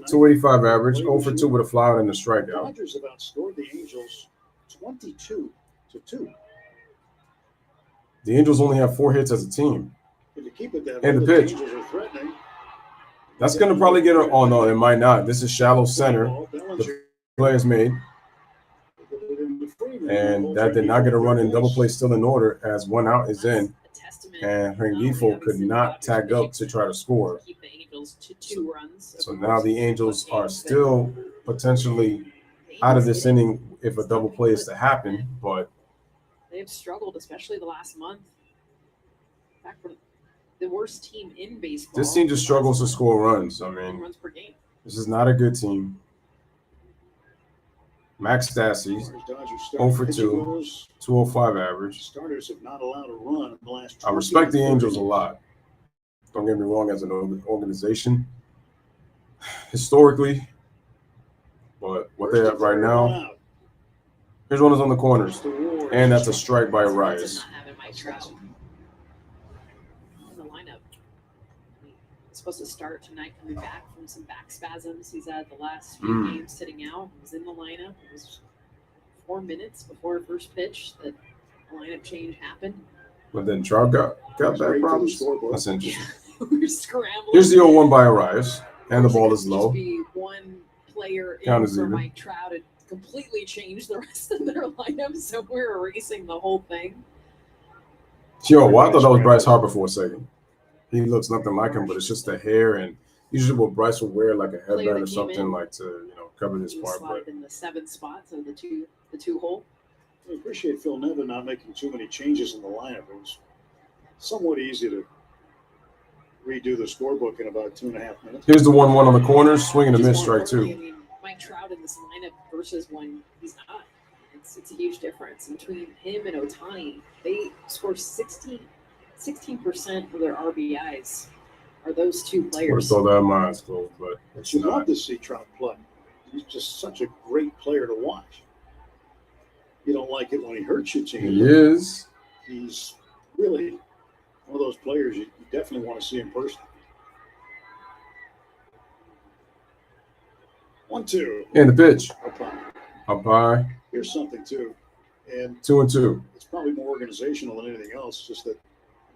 285 average, 0 for 2 with a flyout and a strikeout.
Dodgers have outscored the Angels 22-2.
The Angels only have 4 hits as a team. And the pitch. That's going to probably get a. Oh, no, it might not. This is shallow center. The play is made. And that did not get a run in. Double play still in order as 1 out is in. And Rengifo could not tag up to try to score.
To 2 runs.
So now the Angels are still potentially out of this inning if a double play is to happen, but
they've struggled, especially the last month. In fact, for the worst team in baseball.
This team just struggles to score runs. I mean,
runs per game.
This is not a good team. Max Stassi, 0 for 2, 205 average.
Starters have not allowed a run in the last.
I respect the Angels a lot. Don't get me wrong, as an organization, historically, but what they have right now, here's one is on the corners, and that's a strike by Arias.
In the lineup. He's supposed to start tonight, coming back from some back spasms. He's had the last few games sitting out. He was in the lineup. It was 4 minutes before first pitch that the lineup change happened.
But then Trout got back problems. That's interesting.
We're scrambling.
Here's the 0-1 by Arias, and the ball is
Just
low.
be one player
Count
in
is
for
even.
Mike Trout and completely change the rest of their lineup, so we're erasing the whole thing.
Yo, well, I thought that was Bryce Harper for a second. He looks nothing like him, but it's just the hair, and usually what Bryce would wear like a headband or something like to cover this
He
part.
slotted
But
in the 7th spot, so the two hole.
I appreciate Phil Nevin not making too many changes in the lineup. It was somewhat easy to redo the scorebook in about 2.5 minutes.
here's the 1-1 on the corner, swing and a miss, strike two.
I mean, Mike Trout in this lineup versus when he's not. It's a huge difference between him and Ohtani. They score 16% of their RBIs are those two
I
players.
thought that my eyes closed, but it's
You love
not.
to see Trout play. He's just such a great player to watch. You don't like it when he hurts your team.
He is.
He's really one of those players you definitely want to see in person. 1-2.
And the pitch.
Up high.
Up high.
Here's something too, and
2-2.
it's probably more organizational than anything else. Just that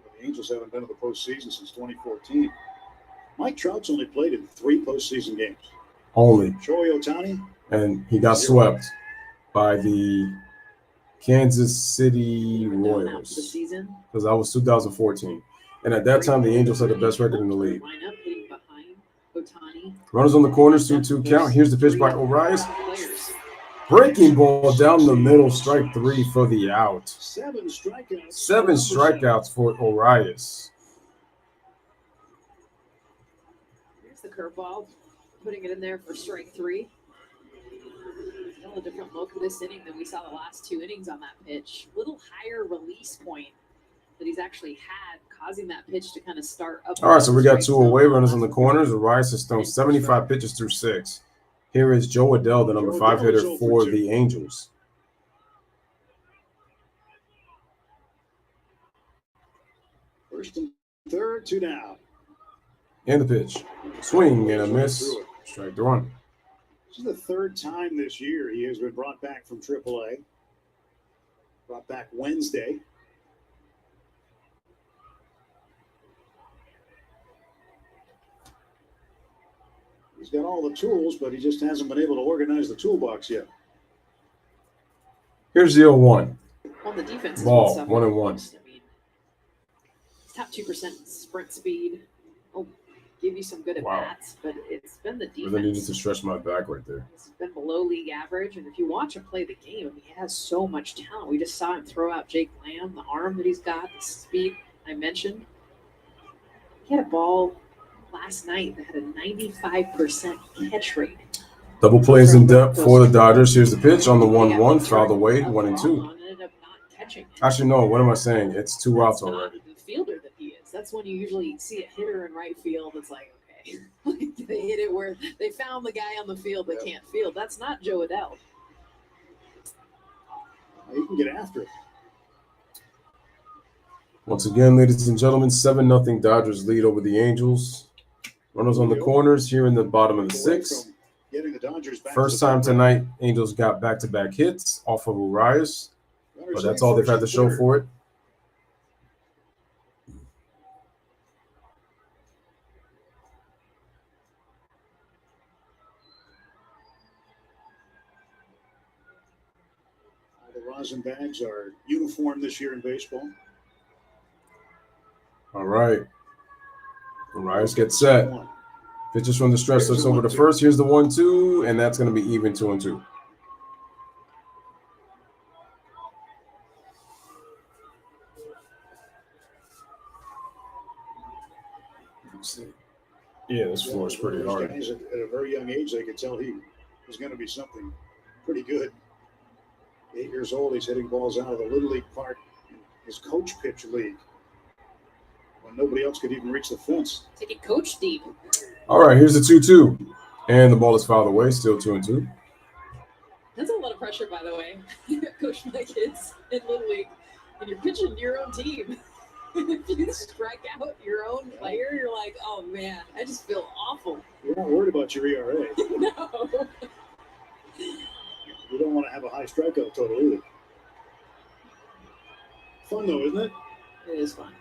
the Angels haven't been to the postseason since 2014. Mike Trout's only played in 3 postseason games.
Only.
Shohei Ohtani,
And he got swept by the Kansas City
The
Royals.
season.
Because that was 2014. And at that time, the Angels had the best record in the league.
Lineup hitting behind Ohtani.
Runners on the corners, 2-2 count. Here's the pitch by Arias.
Players.
Breaking ball down the middle, strike 3 for the out.
7 strikeouts.
7 strikeouts for Arias.
Here's the curveball, putting it in there for strike 3. Still a different look of this inning than we saw the last 2 innings on that pitch. Little higher release point that he's actually had, causing that pitch to kind of start up.
All right, so we got 2 away runners on the corners. Arias has thrown 75 pitches through 6. Here is Joe Adell, the number 5 hitter for the Angels.
First and third, 2 down.
And the pitch. Swing and a miss. Strike to 1.
This is the 3rd time this year he has been brought back from AAA. Brought back Wednesday. He's got all the tools, but he just hasn't been able to organize the toolbox yet.
Here's the 0-1.
On the defense, is
Ball,
what's
1-1.
I mean, top 2% sprint speed. Oh, give you some good at bats, but it's been the defense.
Really needed to stretch my back right there.
It's been below league average, and if you watch him play the game, I mean, he has so much talent. We just saw him throw out Jake Lamb, the arm that he's got, the speed I mentioned. He had a ball last night that had a 95% catch rate.
Double plays in depth for the Dodgers. Here's the pitch on the 1-1. Fouled away, 1-2. Actually, no. What am I saying? It's 2 outs already.
The fielder that he is. That's when you usually see a hitter in right field. It's like, okay, they hit it where they found the guy on the field that can't field. That's not Joe Adell.
You can get after it.
Once again, ladies and gentlemen, 7-0 Dodgers lead over the Angels. Runners on the corners here in the bottom of the 6th.
Getting the Dodgers back.
First time tonight, Angels got back-to-back hits off of Arias, but that's all they've had to show for it.
The rosin bags are uniform this year in baseball.
All right. Arias gets set. Pitches from the stretch, looks over to first. Here's the 1-2, and that's going to be even 2-2. Yeah, this floor is pretty hard.
Guys at a very young age, they could tell he was going to be something pretty good. 8 years old, he's hitting balls out of the Little League Park, his coach pitch league. when nobody else could even reach the fence.
Take it coach deep.
All right, here's the 2-2. And the ball is fouled away, still 2-2.
That's a lot of pressure, by the way. Coach my kids in Little League, and you're pitching your own team. If you strike out your own player, you're like, oh man, I just feel awful.
You're not worried about your ERA.
No.
You don't want to have a high strikeout total either. Fun though, isn't it?
It is fun.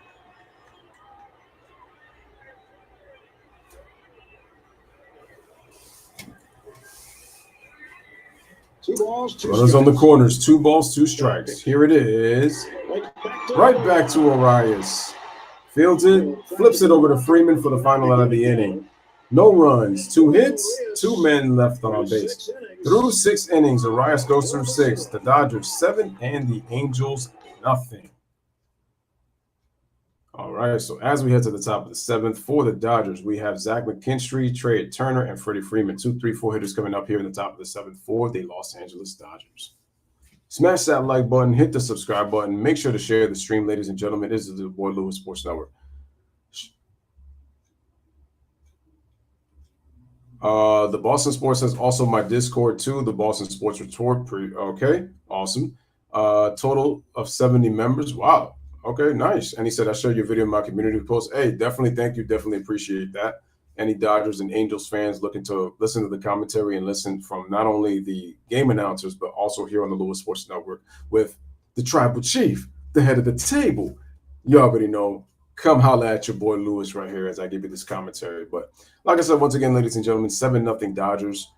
Two balls, two
Runners
strikes.
on the corners, 2 balls, 2 strikes. Here it is. Right back to Arias. Fields it, flips it over to Freeman for the final out of the inning. No runs, 2 hits, 2 men left on base. Through 6 innings, Arias goes through 6. The Dodgers 7 and the Angels nothing. All right, so as we head to the top of the 7th, for the Dodgers, we have Zach McKinstry, Trey Turner, and Freddie Freeman. 2, 3, 4 hitters coming up here in the top of the 7th for the Los Angeles Dodgers. Smash that like button, hit the subscribe button. Make sure to share the stream, ladies and gentlemen. This is the boy Louis Sports Network. The Boston Sports has also my Discord too, the Boston Sports Retort. Okay, awesome. Total of 70 members. Wow. Okay, nice. And he said, I showed your video in my community post. Hey, definitely. Thank you. Definitely appreciate that. Any Dodgers and Angels fans looking to listen to the commentary and listen from not only the game announcers, but also here on the Louis Sports Network with the tribal chief, the head of the table. You already know. Come holla at your boy Louis right here as I give you this commentary. But like I said, once again, ladies and gentlemen, 7-0 Dodgers.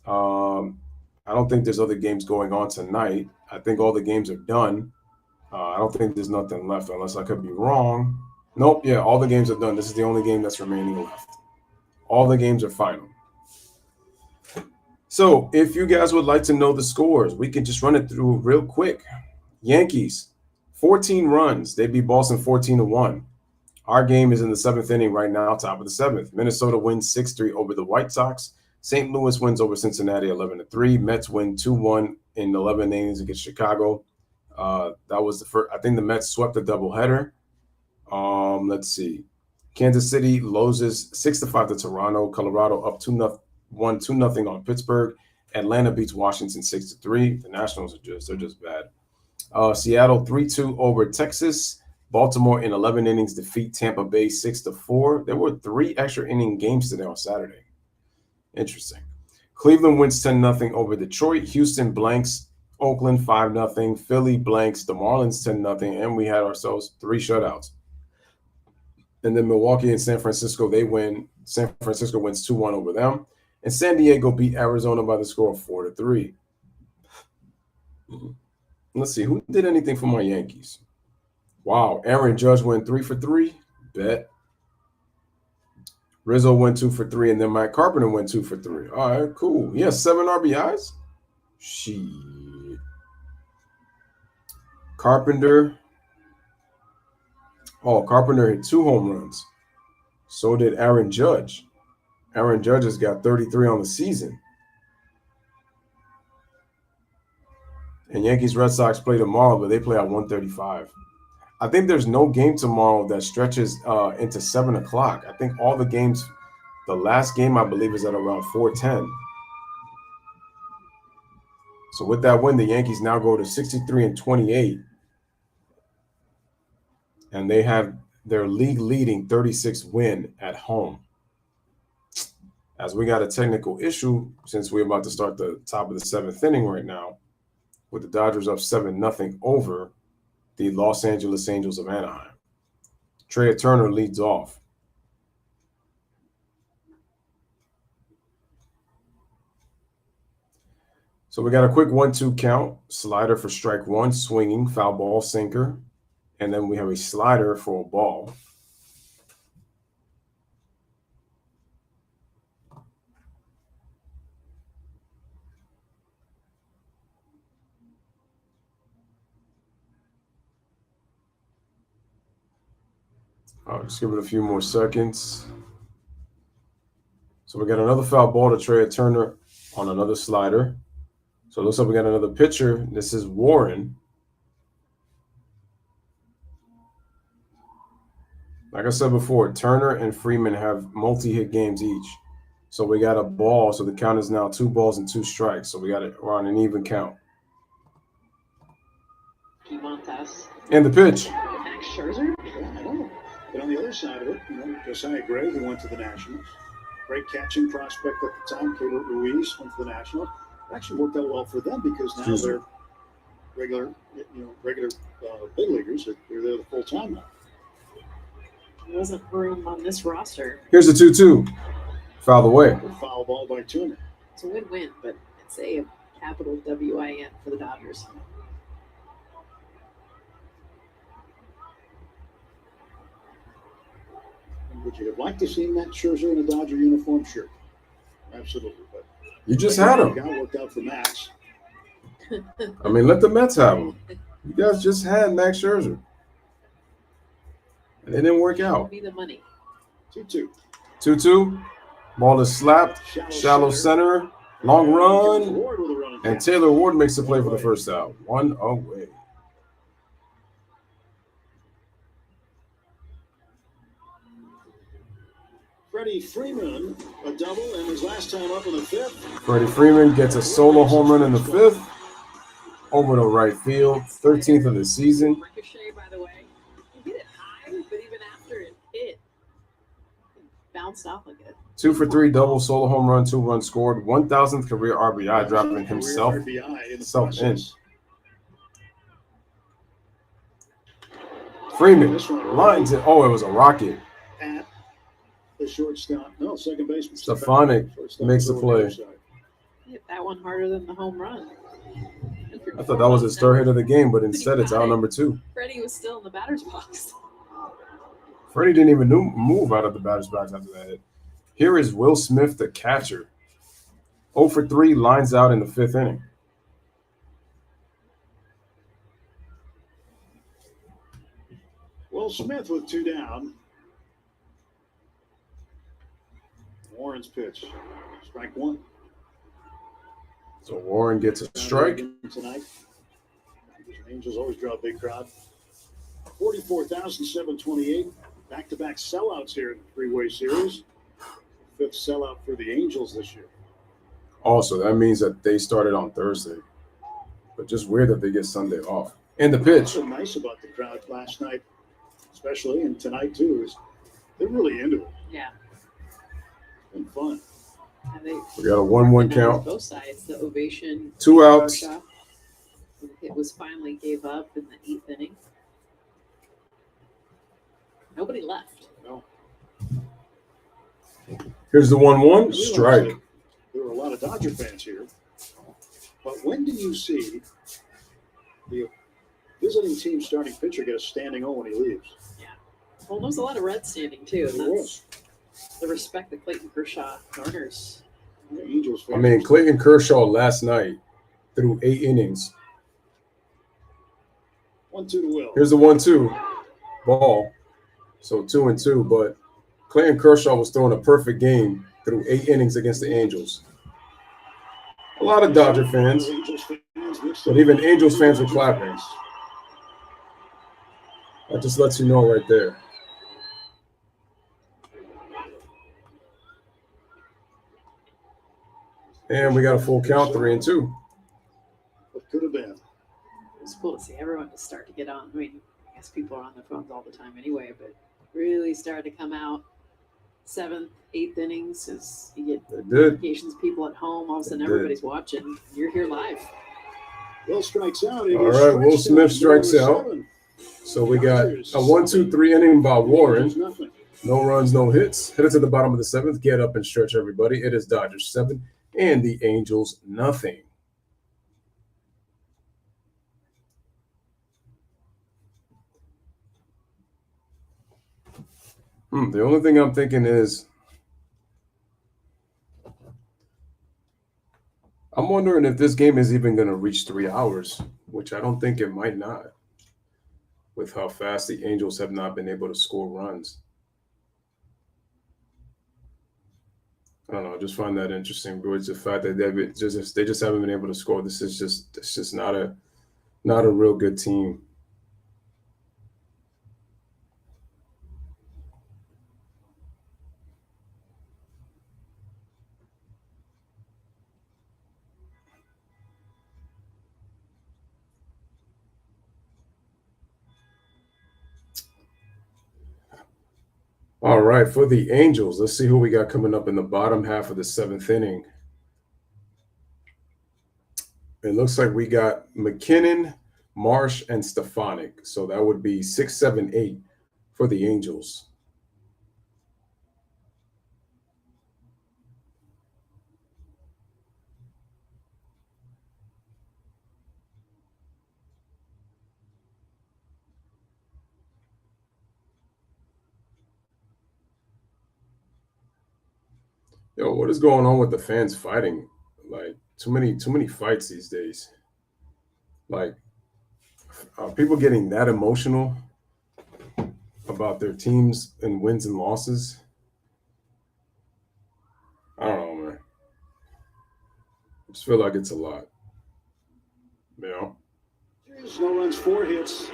I don't think there's other games going on tonight. I think all the games are done. I don't think there's nothing left unless I could be wrong. Nope. Yeah, all the games are done. This is the only game that's remaining left. All the games are final. So if you guys would like to know the scores, we can just run it through real quick. Yankees, 14 runs. They beat Boston 14-1. Our game is in the 7th inning right now, top of the 7th. Minnesota wins 6-3 over the White Sox. St. Louis wins over Cincinnati 11-3. Mets win 2-1 in 11 innings against Chicago. That was the first. I think the Mets swept the doubleheader. Let's see. Kansas City loses 6-5 to Toronto. Colorado up 2-0 on Pittsburgh. Atlanta beats Washington 6-3. The Nationals they're just bad. Seattle 3-2 over Texas. Baltimore in 11 innings defeat Tampa Bay 6-4. There were 3 extra inning games today on Saturday. Interesting. Cleveland wins 10-0 over Detroit. Houston blanks Oakland 5-0. Philly blanks the Marlins 10-0. And we had ourselves 3 shutouts. And then Milwaukee and San Francisco, they win. San Francisco wins 2-1 over them. And San Diego beat Arizona by the score of 4-3. Let's see. Who did anything for my Yankees? Wow. Aaron Judge went 3 for 3. Bet. Rizzo went 2 for 3. And then Mike Carpenter went 2 for 3. All right, cool. He has 7 RBIs? Shit. Carpenter. Oh, Carpenter hit 2 home runs. So did Aaron Judge. Aaron Judge has got 33 on the season. And Yankees Red Sox play tomorrow, but they play at 1:35. I think there's no game tomorrow that stretches into 7 o'clock. I think all the games, the last game I believe is at around 4:10. So with that win, the Yankees now go to 63-28. And they have their league leading 36 win at home. As we got a technical issue, since we're about to start the top of the 7th inning right now, with the Dodgers up 7-0 over the Los Angeles Angels of Anaheim. Trey Turner leads off. So we got a quick 1-2 count. Slider for strike 1, swinging, foul ball, sinker. And then we have a slider for a ball. I'll just give it a few more seconds. So we got another foul ball to Trey Turner on another slider. So it looks like we got another pitcher. This is Warren. Like I said before, Turner and Freeman have multi-hit games each. So we got a ball. So the count is now 2 balls and 2 strikes. So we're on an even count. And the pitch.
Max Scherzer?
Yeah, I know. But on the other side of it, Josiah Gray, who went to the Nationals, great catching prospect at the time, Caleb Ruiz went to the Nationals. It actually worked out well for them because now they're regular big leaguers. They're there the full time now.
There wasn't room on this roster.
Here's a 2-2. Foul away.
Foul ball by Turner.
It's a win-win, but it's a capital WIN for the Dodgers.
Would you have liked to see Max Scherzer in a Dodger uniform? Sure. Absolutely. But
you just had him.
Got worked out for Max.
I mean, let the Mets have him. You guys just had Max Scherzer. And it didn't work out.
Give me the money.
2-2.
2-2. Ball is slapped. Shallow center. Long run. And Taylor Ward makes the play for the first out. 1 away.
Freddie Freeman, a double, and his last time up in the 5th.
Freddie Freeman gets a solo home run in the 5th. Over to right field. 13th of the season.
Ricochet, by the way. He hit it high, but even after it hit, it bounced off like it.
2 for 3 double, solo home run, 2 runs scored. 1,000th career RBI, dropping himself in. Freeman lines it. Oh, it was a rocket.
At the shortstop. No, second baseman.
Stefanik makes the play.
He hit that one harder than the home run.
I thought that was his 3rd hit of the game, but instead it's out number 2.
Freddie was still in the batter's box.
Freddie didn't even move out of the batter's box after that hit. Here is Will Smith, the catcher. 0 for 3, lines out in the 5th inning.
Will Smith with 2 down. Warren's pitch. Strike 1.
So Warren gets a strike.
Tonight. Angels always draw a big crowd. 44,728. Back-to-back sellouts here in the three-way series. 5th sellout for the Angels this year.
Also, that means that they started on Thursday. But just weird that they get Sunday off. And the pitch.
What's so nice about the crowd last night, especially, and tonight too, is they're really into it.
Yeah.
It's been fun.
We got a 1-1 count.
Both sides, the ovation.
2 outs.
It was finally gave up in the 8th inning. Nobody left.
No.
Here's the 1-1 strike.
There were a lot of Dodger fans here. But when do you see the visiting team starting pitcher get a standing O when he leaves?
Yeah. Well, there's a lot of red standing too. And that's the respect that Clayton Kershaw garners.
Angels fans.
I mean, Clayton Kershaw last night threw 8 innings.
1-2 to Will.
Here's the 1-2 ball. So 2-2, but Clayton Kershaw was throwing a perfect game through 8 innings against the Angels. A lot of Dodger fans, but even Angels fans were clapping. That just lets you know right there. And we got a full count, 3-2.
What could have been?
It's cool to see everyone just start to get on. I mean, I guess people are on their phones all the time anyway, but really started to come out 7th, 8th innings as you get notifications, people at home, all of a sudden everybody's watching. You're here live.
Will strikes out.
All right, Will Smith strikes out. So we got a 1-2-3 inning by Warren. No runs, no hits. Headed to the bottom of the 7th. Get up and stretch, everybody. It is Dodgers 7 and the Angels nothing. The only thing I'm thinking is I'm wondering if this game is even going to reach 3 hours, which I don't think it might not, with how fast the Angels have not been able to score runs. I don't know. I just find that interesting. But it's the fact that they just haven't been able to score. It's just not a real good team. All right, for the Angels, let's see who we got coming up in the bottom half of the 7th inning. It looks like we got McKinnon, Marsh, and Stefanik. So that would be 6, 7, 8 for the Angels. Yo, what is going on with the fans fighting? Like too many fights these days. Like, are people getting that emotional about their teams and wins and losses? I don't know, man. I just feel like it's a lot. You know?
No runs, 4 hits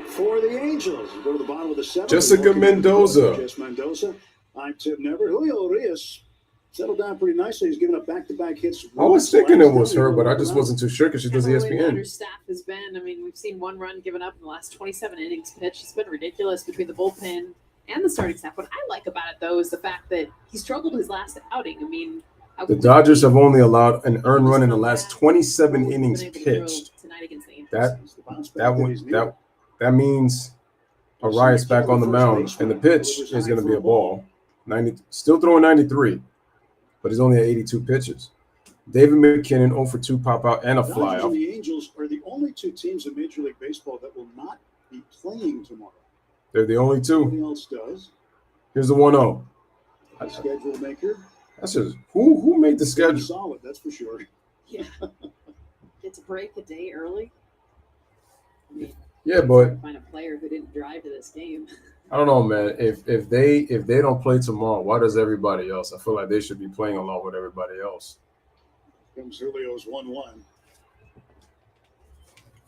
for the Angels. Go to the bottom of the 7th.
Jessica Mendoza.
Jess Mendoza. I'm Tip Never. Julio Urias settled down pretty nicely. He's given up back-to-back hits.
I was thinking it was her, but I just wasn't too sure because she does ESPN.
Our staff has been. I mean, we've seen 1 run given up in the last 27 innings pitched. It's been ridiculous between the bullpen and the starting staff. What I like about it, though, is the fact that he struggled his last outing. I mean,
the Dodgers have only allowed an earned run in the last 27 innings pitched. That means Arias back on the mound, and the pitch is going to be a ball. 90, still throwing 93, but he's only at 82 pitches. David McKinnon 0 for 2 pop out and a fly out.
The Angels are the only 2 teams in Major League Baseball that will not be playing tomorrow.
They're the only 2.
Nobody else does.
Here's the 1-0.
Schedule maker.
That's just who made the schedule?
Solid, that's for sure.
Yeah. Get to break a day early. I mean,
yeah, but
find a player who didn't drive to this game.
I don't know, man. If they don't play tomorrow, why does everybody else? I feel like they should be playing along with everybody else.
Comes Julio's 1-1.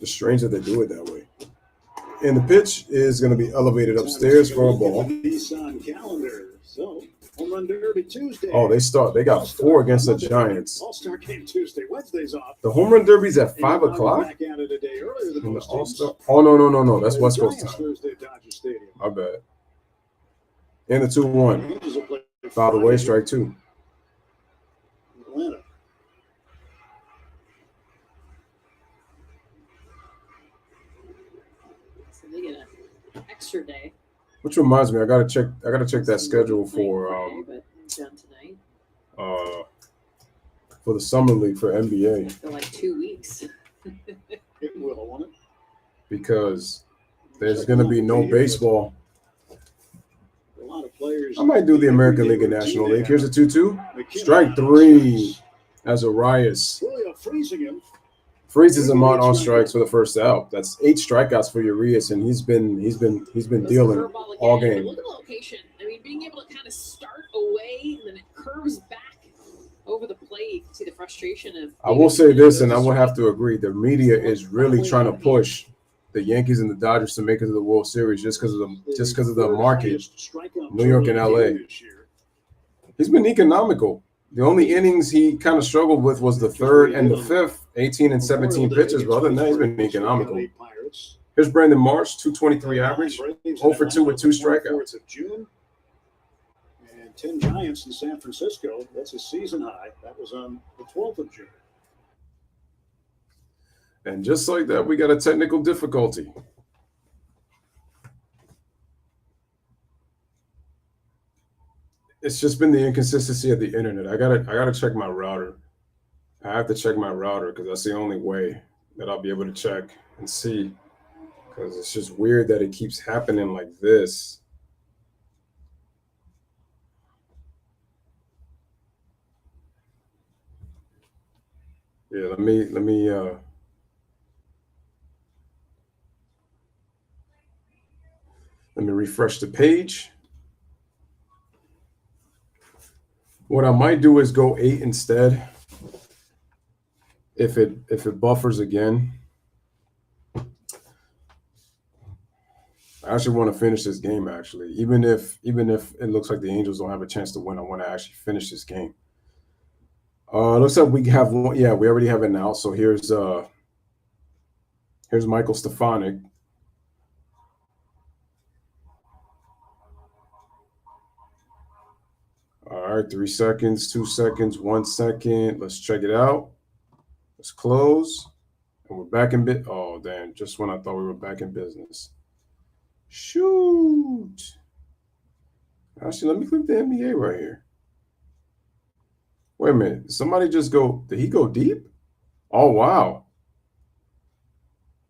It's strange that they do it that way. And the pitch is going to be elevated upstairs for a ball.
Nissan calendar. So, home run derby Tuesday.
Oh, they got 4 against the Giants.
All-Star game Tuesday. Wednesday's off.
The home run derby's at 5 o'clock?
Back at it a day earlier than most
All-Star. Oh, no. That's West Coast time.
Thursday at Dodger Stadium.
My bad. And the 2-1. Fouled away, strike 2.
Atlanta.
So they get an extra day.
Which reminds me, I gotta check that schedule for
but done tonight.
For the summer league for NBA.
For like 2 weeks.
It will, won't it?
Because there's gonna be no baseball.
A lot of players.
I might do the American League and National League. Here's a 2-2. Strike 3 as Arias.
Julio freezing him.
Freezes him out on strikes for the first out. That's 8 strikeouts for Urias, and he's been dealing all game.
Look at the location. I mean, being able to kind of start away and then it curves back over the plate. You can see the frustration of.
I will say this, and I will have to agree: the media is really trying to push the Yankees and the Dodgers to make it to the World Series just because of the market, New York and LA. He's been economical. The only innings he kind of struggled with was the 3rd and the 5th, 18 and 17 pitches. But other than that, he's been economical. Here's Brandon Marsh, 223 average, 0 for 2 with 2 strikeouts.
And 10 Giants in San Francisco. That's a season high. That was on the 12th of June.
And just like that, we got a technical difficulty. It's just been the inconsistency of the internet. I gotta check my router. I have to check my router because that's the only way that I'll be able to check and see. Because it's just weird that it keeps happening like this. Yeah, let me refresh the page. What I might do is go 8 instead. If it buffers again. I actually want to finish this game, actually. Even if it looks like the Angels don't have a chance to win, I want to actually finish this game. Looks like we have one. Yeah, we already have it now. So here's Michael Stefanik. All right, 3 seconds, 2 seconds, 1 second. Let's check it out. Let's close. And we're back in bit. Oh, damn. Just when I thought we were back in business. Shoot. Actually, let me click the NBA right here. Wait a minute. Did somebody just go? Did he go deep? Oh, wow.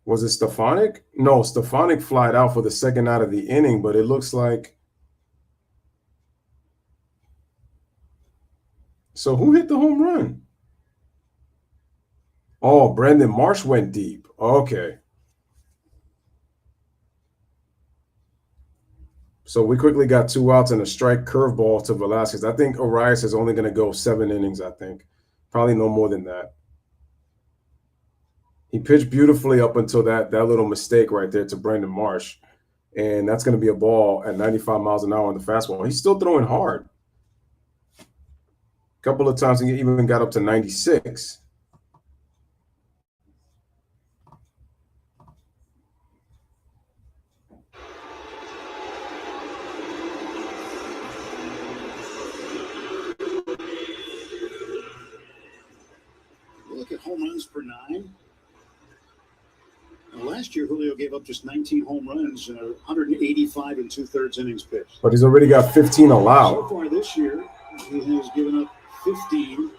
Was it Stefanik? No, Stefanik flied out for the second out of the inning, but it looks like. So who hit the home run? Oh, Brandon Marsh went deep. Okay. So we quickly got 2 outs and a strike curveball to Velasquez. I think Arias is only going to go 7 innings, I think. Probably no more than that. He pitched beautifully up until that little mistake right there to Brandon Marsh. And that's going to be a ball at 95 miles an hour on the fastball. He's still throwing hard. A couple of times he even got up to 96.
Look at home runs per 9. Now, last year, Julio gave up just 19 home runs and 185 and 2/3 innings pitched.
But he's already got 15 allowed.
So far this year, he has given up 15.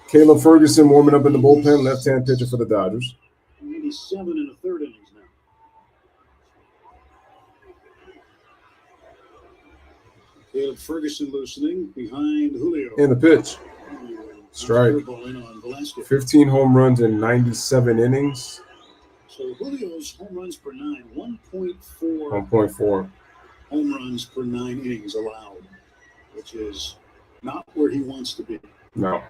Caleb Ferguson warming up in the bullpen, left-hand pitcher for the Dodgers.
97 and 1/3 innings now. Caleb Ferguson loosening behind Julio.
In the pitch. Strike. 15 home runs in 97 innings.
So Julio's home runs per 9, 1.4.
1.4.
Home runs per 9 innings allowed, which is not where he wants to be.
No.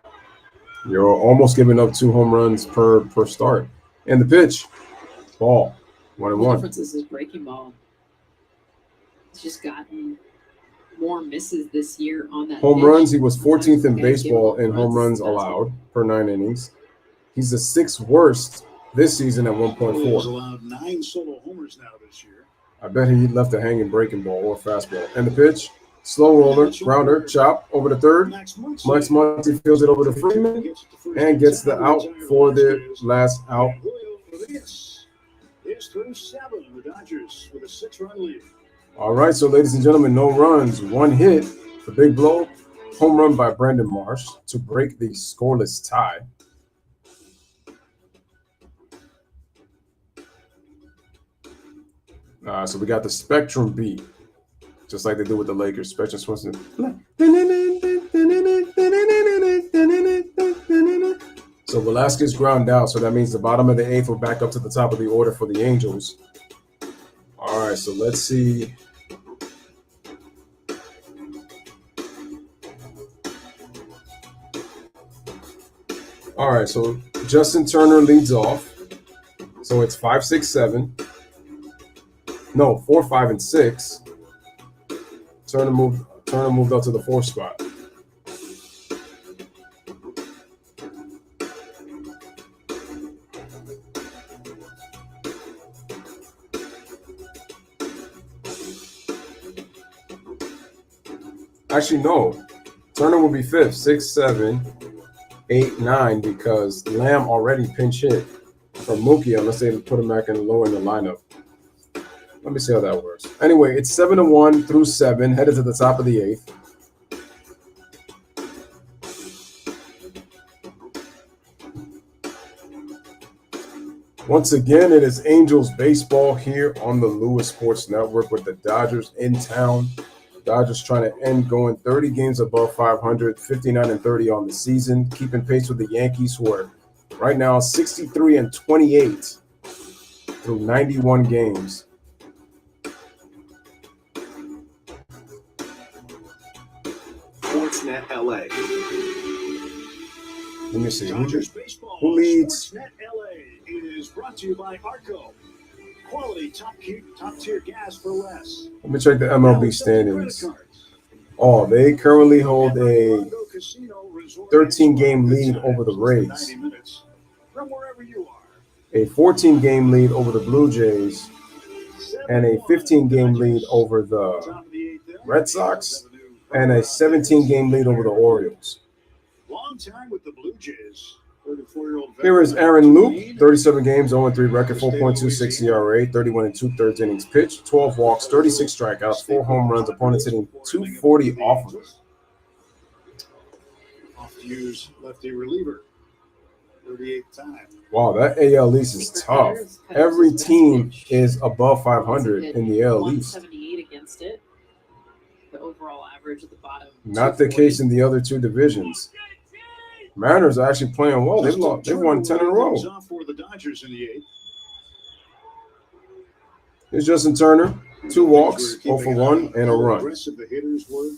You're almost giving up 2 home runs per start. And the pitch. Ball. 1-1.
The difference is his breaking ball. It's just gotten more misses this year on that.
Home
pitch.
runs, he was 14th in baseball in home runs allowed per 9 innings. He's the 6th worst this season at 1.4.
He's allowed 9 solo homers now this year.
I bet he left a hanging breaking ball or fastball. And the pitch, slow roller, grounder, chop over the third. Max Muncy fields it over to Freeman and gets the out for the last out.
Is through 7. The Dodgers with a 6-run lead.
All right, so ladies and gentlemen, no runs, 1 hit. The big blow, home run by Brandon Marsh to break the scoreless tie. So we got the Spectrum beat, just like they do with the Lakers. Spectrum Swenson. So Velasquez ground out, so that means the bottom of the 8th will back up to the top of the order for the Angels. All right, so let's see. All right, so Justin Turner leads off. So it's 5, 6, 7. No, 4, 5, and 6. Turner moved up to the 4th spot. Actually, no. Turner will be 5th, 6, 7, 8, 9, because Lamb already pinch hit from Mookie unless they put him back in lower in the lineup. Let me see how that works. Anyway, it's 7-1 through 7, headed to the top of the 8th. Once again, it is Angels baseball here on the Louis Sports Network with the Dodgers in town. Dodgers trying to end going 30 games above 500, 59-30 on the season, keeping pace with the Yankees, who are right now 63-28 through 91 games.
Sportsnet LA.
Let me see.
Dodgers baseball.
Who leads?
Sportsnet LA is brought to you by Arco. Quality top-tier gas for less.
Let me check the MLB standings. Oh, they currently hold a 13-game lead over the Rays, a 14-game lead over the Blue Jays, and a 15-game lead over the Red Sox. and a 17-game lead over the Orioles.
Long time with the Blue Jays. 34-year-old.
Here is Aaron Luke, 37 games, 0-3 record, 4.26 ERA, 31 2/3 innings pitched, 12 walks, 36 strikeouts, 4 home runs, opponents hitting .240 off of it.
Oft-used lefty reliever. 38th time.
Wow, that AL East is tough. Every team is above 500 in the AL East.
178 against it. The overall average at the bottom.
Not the case in the other two divisions. Mariners are actually playing well. They've won 10 in a row.
For the Dodgers in the 8th.
Here's Justin Turner, 2 walks, 0 for 1, and a run.
Aggressive the hitters were.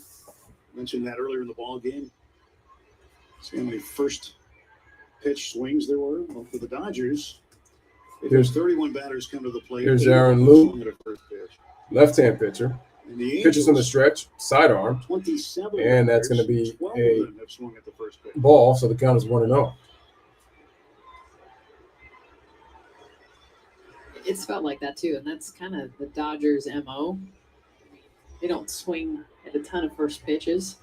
Mentioned that earlier in the ball game. See how many first pitch swings there were. Well, for the Dodgers, there's 31 batters come to the plate.
Here's Aaron Luke, left-hand pitcher. Pitches on the stretch, sidearm,
27
and that's going to be a
have swung at the first pitch.
ball, so the count is 1-0.
It's felt like that too, and that's kind of the Dodgers' MO. They don't swing at a ton of first pitches.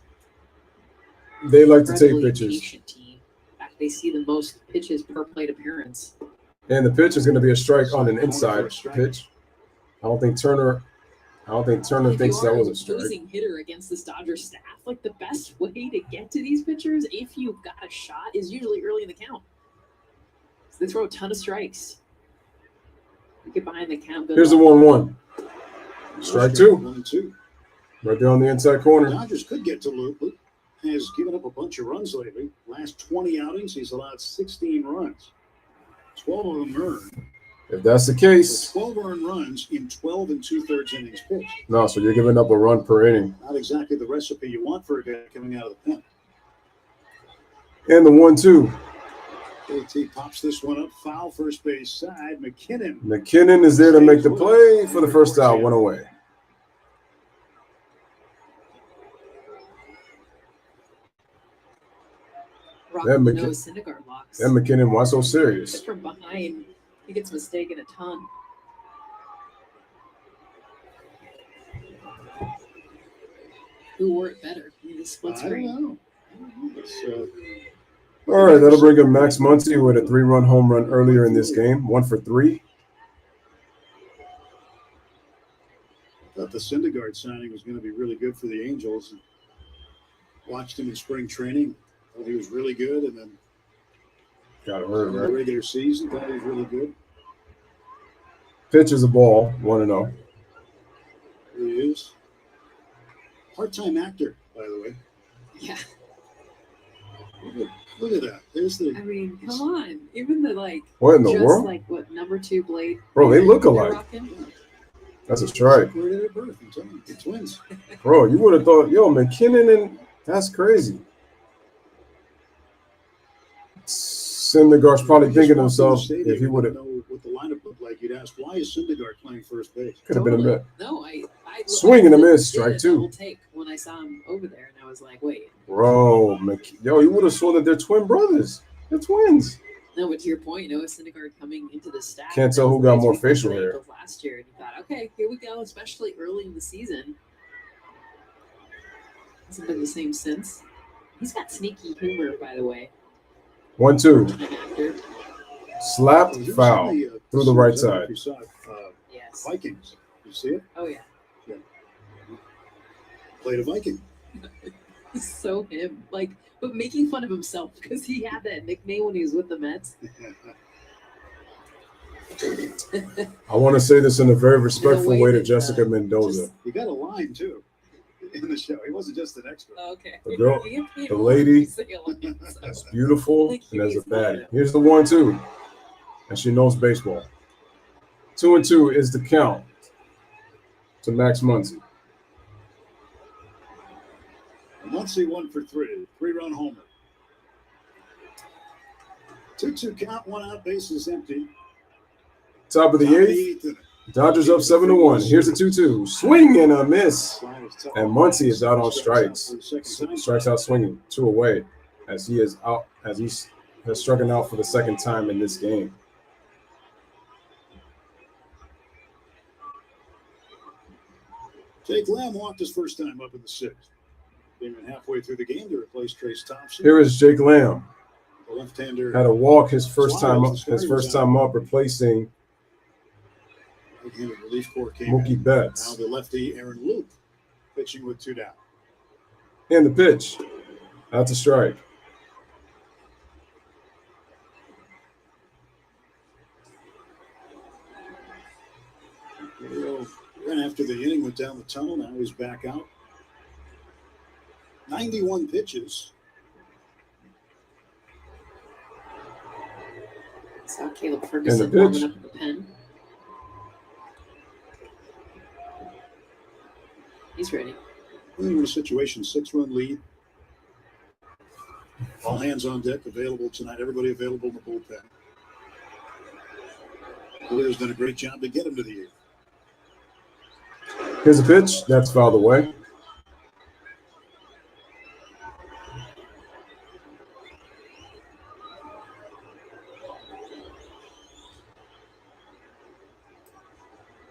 They like to take
Incredibly
pitches.
patient team. In fact, they see the most pitches per plate appearance.
And the pitch is going to be a strike on an inside pitch. I don't think Turner thinks that was a strike.
Losing hitter against this Dodgers staff, like the best way to get to these pitchers, if you've got a shot, is usually early in the count. So they throw a ton of strikes. You get behind the count.
Here's the 1-1. Strike 2.
1-2.
Right there on the inside corner.
Dodgers could get to Luke. Luke has given up a bunch of runs lately. Last 20 outings, he's allowed 16 runs. 12 of them earned.
If that's the case.
So 12 earned runs in 12 2/3 innings pitched.
No, so you're giving up a run per inning.
Not exactly the recipe you want for a guy coming out of the pen.
And the 1-2.
JT pops this one up. Foul first base side.
McKinnon is there to make the play for the first out. 1 away. That McKinnon, why so serious?
From behind, he gets mistaken a ton. Who wore it better? The split screen.
I don't know.
All right, that'll bring up Max Muncy, who had a 3-run home run earlier in this game, 1 for 3.
Thought the Syndergaard signing was going to be really good for the Angels. Watched him in spring training. Thought he was really good, and then
got hurt,
in the
right?
regular season, thought he was really good.
Pitch is a ball, 1-0.
He is. Part-time actor, by the way.
Yeah.
Look at that. There's the.
I mean, come on. Even the
What in the
just
world?
like what number 2 blade.
Bro, they look
they're
alike.
rocking.
That's a strike.
Separated at birth, I'm telling you, the twins.
Bro, you would have thought, yo, McKinnon and that's crazy. Syndergaard's probably thinking to himself if he would have.
Know what the lineup looked like. You'd ask, why is Syndergaard playing first base?
Could have been a bit.
No, I
Swing and a miss,
did
strike
a
2.
double take when I saw him over there, and I was like, wait.
Bro, yo, you would have saw that they're twin brothers. They're twins.
No, but to your point, Noah Syndergaard coming into the staff.
Can't tell who got more facial hair.
Last year, and you thought, okay, here we go, especially early in the season. Hasn't been the same since. He's got sneaky humor, by the way.
1-2. Slapped, foul, through the right side.
You saw it,
Yes.
Vikings. You see it?
Oh, yeah.
Played a Viking.
He's so him. But making fun of himself because he had that nickname when he was with the Mets.
I want to say this in a very respectful way to Jessica Mendoza.
He got a line, too, in the show. He wasn't just an extra.
Oh, okay.
The girl, the lady, is beautiful and has a fatty. Here's the 1-2. And she knows baseball. 2-2 is the count to Max Muncy.
Muncy 1 for 3. 3-run homer. 2-2 count, 1 out, bases empty.
Top of the 8th. Dodgers up 7-1. Here's a 2-2. Swing and a miss. And Muncy is out on strikes. Strikes out swinging. 2 away as he is out, as he has struck out for the second time in this game.
Jake Lamb walked his first time up in the 6th. Came in halfway through the game to replace Trace Thompson.
Here is Jake Lamb.
The left-hander
had a walk his first time
Suarez,
up, replacing
right-handed relief corps came
Mookie
in.
Betts.
Now the lefty Aaron Luke pitching with 2 down.
And the pitch. That's a strike.
Ran after the inning, went down the tunnel. Now he's back out. 91 pitches.
Saw Caleb Ferguson warming up in the pen. He's ready.
In a situation, 6-run lead. All hands on deck available tonight. Everybody available in the bullpen. Coolier's done a great job to get him to the 8th.
Here's a pitch. That's fouled away.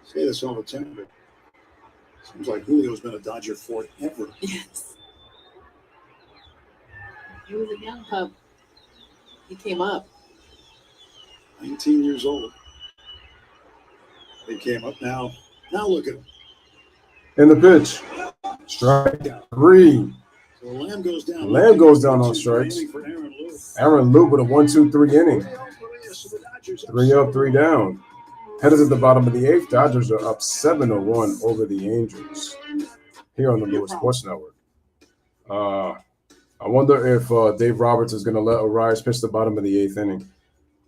Say this all the time, but seems like Julio's been a Dodger forever.
Yes. He was a young pup. He came up.
19 years old. He came up now. Now look at him.
And the pitch. Strike 3.
So Lamb goes down.
Lamb goes down on strikes. Aaron Luke with a 1-2-3 inning. 3 up, 3 down. Headed at the bottom of the 8th. Dodgers are up 7-1 over the Angels here on the Louis Sports Network. I wonder if Dave Roberts is going to let Arias pitch the bottom of the 8th inning.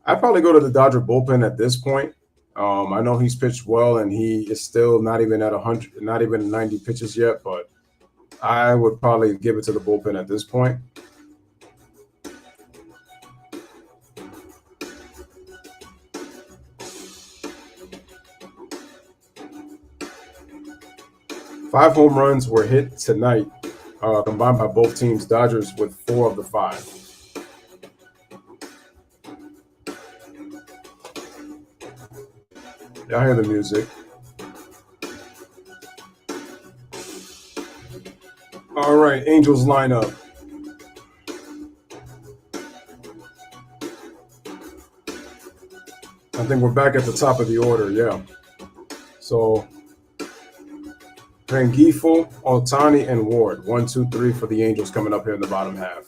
I'd probably go to the Dodger bullpen at this point. I know he's pitched well, and he is still not even at 100, not even 90 pitches yet, but I would probably give it to the bullpen at this point. Five home runs were hit tonight, combined by both teams. Dodgers with 4 of the 5. Y'all hear the music. All right, Angels lineup. I think we're back at the top of the order, yeah. So Rengifo, Altani, and Ward. 1, 2, 3 for the Angels coming up here in the bottom half.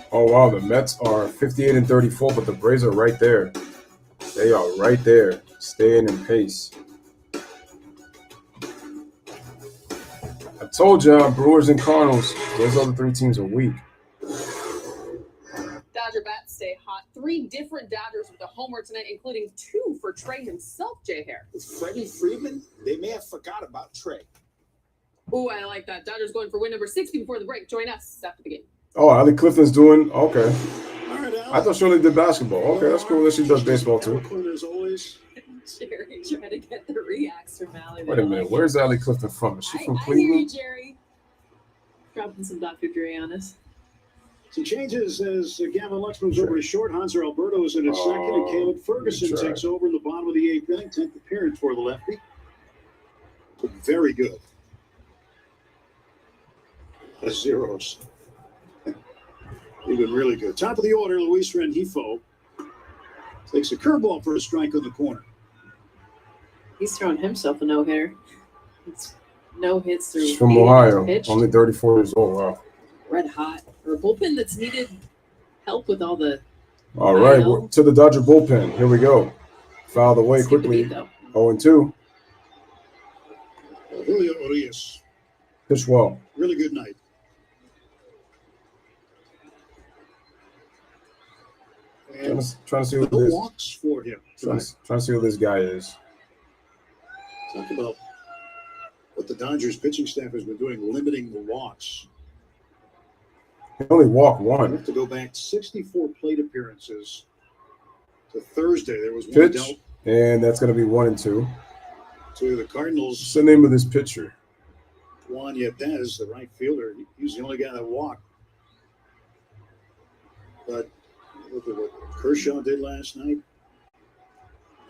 Oh, wow, the Mets are 58-34, but the Braves are right there. They are right there, staying in pace. I told you, Brewers and Cardinals, those other 3 teams are weak.
Dodger bats stay hot. 3 different Dodgers with a homer tonight, including 2 for Trey himself, Jay Hare.
With Freddie Freeman, they may have forgot about Trey.
Ooh, I like that. Dodgers going for win number 60 before the break. Join us after the game.
Oh, Ali Clifton's doing, okay.
All right, Al.
I thought she only did basketball. Okay, that's cool that she does baseball too.
As always.
Jerry trying to get the reacts from Allie.
Wait a minute, where's Ali Clifton from? Is she from
I hear you,
Cleveland?
Jerry. Dropping some Dr. Dre on us.
Some changes as Gavin Lux moves over to short. Hanser Alberto is in at second, and Caleb Ferguson takes over in the bottom of the 8th inning. 10th appearance for the lefty. Very good. The zeros. He's been really good. Top of the order, Luis Rengifo takes a curveball for a strike on the corner.
He's throwing himself a no-hitter. It's no hits through.
She's from
8
Ohio,
pitched.
only 34 years old. Wow.
Red hot. For a bullpen that's needed help with all the.
All right, we're to the Dodger bullpen. Here we go. Fouled away quickly. 0-2.
Julio Urias.
Pitch well.
Really good night.
Trying to see what
no
this.
walks for him.
Trying to see who this guy is.
Talk about what the Dodgers pitching staff has been doing, limiting the walks.
He only walked
I
one.
have to go back 64 plate appearances to Thursday. There was one
Pitch,
dealt
and that's going to be 1-2.
to the Cardinals.
What's the name of this pitcher?
Juan Yepez, the right fielder. He's the only guy that walked. But look at what Kershaw did last night.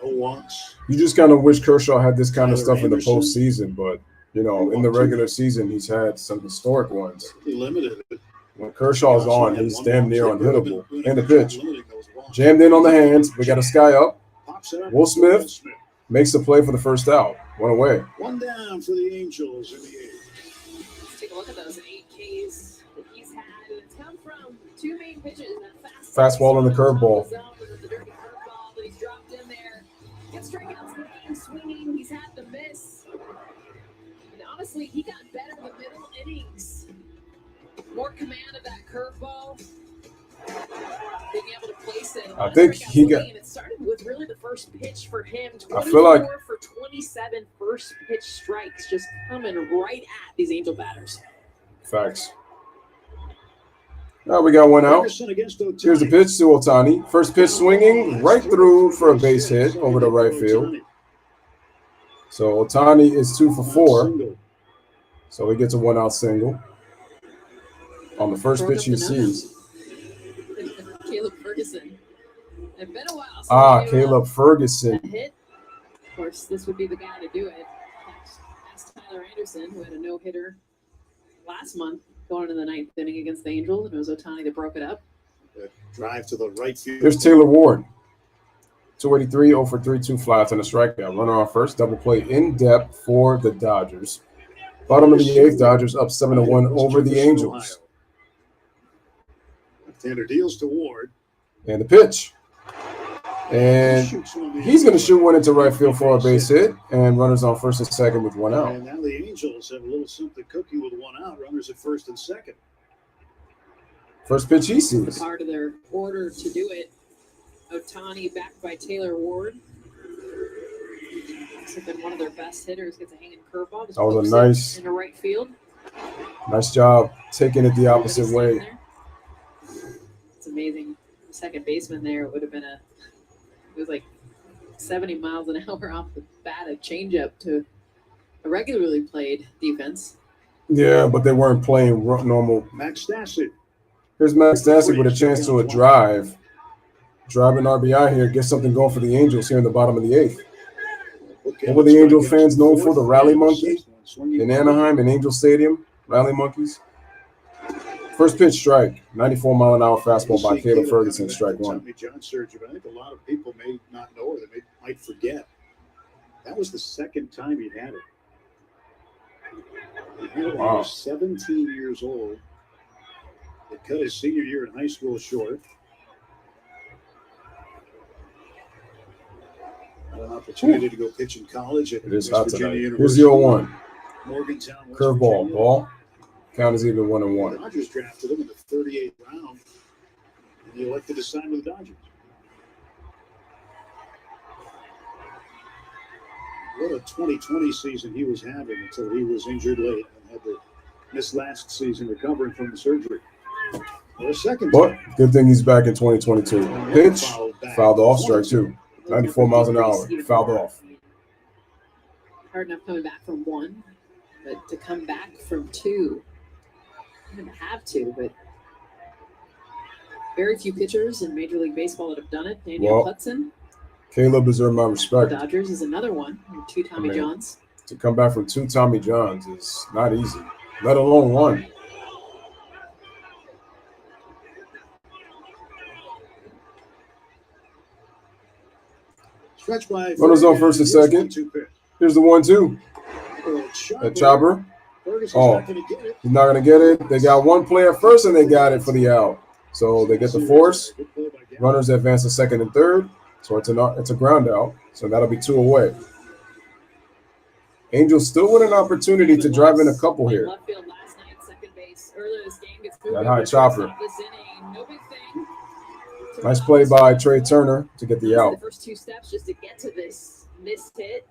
No walks.
You just kind of wish Kershaw had this kind of
Tyler
stuff in the
Anderson.
postseason, but you know, in the regular season, he's had some historic ones.
He limited it.
When Kershaw's
Johnson
on,
had
he's
one
damn
walk.
near
They've really
unhittable.
been
And the
doing a good
pitch.
job limiting those walks.
Jammed in on the hands. We got a sky up.
Pops it up.
Will Smith makes the play for the first out. One away.
One down for the Angels in the eighth.
Let's take a look at those 8Ks that he's had. And it's come from two main pitches.
Fastball and the curveball.
The dirty curveball that he's dropped in there. Gets strikeouts looking, swinging. He's had to miss. And honestly, he got better the middle innings. More command of that curveball. Being able to place it.
I think he got.
And it started with really the first pitch for him.
I feel like
24 for 27 first pitch strikes just coming right at these Angel batters.
Facts. Now we got one out. Here's the pitch to Ohtani. First pitch swinging right through for a base hit over the right field. So Ohtani is 2 for 4. So he gets a 1-out single on the first pitch he sees.
Caleb Ferguson. It's been a while.
Caleb Ferguson.
Hit. Of course, this would be the guy to do it. That's Tyler Anderson, who had a no-hitter last month going into the ninth inning against the Angels, and it was Ohtani that broke it up.
Drive to the right field.
There's Taylor Ward. 283, 0 for 3, 2 flats and a strikeout. Runner on first. Double play in depth for the Dodgers. Bottom of the eighth, Dodgers up 7-1 over the Angels.
Left-hander deals to Ward.
And the pitch. And he's going to shoot one into right field for a base hit. And runners on first and second with 1 out.
And now the Angels have a little something cooking with 1 out. Runners at first and second.
First pitch he sees.
Part of their order to do it. Ohtani backed by Taylor Ward. This has been one of their best hitters. Gets a hanging curveball.
That was a nice
in the right field.
Nice job taking it the opposite way.
It's amazing. Second baseman there, it would have been it was like 70 miles an hour off the bat, a changeup to a regularly played defense.
Yeah, but they weren't playing normal.
Max Stassi.
Here's Max Stassi with a chance to a drive. Driving RBI here, get something going for the Angels here in the bottom of the eighth. What were the Angel fans known for? The Rally Monkey in Anaheim in Angel Stadium. Rally Monkeys. First pitch strike. 94-mile-an-hour fastball by Caleb Ferguson, strike 1.
Tommy John surgery, but I think a lot of people may not know or they might forget. That was the second time he had it. He had it when he was 17 years old. He cut his senior year in high school short. Had an opportunity to go pitch in college at West Virginia University.
Here's the 0-1.
Morgantown, West
Curveball,
Virginia.
ball. Count is even 1-1.
The Dodgers drafted him in the 38th round, and he elected to sign with the Dodgers. What a 2020 season he was having until he was injured late and had to miss last season recovering from the surgery. For a second
But
time.
good thing he's back in 2022. Pitch, fouled off, strike 2. 94 miles an hour, fouled off.
Hard enough coming back from 1, but to come back from 2, you didn't have to, but very few pitchers in Major League Baseball that have done it. Daniel Hudson.
Caleb deserves my respect.
The Dodgers is another one. 2 Tommy Johns.
To come back from 2 Tommy Johns is not easy, let alone 1. Runners on first and second. Here's the 1-2. A chopper. Oh, he's not going to get it. They got one play at first, and they got it for the out. So they get the force. Runners advance to second and third. So it's a ground out. So that'll be 2 away. Angels still with an opportunity to drive in a couple here. That high chopper. Nice play by Trey Turner to get the out.
The first 2 steps just to get to this missed hit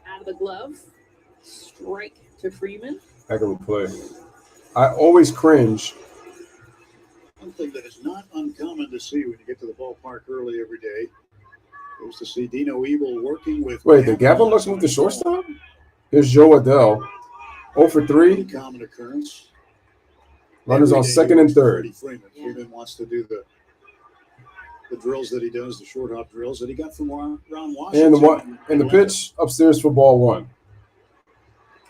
out of the glove. Strike to Freeman.
Heck of a play. I always cringe
Something that is not uncommon to see when you get to the ballpark early every day is to see Dino Ebel working with.
Wait, did Gavin Lux move to shortstop? Here's Joe Adell. 0 for 3.
Pretty common occurrence.
Runners on second and third.
Freddie Freeman. Freeman wants to do the drills that he does, the short hop drills that he got from Ron Washington.
And the pitch upstairs for ball 1.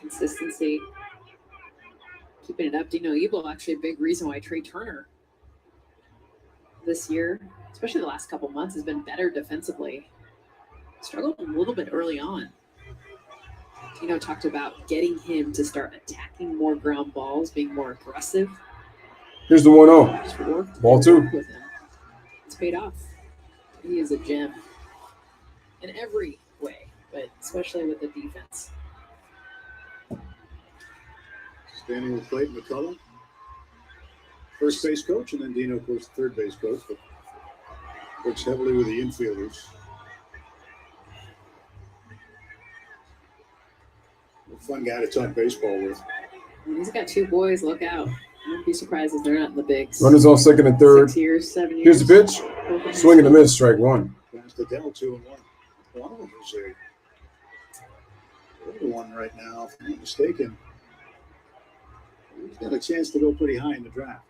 Consistency. Keeping it up. Dino Ebel, actually a big reason why Trey Turner this year, especially the last couple months, has been better defensively. Struggled a little bit early on. Dino talked about getting him to start attacking more ground balls, being more aggressive.
Here's the 1-0. Ball 2.
With him. It's paid off. He is a gem in every way, but especially with the defense.
Standing with Clayton McCullum, first base coach, and then Dino, of course, third base coach, but works heavily with the infielders. A fun guy to talk baseball with.
He's got 2 boys. Look out. I wouldn't be surprised if they're not in the bigs.
Runners on second and third.
6 years, 7 years.
Here's the pitch. Swing and a miss, strike 1.
Past Adell, 2-1. One of them is a one right now, if I'm not mistaken. He's got a chance to go pretty high in the draft.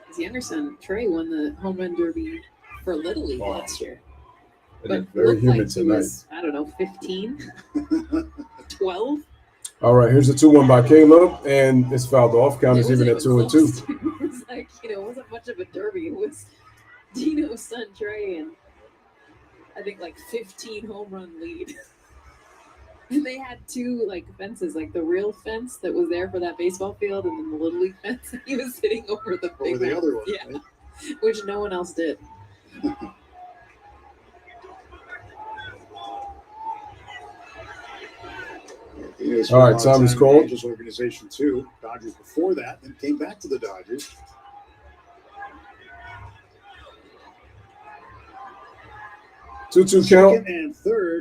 His younger son, Trey, won the home run derby for Little League last year. But
very
looked
humid
like
tonight.
He was, I don't know, 15, 12.
All right, here's the 2-1 by Caleb, and it's fouled off. Count is even at 2-2.
It was like, it wasn't much of a derby. It was Dino's son, Trey, and I think like 15 home run lead. And they had 2 fences, like the real fence that was there for that baseball field, and then the Little League fence. He was sitting over the big
the other one,
yeah,
right?
Which no one else did.
All right, time is called.
Angels organization too. Dodgers before that, then came back to the Dodgers.
Two count.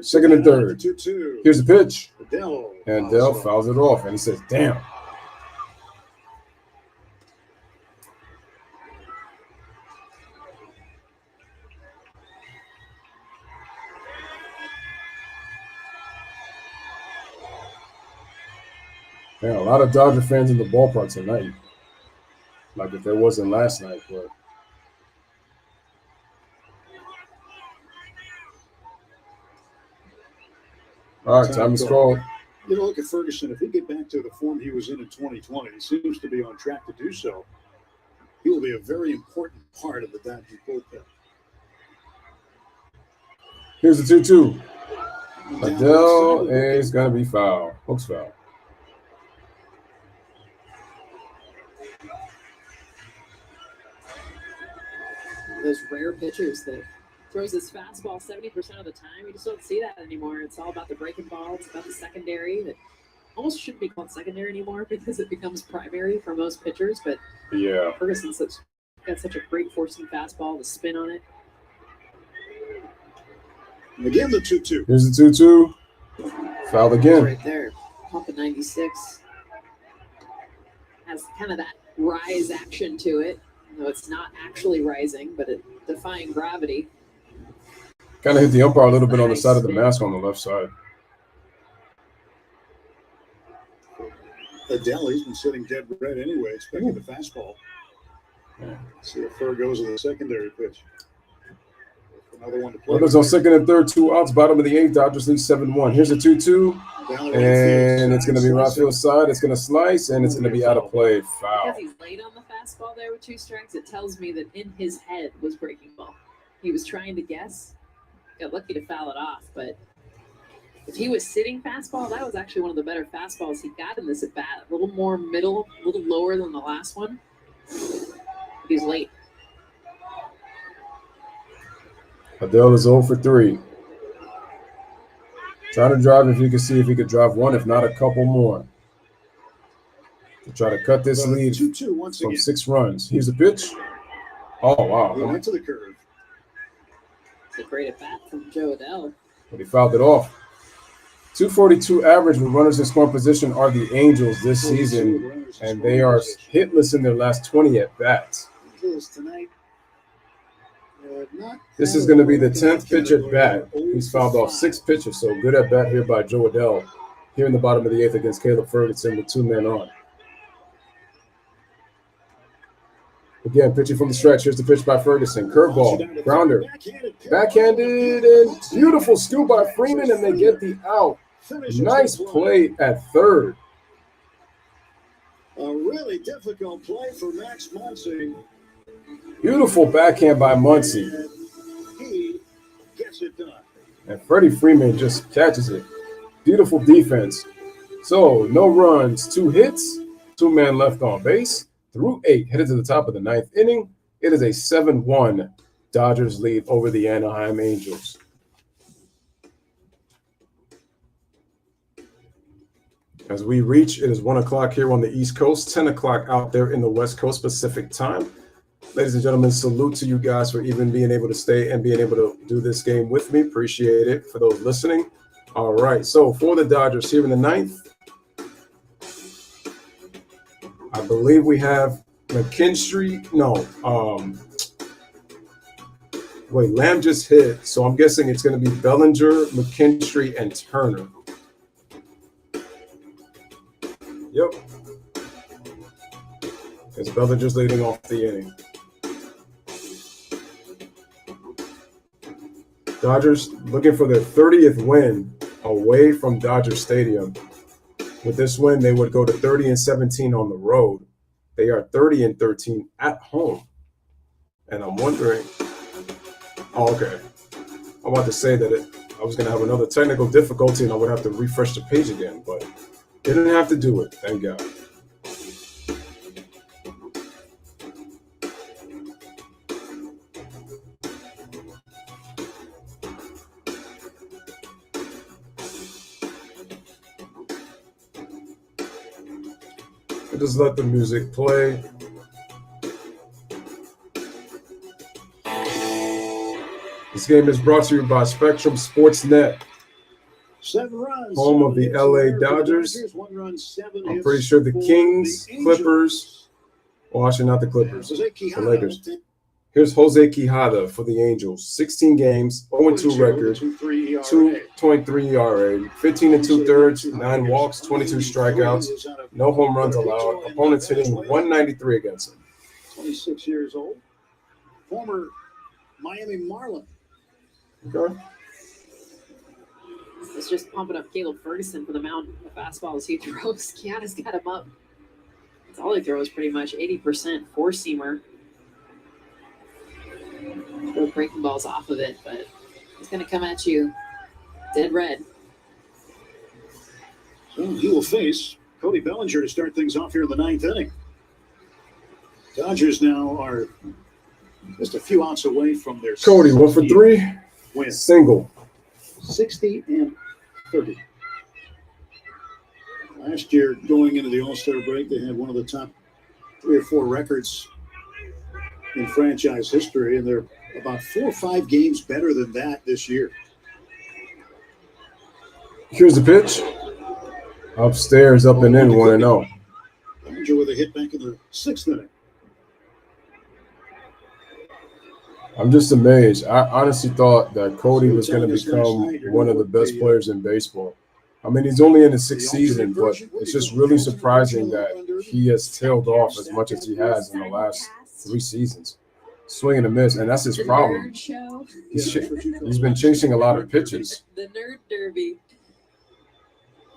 Second and third. 2-2.
Here's the pitch.
Adell.
And Dell fouls it off, and he says, damn. Man, a lot of Dodger fans in the ballpark tonight. Like if there wasn't last night, but all right, time is called.
You know, look at Ferguson. If he get back to the form he was in 2020, he seems to be on track to do so. He will be a very important part of the Dodger bullpen.
Here's the 2-2. Adell is going to be fouled. Hooks foul.
Those rare pitchers that throws his fastball 70% of the time. You just don't see that anymore. It's all about the breaking ball. It's about the secondary that almost shouldn't be called secondary anymore because it becomes primary for most pitchers. But
yeah,
Ferguson's got such a great forcing fastball, the spin on it.
And again, the 2-2.
Here's the 2-2. Fouled again.
Right there. Pump a 96. Has kind of that rise action to it. Though it's not actually rising, but it defying gravity.
Kind of hit the umpire a little bit on the side of the mask on the left side.
Adell, he's been sitting dead red anyway, expecting the fastball.
Yeah.
See if Ferg goes to the secondary pitch. Another one to play.
Runners on second and third, 2 outs, bottom of the 8th. Dodgers lead 7-1. Here's a 2-2. And it's going to be right field side. It's going to slice, and it's going to be out of play. Foul.
Because he's late on the fastball there with 2 strikes, it tells me that in his head was breaking ball. He was trying to guess. Got lucky to foul it off, but if he was sitting fastball, that was actually one of the better fastballs he got in this at bat. A little more middle, a little lower than the last one. He's late.
Adell is 0 for 3. Trying to drive if you can see if he could drive one, if not a couple more. To try to cut this lead
2-2 once
from
again.
6 runs. Here's the pitch. Oh, wow.
He went to the curve.
It's a great at bat from Joe Adell.
But he fouled it off. .242 average with runners in scoring position are the Angels this season, and they are hitless in their last 20 at bats. This is going to be the 10th pitch at bat. He's fouled off 6 pitches, so good at bat here by Joe Adell here in the bottom of the 8th against Caleb Ferguson with 2 men on. Again, pitching from the stretch. Here's the pitch by Ferguson. Curveball, grounder, backhanded, and beautiful scoop by Freeman, and they get the out. Nice play at third.
A really difficult play for Max Muncy.
Beautiful backhand by Muncy.
He gets it done.
And Freddie Freeman just catches it. Beautiful defense. So, no runs, 2 hits, 2 men left on base. Through 8, headed to the top of the 9th inning. It is a 7-1 Dodgers lead over the Anaheim Angels. As we reach, it is 1 o'clock here on the East Coast, 10 o'clock out there in the West Coast Pacific time. Ladies and gentlemen, salute to you guys for even being able to stay and being able to do this game with me. Appreciate it for those listening. All right, so for the Dodgers here in the 9th, I believe we have McKinstry. No, wait, Lamb just hit, so I'm guessing it's going to be Bellinger, McKinstry, and Turner. Yep. Because Bellinger's leading off the inning. Dodgers looking for their 30th win away from Dodger Stadium. With this win, they would go to 30-17 on the road. They are 30-13 at home. And I'm wondering, okay. I'm about to say that I was going to have another technical difficulty and I would have to refresh the page again, but didn't have to do it, thank God. Just let the music play. This game is brought to you by Spectrum Sportsnet,
7 runs.
Home of the LA Dodgers.
1 run, 7
I'm pretty sure the Kings, Clippers, well, actually not the Clippers, the Lakers. Here's Jose Quijada for the Angels. 16 games, 0-2 record, 2.3 ERA, 15 2/3, 9 walks, 22 strikeouts, no home runs allowed. Opponents hitting 193 against him.
26 years old. Former Miami Marlin.
Okay.
It's just pumping up Caleb Ferguson for the mound of fastballs he throws. Keanu's got him up. That's all he throws pretty much. 80% four-seamer. Throw breaking balls off of it, but it's going to come at you dead red.
So he will face Cody Bellinger to start things off here in the 9th inning. Dodgers now are just a few outs away from their
Cody, 1 for 3.
Win.
Single.
60-30. Last year, going into the All-Star break, they had one of the top 3 or 4 records in franchise history, and they're about 4 or 5 games better than that this year.
Here's the pitch. Upstairs, up and in, 1-0.
Bellinger with a hit back in the 6th inning.
I'm just amazed. I honestly thought that Cody was going to become one of the best players in baseball. I mean, he's only in his 6th season, but it's just really surprising that he has tailed off as much as he has in the last 3 seasons. Swing and a miss, and that's his problem. He's been chasing a lot of pitches.
The nerd derby.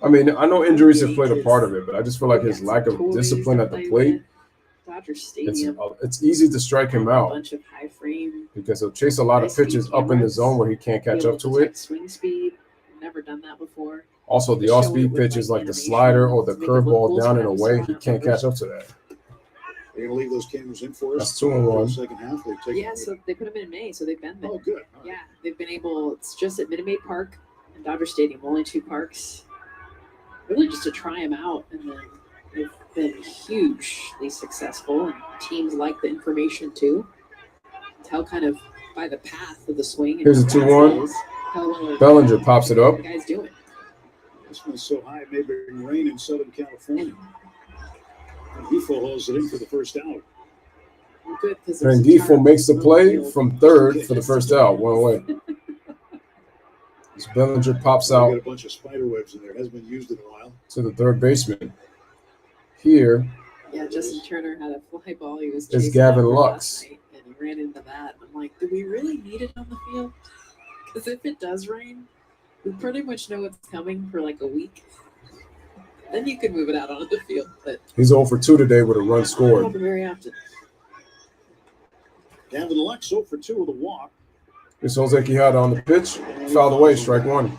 I mean, I know injuries have played a part of it, but I just feel like his lack of discipline at the plate,
Dodger Stadium.
It's easy to strike him out.
A bunch of high frame.
Because he'll chase a lot of pitches up in the zone where he can't catch up to it.
Swing speed. Never done that before.
Also, the off-speed pitches like the slider or the curveball down and away, he can't catch up to that.
They're going to leave those cameras in for us.
That's 2-1.
Second half.
So they put them in May, so they've been there.
Oh, good.
Yeah, they've been able. It's just at Minute Maid Park and Dodger Stadium, only 2 parks. Really, just to try them out, and then they've been hugely successful. And teams like the information too. Tell kind of by the path of the swing.
Here's a 2-1. Bellinger pops it up.
The guy's doing.
This one's so high it may bring rain in Southern California. And Gifo hauls it in for the first out.
Good, because
Rengifo makes the play from third for the first out, one away. As Bellinger pops out
Got a bunch of spider webs in there. Hasn't been used in a while.
to the third baseman. Here
Yeah, Justin Turner had a fly ball. He was
is
chasing
Gavin
after
Lux.
last night, and he ran into that. I'm like, do we really need it on the field? Because if it does rain, we pretty much know it's coming for like a week. Then you can move it out onto the field. But
He's 0 for 2 today with a run
not
scored.
very often.
Gavin Lux 0 for 2 with a walk.
It's Jose Quijada on the pitch. Fouled away, strike one.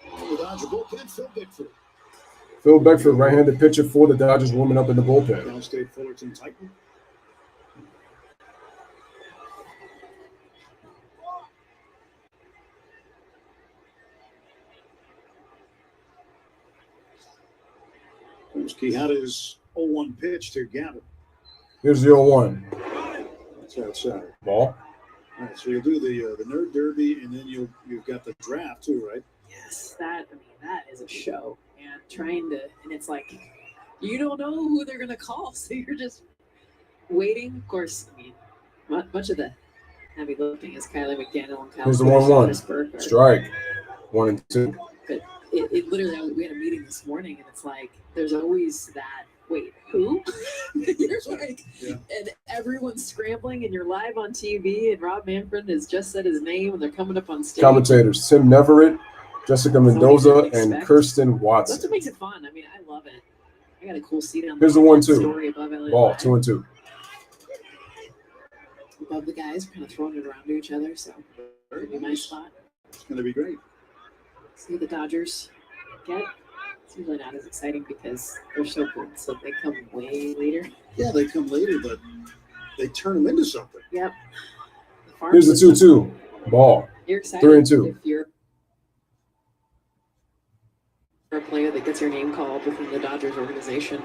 The Dodger bullpen, Phil Bickford.
Phil Beckford, right-handed pitcher for the Dodgers, warming up in the bullpen.
Downstate Fullerton Titan. There's Quijada's 0-1 pitch to Gavin.
Here's the 0-1.
That's outside.
Ball.
All right, so you'll do the Nerd Derby, and then you've got the draft too, right?
Yes, that is a show. And and it's like, you don't know who they're going to call. So you're just waiting. Of course, I mean, much of the heavy lifting is Kylie McDaniel and Kyle.
Here's the 1-1. Strike. 1 and 2.
But it literally, we had a meeting this morning, and it's like, there's always that, wait, who? You're like,
Yeah.
and everyone's scrambling, and you're live on TV, and Rob Manfred has just said his name, and they're coming up on stage.
Commentators: Tim Neverett, Jessica Mendoza, and Kirsten
That's
Watson.
what makes it fun. I mean, I love it. I got a cool seat on
Here's the 1-2.
story above LA.
Ball, 2 and 2.
Above the guys, kind of throwing it around to each other, so it'll be my spot.
It's going to be great.
See the Dodgers get. It's usually not as exciting because they're so good, so they come way later.
Yeah, they come later, but they turn them into something.
Yep.
Here's the 2-2. Ball.
You're excited
3 and 2.
if you're a player that gets your name called within the Dodgers organization,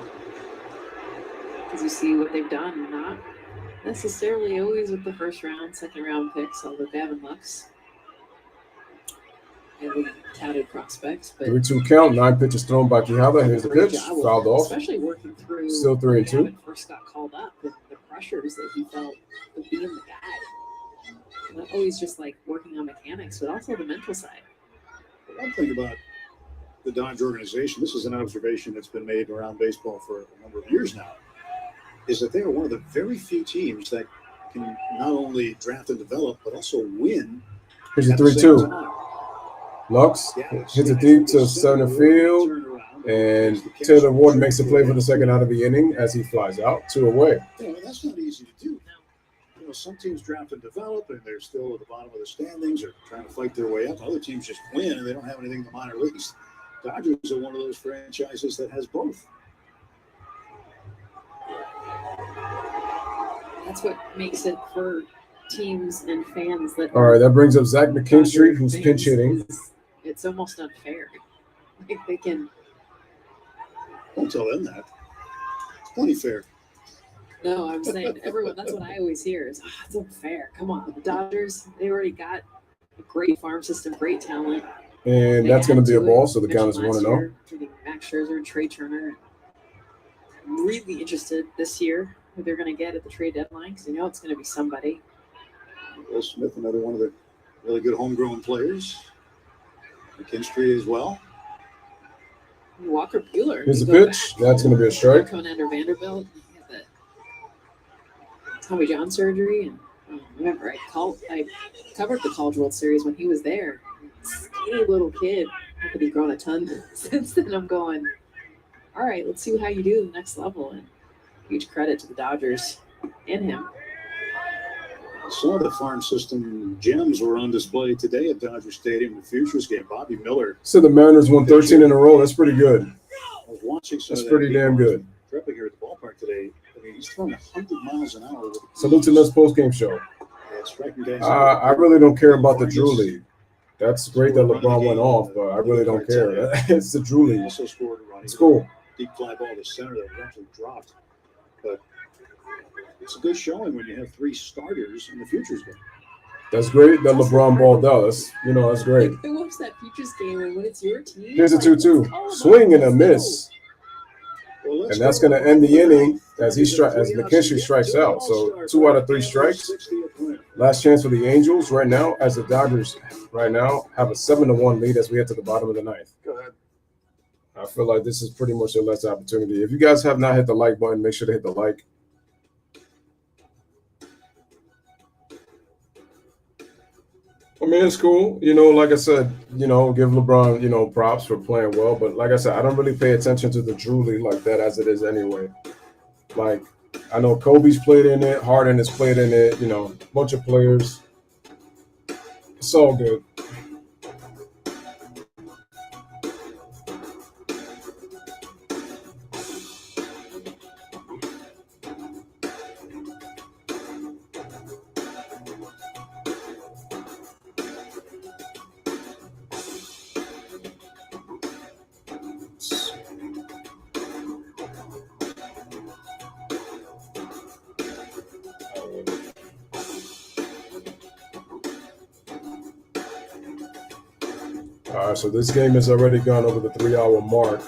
because you see what they've done. Not necessarily always with the first round, second round picks, although Gavin Lux and the touted prospects, but
3-2 count. 9 pitches thrown by Quijada. Here's the
great
pitch.
job with
Fouled
him,
off.
especially working through
Still 3 and 2.
when Gavin first got called up and the pressures that he felt of being the guy. Not always just like working on mechanics, but also the mental side.
One thing about the Dodger organization, this is an observation that's been made around baseball for a number of years now, is that they are one of the very few teams that can not only draft and develop, but also win.
Here's the
at the same
3-2.
time.
Lux hits a deep to center field, and Taylor Ward makes the play for the second out of the inning as he flies out. 2 away.
Yeah, well, that's not easy to do. You know, some teams draft and develop, and they're still at the bottom of the standings or trying to fight their way up. Other teams just win, and they don't have anything in the minor leagues. Dodgers are one of those franchises that has both.
That's what makes it for teams and fans that.
All right, that brings up Zach McKinstry, who's pinch hitting.
It's almost unfair. Like they can.
Don't tell them that. It's plenty fair.
No, I'm saying everyone. That's what I always hear is, it's unfair. Come on, the Dodgers. They already got a great farm system, great talent.
And that's going to be a ball, so the count is 1-0.
Max Scherzer and Trey Turner. I'm really interested this year who they're going to get at the trade deadline because you know it's going to be somebody.
Will Smith, another one of the really good homegrown players. McKinstry as well.
Walker Buehler.
Here's the pitch. That's going to be a strike.
Conander Vanderbilt. He had the Tommy John surgery, and remember I covered the College World Series when he was there. Skinny little kid. I think he's grown a ton since then. I'm going, all right, let's see how you do the next level. And huge credit to the Dodgers and him.
Some of the farm system gems were on display today at Dodger Stadium, the Futures game. Bobby Miller.
So the Mariners won 13 in a row. That's pretty good.
I was watching some
That's
of that
pretty
game.
damn good.
Tripping here at the ballpark today. I mean, he's throwing 100 miles an hour.
Salute to Let's Post Game Show.
Striking guys
I really don't care about the Drew League. That's great that LeBron went off, but I really don't care. It's the Drew League.
Also scored a run.
It's cool.
Deep fly ball to center that eventually dropped. But it's a good showing when you have 3 starters in the Futures game.
That's great that LeBron balled out. That's great.
I watched that Futures game, and when it's your team,
Here's a 2-2. Swing and a miss. And that's going to end the inning as McKinstry strikes out. So 2 out of 3 strikes. Last chance for the Angels right now, as the Dodgers right now have a 7-1 lead as we head to the bottom of the ninth.
Go ahead.
I feel like this is pretty much their last opportunity. If you guys have not hit the like button, make sure to hit the like. I mean, it's cool. Like I said, give LeBron, props for playing well. But like I said, I don't really pay attention to the Drew League like that as it is anyway. Like, I know Kobe's played in it. Harden has played in it. A bunch of players. It's all good. All right, so this game has already gone over the 3-hour mark.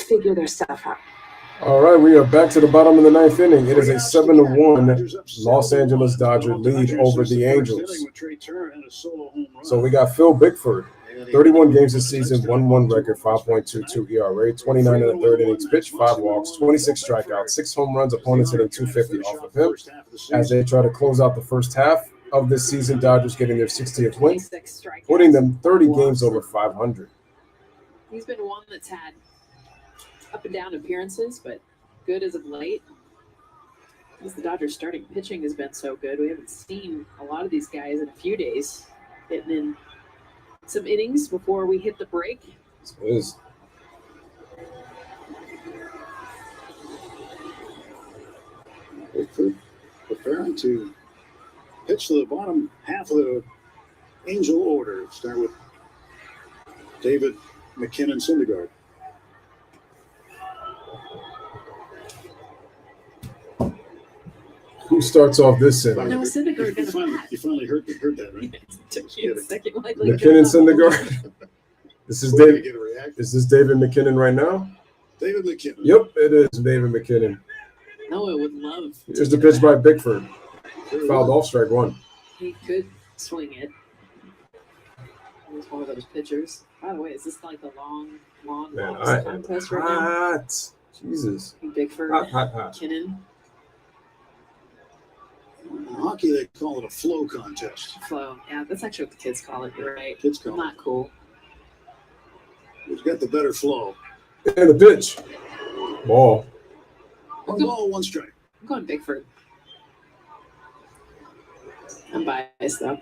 Figure their stuff out.
All right, we are back to the bottom of the ninth inning. It is a 7-1 Los Angeles Dodger lead over the Angels. So we got Phil Bickford, 31 games this season, 1-1 record, 5.22 ERA, 29 in the third innings pitched, 5 walks, 26 strikeouts, 6 home runs, opponents hitting .250 off of him. As they try to close out the first half of this season, Dodgers getting their 60th win, putting them 30 games over 500.
He's been one that's had up and down appearances, but good as of late. Because the Dodgers starting pitching has been so good. We haven't seen a lot of these guys in a few days hitting in some innings before we hit the break.
So it is.
Preparing to pitch to the bottom half of the Angel order. Start with David McKinnon-Syndergaard.
Who starts off this inning?
No, Syndergaard
You finally heard that, right?
It took you a second.
McKinnon-Syndergaard. This is David. Is this David McKinnon right now?
David McKinnon.
Yep, it is David McKinnon.
No, I would love.
Here's the pitch by Bickford. Fouled off, strike one.
He could swing it. He's one of those pitchers. By the way, is this like the long
Man,
walks
I am
contest right now?
hot. Jesus.
Bickford,
Hot.
McKinnon.
In hockey, they call it a flow contest.
Flow. Yeah, that's actually what the kids call it. You're right.
Kids call
Not cool.
Who's got the better flow?
And the pitch. Ball.
One ball, one strike.
I'm going Bickford. I'm biased though.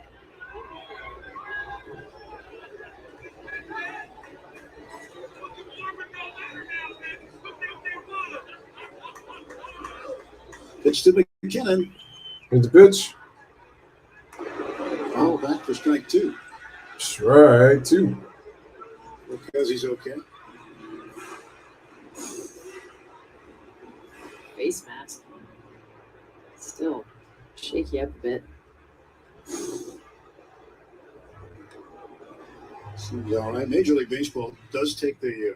Pitch to McKinnon.
Here's the pitch.
Oh, back for strike two.
Strike two.
Because he's okay.
Face mask. Still shaky up a bit.
Seems all right. Major League Baseball does take the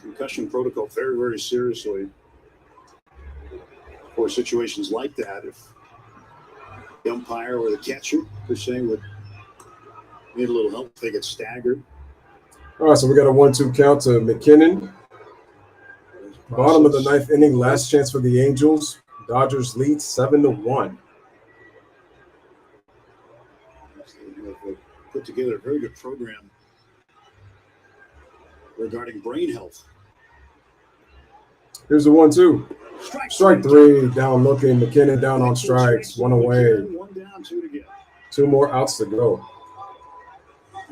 concussion protocol very, very seriously for situations like that. If the umpire or the catcher, per se, would need a little help if they get staggered.
All right, so we got a 1-2 count to McKinnon. Bottom of the ninth inning, last chance for the Angels. Dodgers lead 7-1.
They've put together a very good program regarding brain health.
Here's the 1-2. Strike three, down looking. McKinnon down on strikes. One away.
One down, two to get.
2 more outs to go.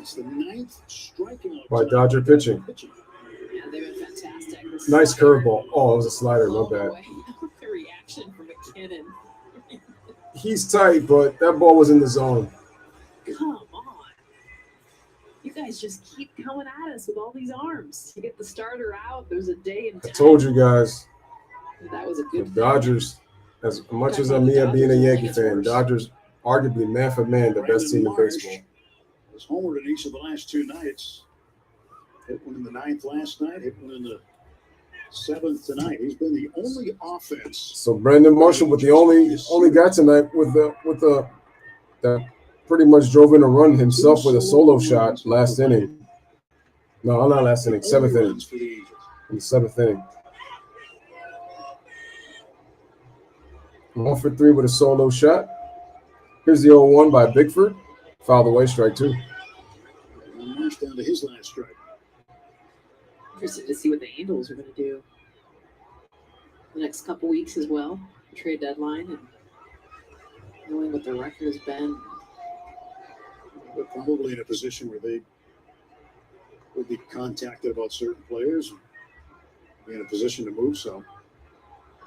It's the 9th strikeout
by Dodger pitching.
Yeah, they've been fantastic.
Nice curveball. Oh, it was a slider. My bad.
The reaction from McKinnon.
He's tight, but that ball was in the zone.
Come on. You guys just keep coming at us with all these arms. You get the starter out. There's a day in
I
time.
told you guys.
That was a good
The Dodgers, as much as I'm being a Yankee fan, Dodgers arguably man for man the best team in baseball.
Was homered in each of the last 2 nights. Hit one in the 9th last night, hit one in the 7th tonight. He's been the only offense.
So Brandon Marshall with the only guy tonight with the that pretty much drove in a run himself with a solo shot last inning. No, not last inning, 7th inning. In the 7th inning. 1 for 3 with a solo shot. Here's the 0-1 by Bickford. Fouled away, strike 2.
Marsh down to his last strike.
Interested to see what the Angels are going to do the next couple weeks as well. Trade deadline and knowing what their record has been.
They're probably in a position where they will be contacted about certain players, be in a position to move some.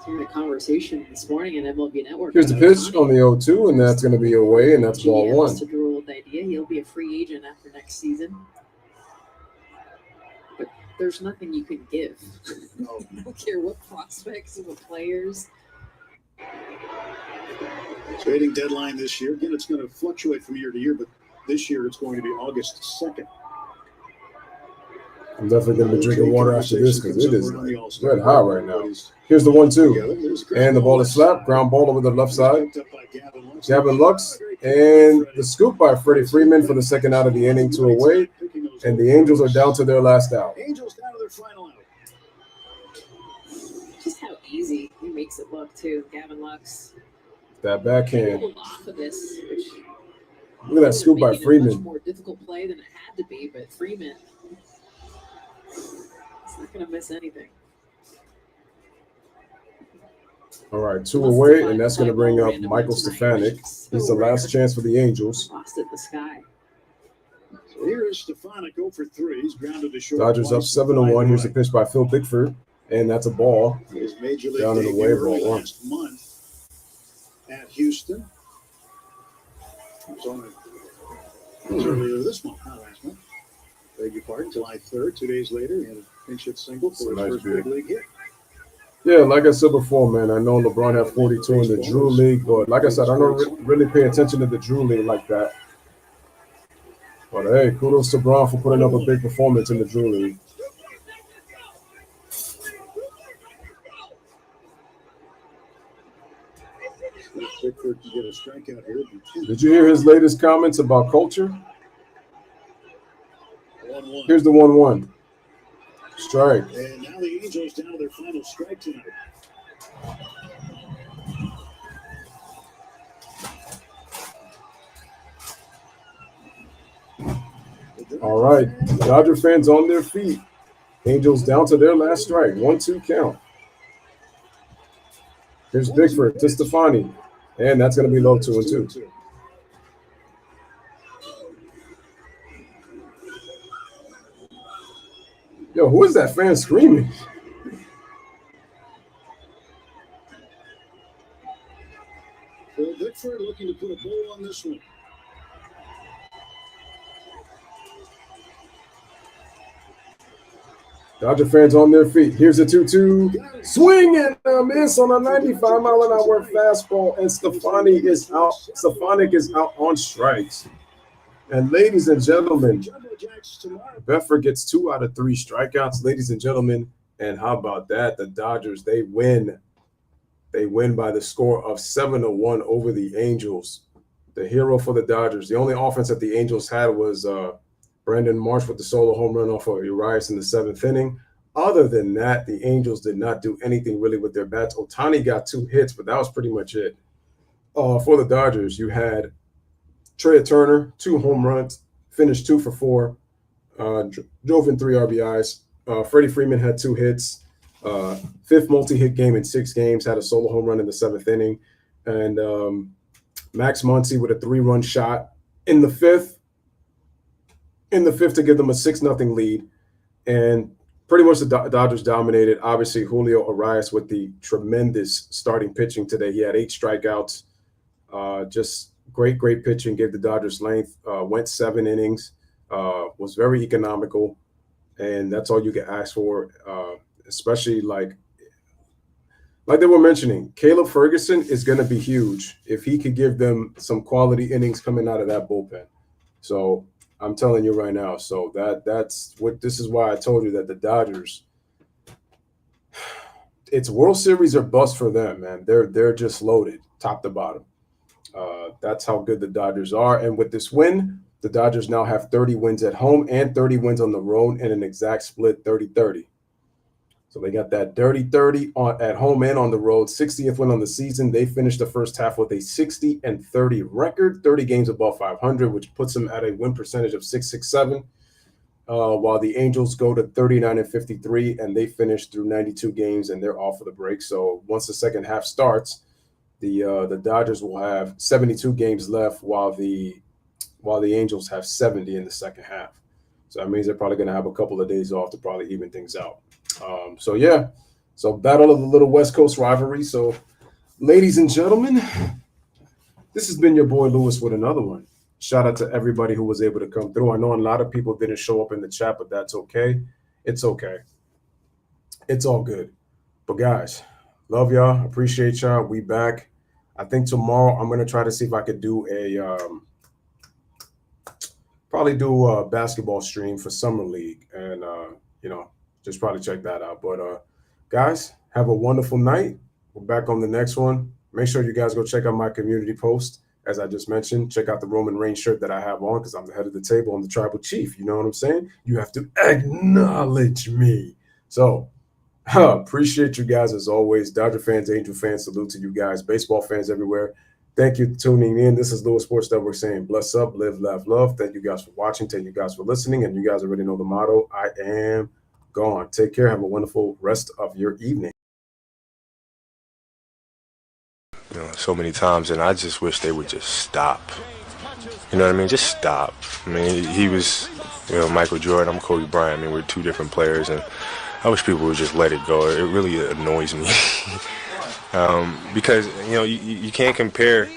We had a conversation this morning in MLB Network.
Here's the pitch on the 0-2, and that's going to be away, and that's ball 1.
Just a drool old idea. He'll be a free agent after next season. But there's nothing you can give.
No.
I don't care what prospects or what players.
Trading deadline this year. Again, it's going to fluctuate from year to year, but this year it's going to be August 2nd.
I'm definitely going to be drinking water after this because it is red hot right now. Here's the 1-2. And the ball is slapped. Ground ball over the left side. Gavin Lux. And the scoop by Freddie Freeman for the second out of the inning, 2 away. And the Angels are down to their last out.
Angels down to their final out.
Just how easy he makes it look, too. Gavin Lux.
That backhand.
Pulled off of this, which
Look at that scoop by Freeman.
Much more difficult play than it had to be, but Freeman, he's not going to miss anything.
All right, 2 away, and that's going to bring up Michael Stefanik. He's the last chance for the Angels.
Lost at the sky.
So here is Stefanik, 0 for 3. He's grounded to short.
Dodgers up 7-1. Here's the pitch by Phil Bickford, and that's a ball.
His major league
Down in the
debut
wave, ball 1.
last month at Houston. It was earlier this month, not last month. Beg your pardon, July 3rd. 2 days later, he had a pinch hit single for his first big league hit.
Yeah, like I said before, man, I know LeBron had 42 in the Drew League, but like I said, I don't really pay attention to the Drew League like that. But hey, kudos to Bron for putting up a big performance in the Drew League.
Bickford can get a strikeout here.
Did you hear his latest comments about culture?
1-1.
Here's the 1-1. Strike.
And now the Angels down to their final strike tonight.
All right, Dodger fans on their feet. Angels down to their last strike. 1-2 count. Here's Bickford to Stefani, and that's going to be low 2-2. Yo, who is that fan screaming?
Phil Bickford looking to put a bow on this one.
Dodger fans on their feet. Here's a 2-2. Swing and a miss on a 95-mile-an-hour fastball, and Stefanik is out on strikes. And ladies and gentlemen, Bedford gets 2 out of 3 strikeouts, ladies and gentlemen. And how about that? The Dodgers, they win. They win by the score of 7-1 over the Angels. The hero for the Dodgers. The only offense that the Angels had was Brandon Marsh with the solo home run off of Urias in the 7th inning. Other than that, the Angels did not do anything really with their bats. Ohtani got 2 hits, but that was pretty much it. For the Dodgers, you had Trey Turner, 2 home runs, finished 2 for 4, drove in 3 RBIs. Freddie Freeman had 2 hits, 5th multi-hit game in 6 games, had a solo home run in the 7th inning. And Max Muncy with a 3-run shot in the 5th. in the fifth to give them a 6-0 lead. And pretty much the Dodgers dominated. Obviously, Julio Arias with the tremendous starting pitching today. He had 8 strikeouts. Just great pitching. Gave the Dodgers length. Went 7 innings. Was very economical. And that's all you can ask for, especially like they were mentioning. Caleb Ferguson is going to be huge if he could give them some quality innings coming out of that bullpen. So I'm telling you right now. So that's what this is why I told you that the Dodgers, it's World Series or bust for them, man. They're just loaded top to bottom. That's how good the Dodgers are. And with this win, the Dodgers now have 30 wins at home and 30 wins on the road in an exact split 30-30. So they got that dirty 30 at home and on the road. 60th win on the season. They finished the first half with a 60-30 record, 30 games above 500, which puts them at a win percentage of .667. While the Angels go to 39-53, and they finish through 92 games, and they're off for the break. So once the second half starts, the Dodgers will have 72 games left, while the Angels have 70 in the second half. So that means they're probably going to have a couple of days off to probably even things out. So battle of the little West Coast rivalry. So, ladies and gentlemen, this has been your boy Louis with another one. Shout out to everybody who was able to come through. I know a lot of people didn't show up in the chat, but that's okay. It's okay. It's all good. But guys, love y'all. Appreciate y'all. We back. I think tomorrow I'm gonna try to see if I could do probably do a basketball stream for Summer League, and just probably check that out. But guys, have a wonderful night. We're back on the next one. Make sure you guys go check out my community post. As I just mentioned, check out the Roman Reigns shirt that I have on because I'm the head of the table. I'm the tribal chief. You know what I'm saying? You have to acknowledge me. So appreciate you guys as always. Dodger fans, Angel fans, salute to you guys. Baseball fans everywhere. Thank you for tuning in. This is Louis Sports Network saying bless up, live, laugh, love. Thank you guys for watching. Thank you guys for listening. And you guys already know the motto. I am gone. Take care. Have a wonderful rest of your evening.
So many times, and I just wish they would just stop. You know what I mean? Just stop. I mean, he was, Michael Jordan. I'm Kobe Bryant. I mean, we're two different players, and I wish people would just let it go. It really annoys me because you can't compare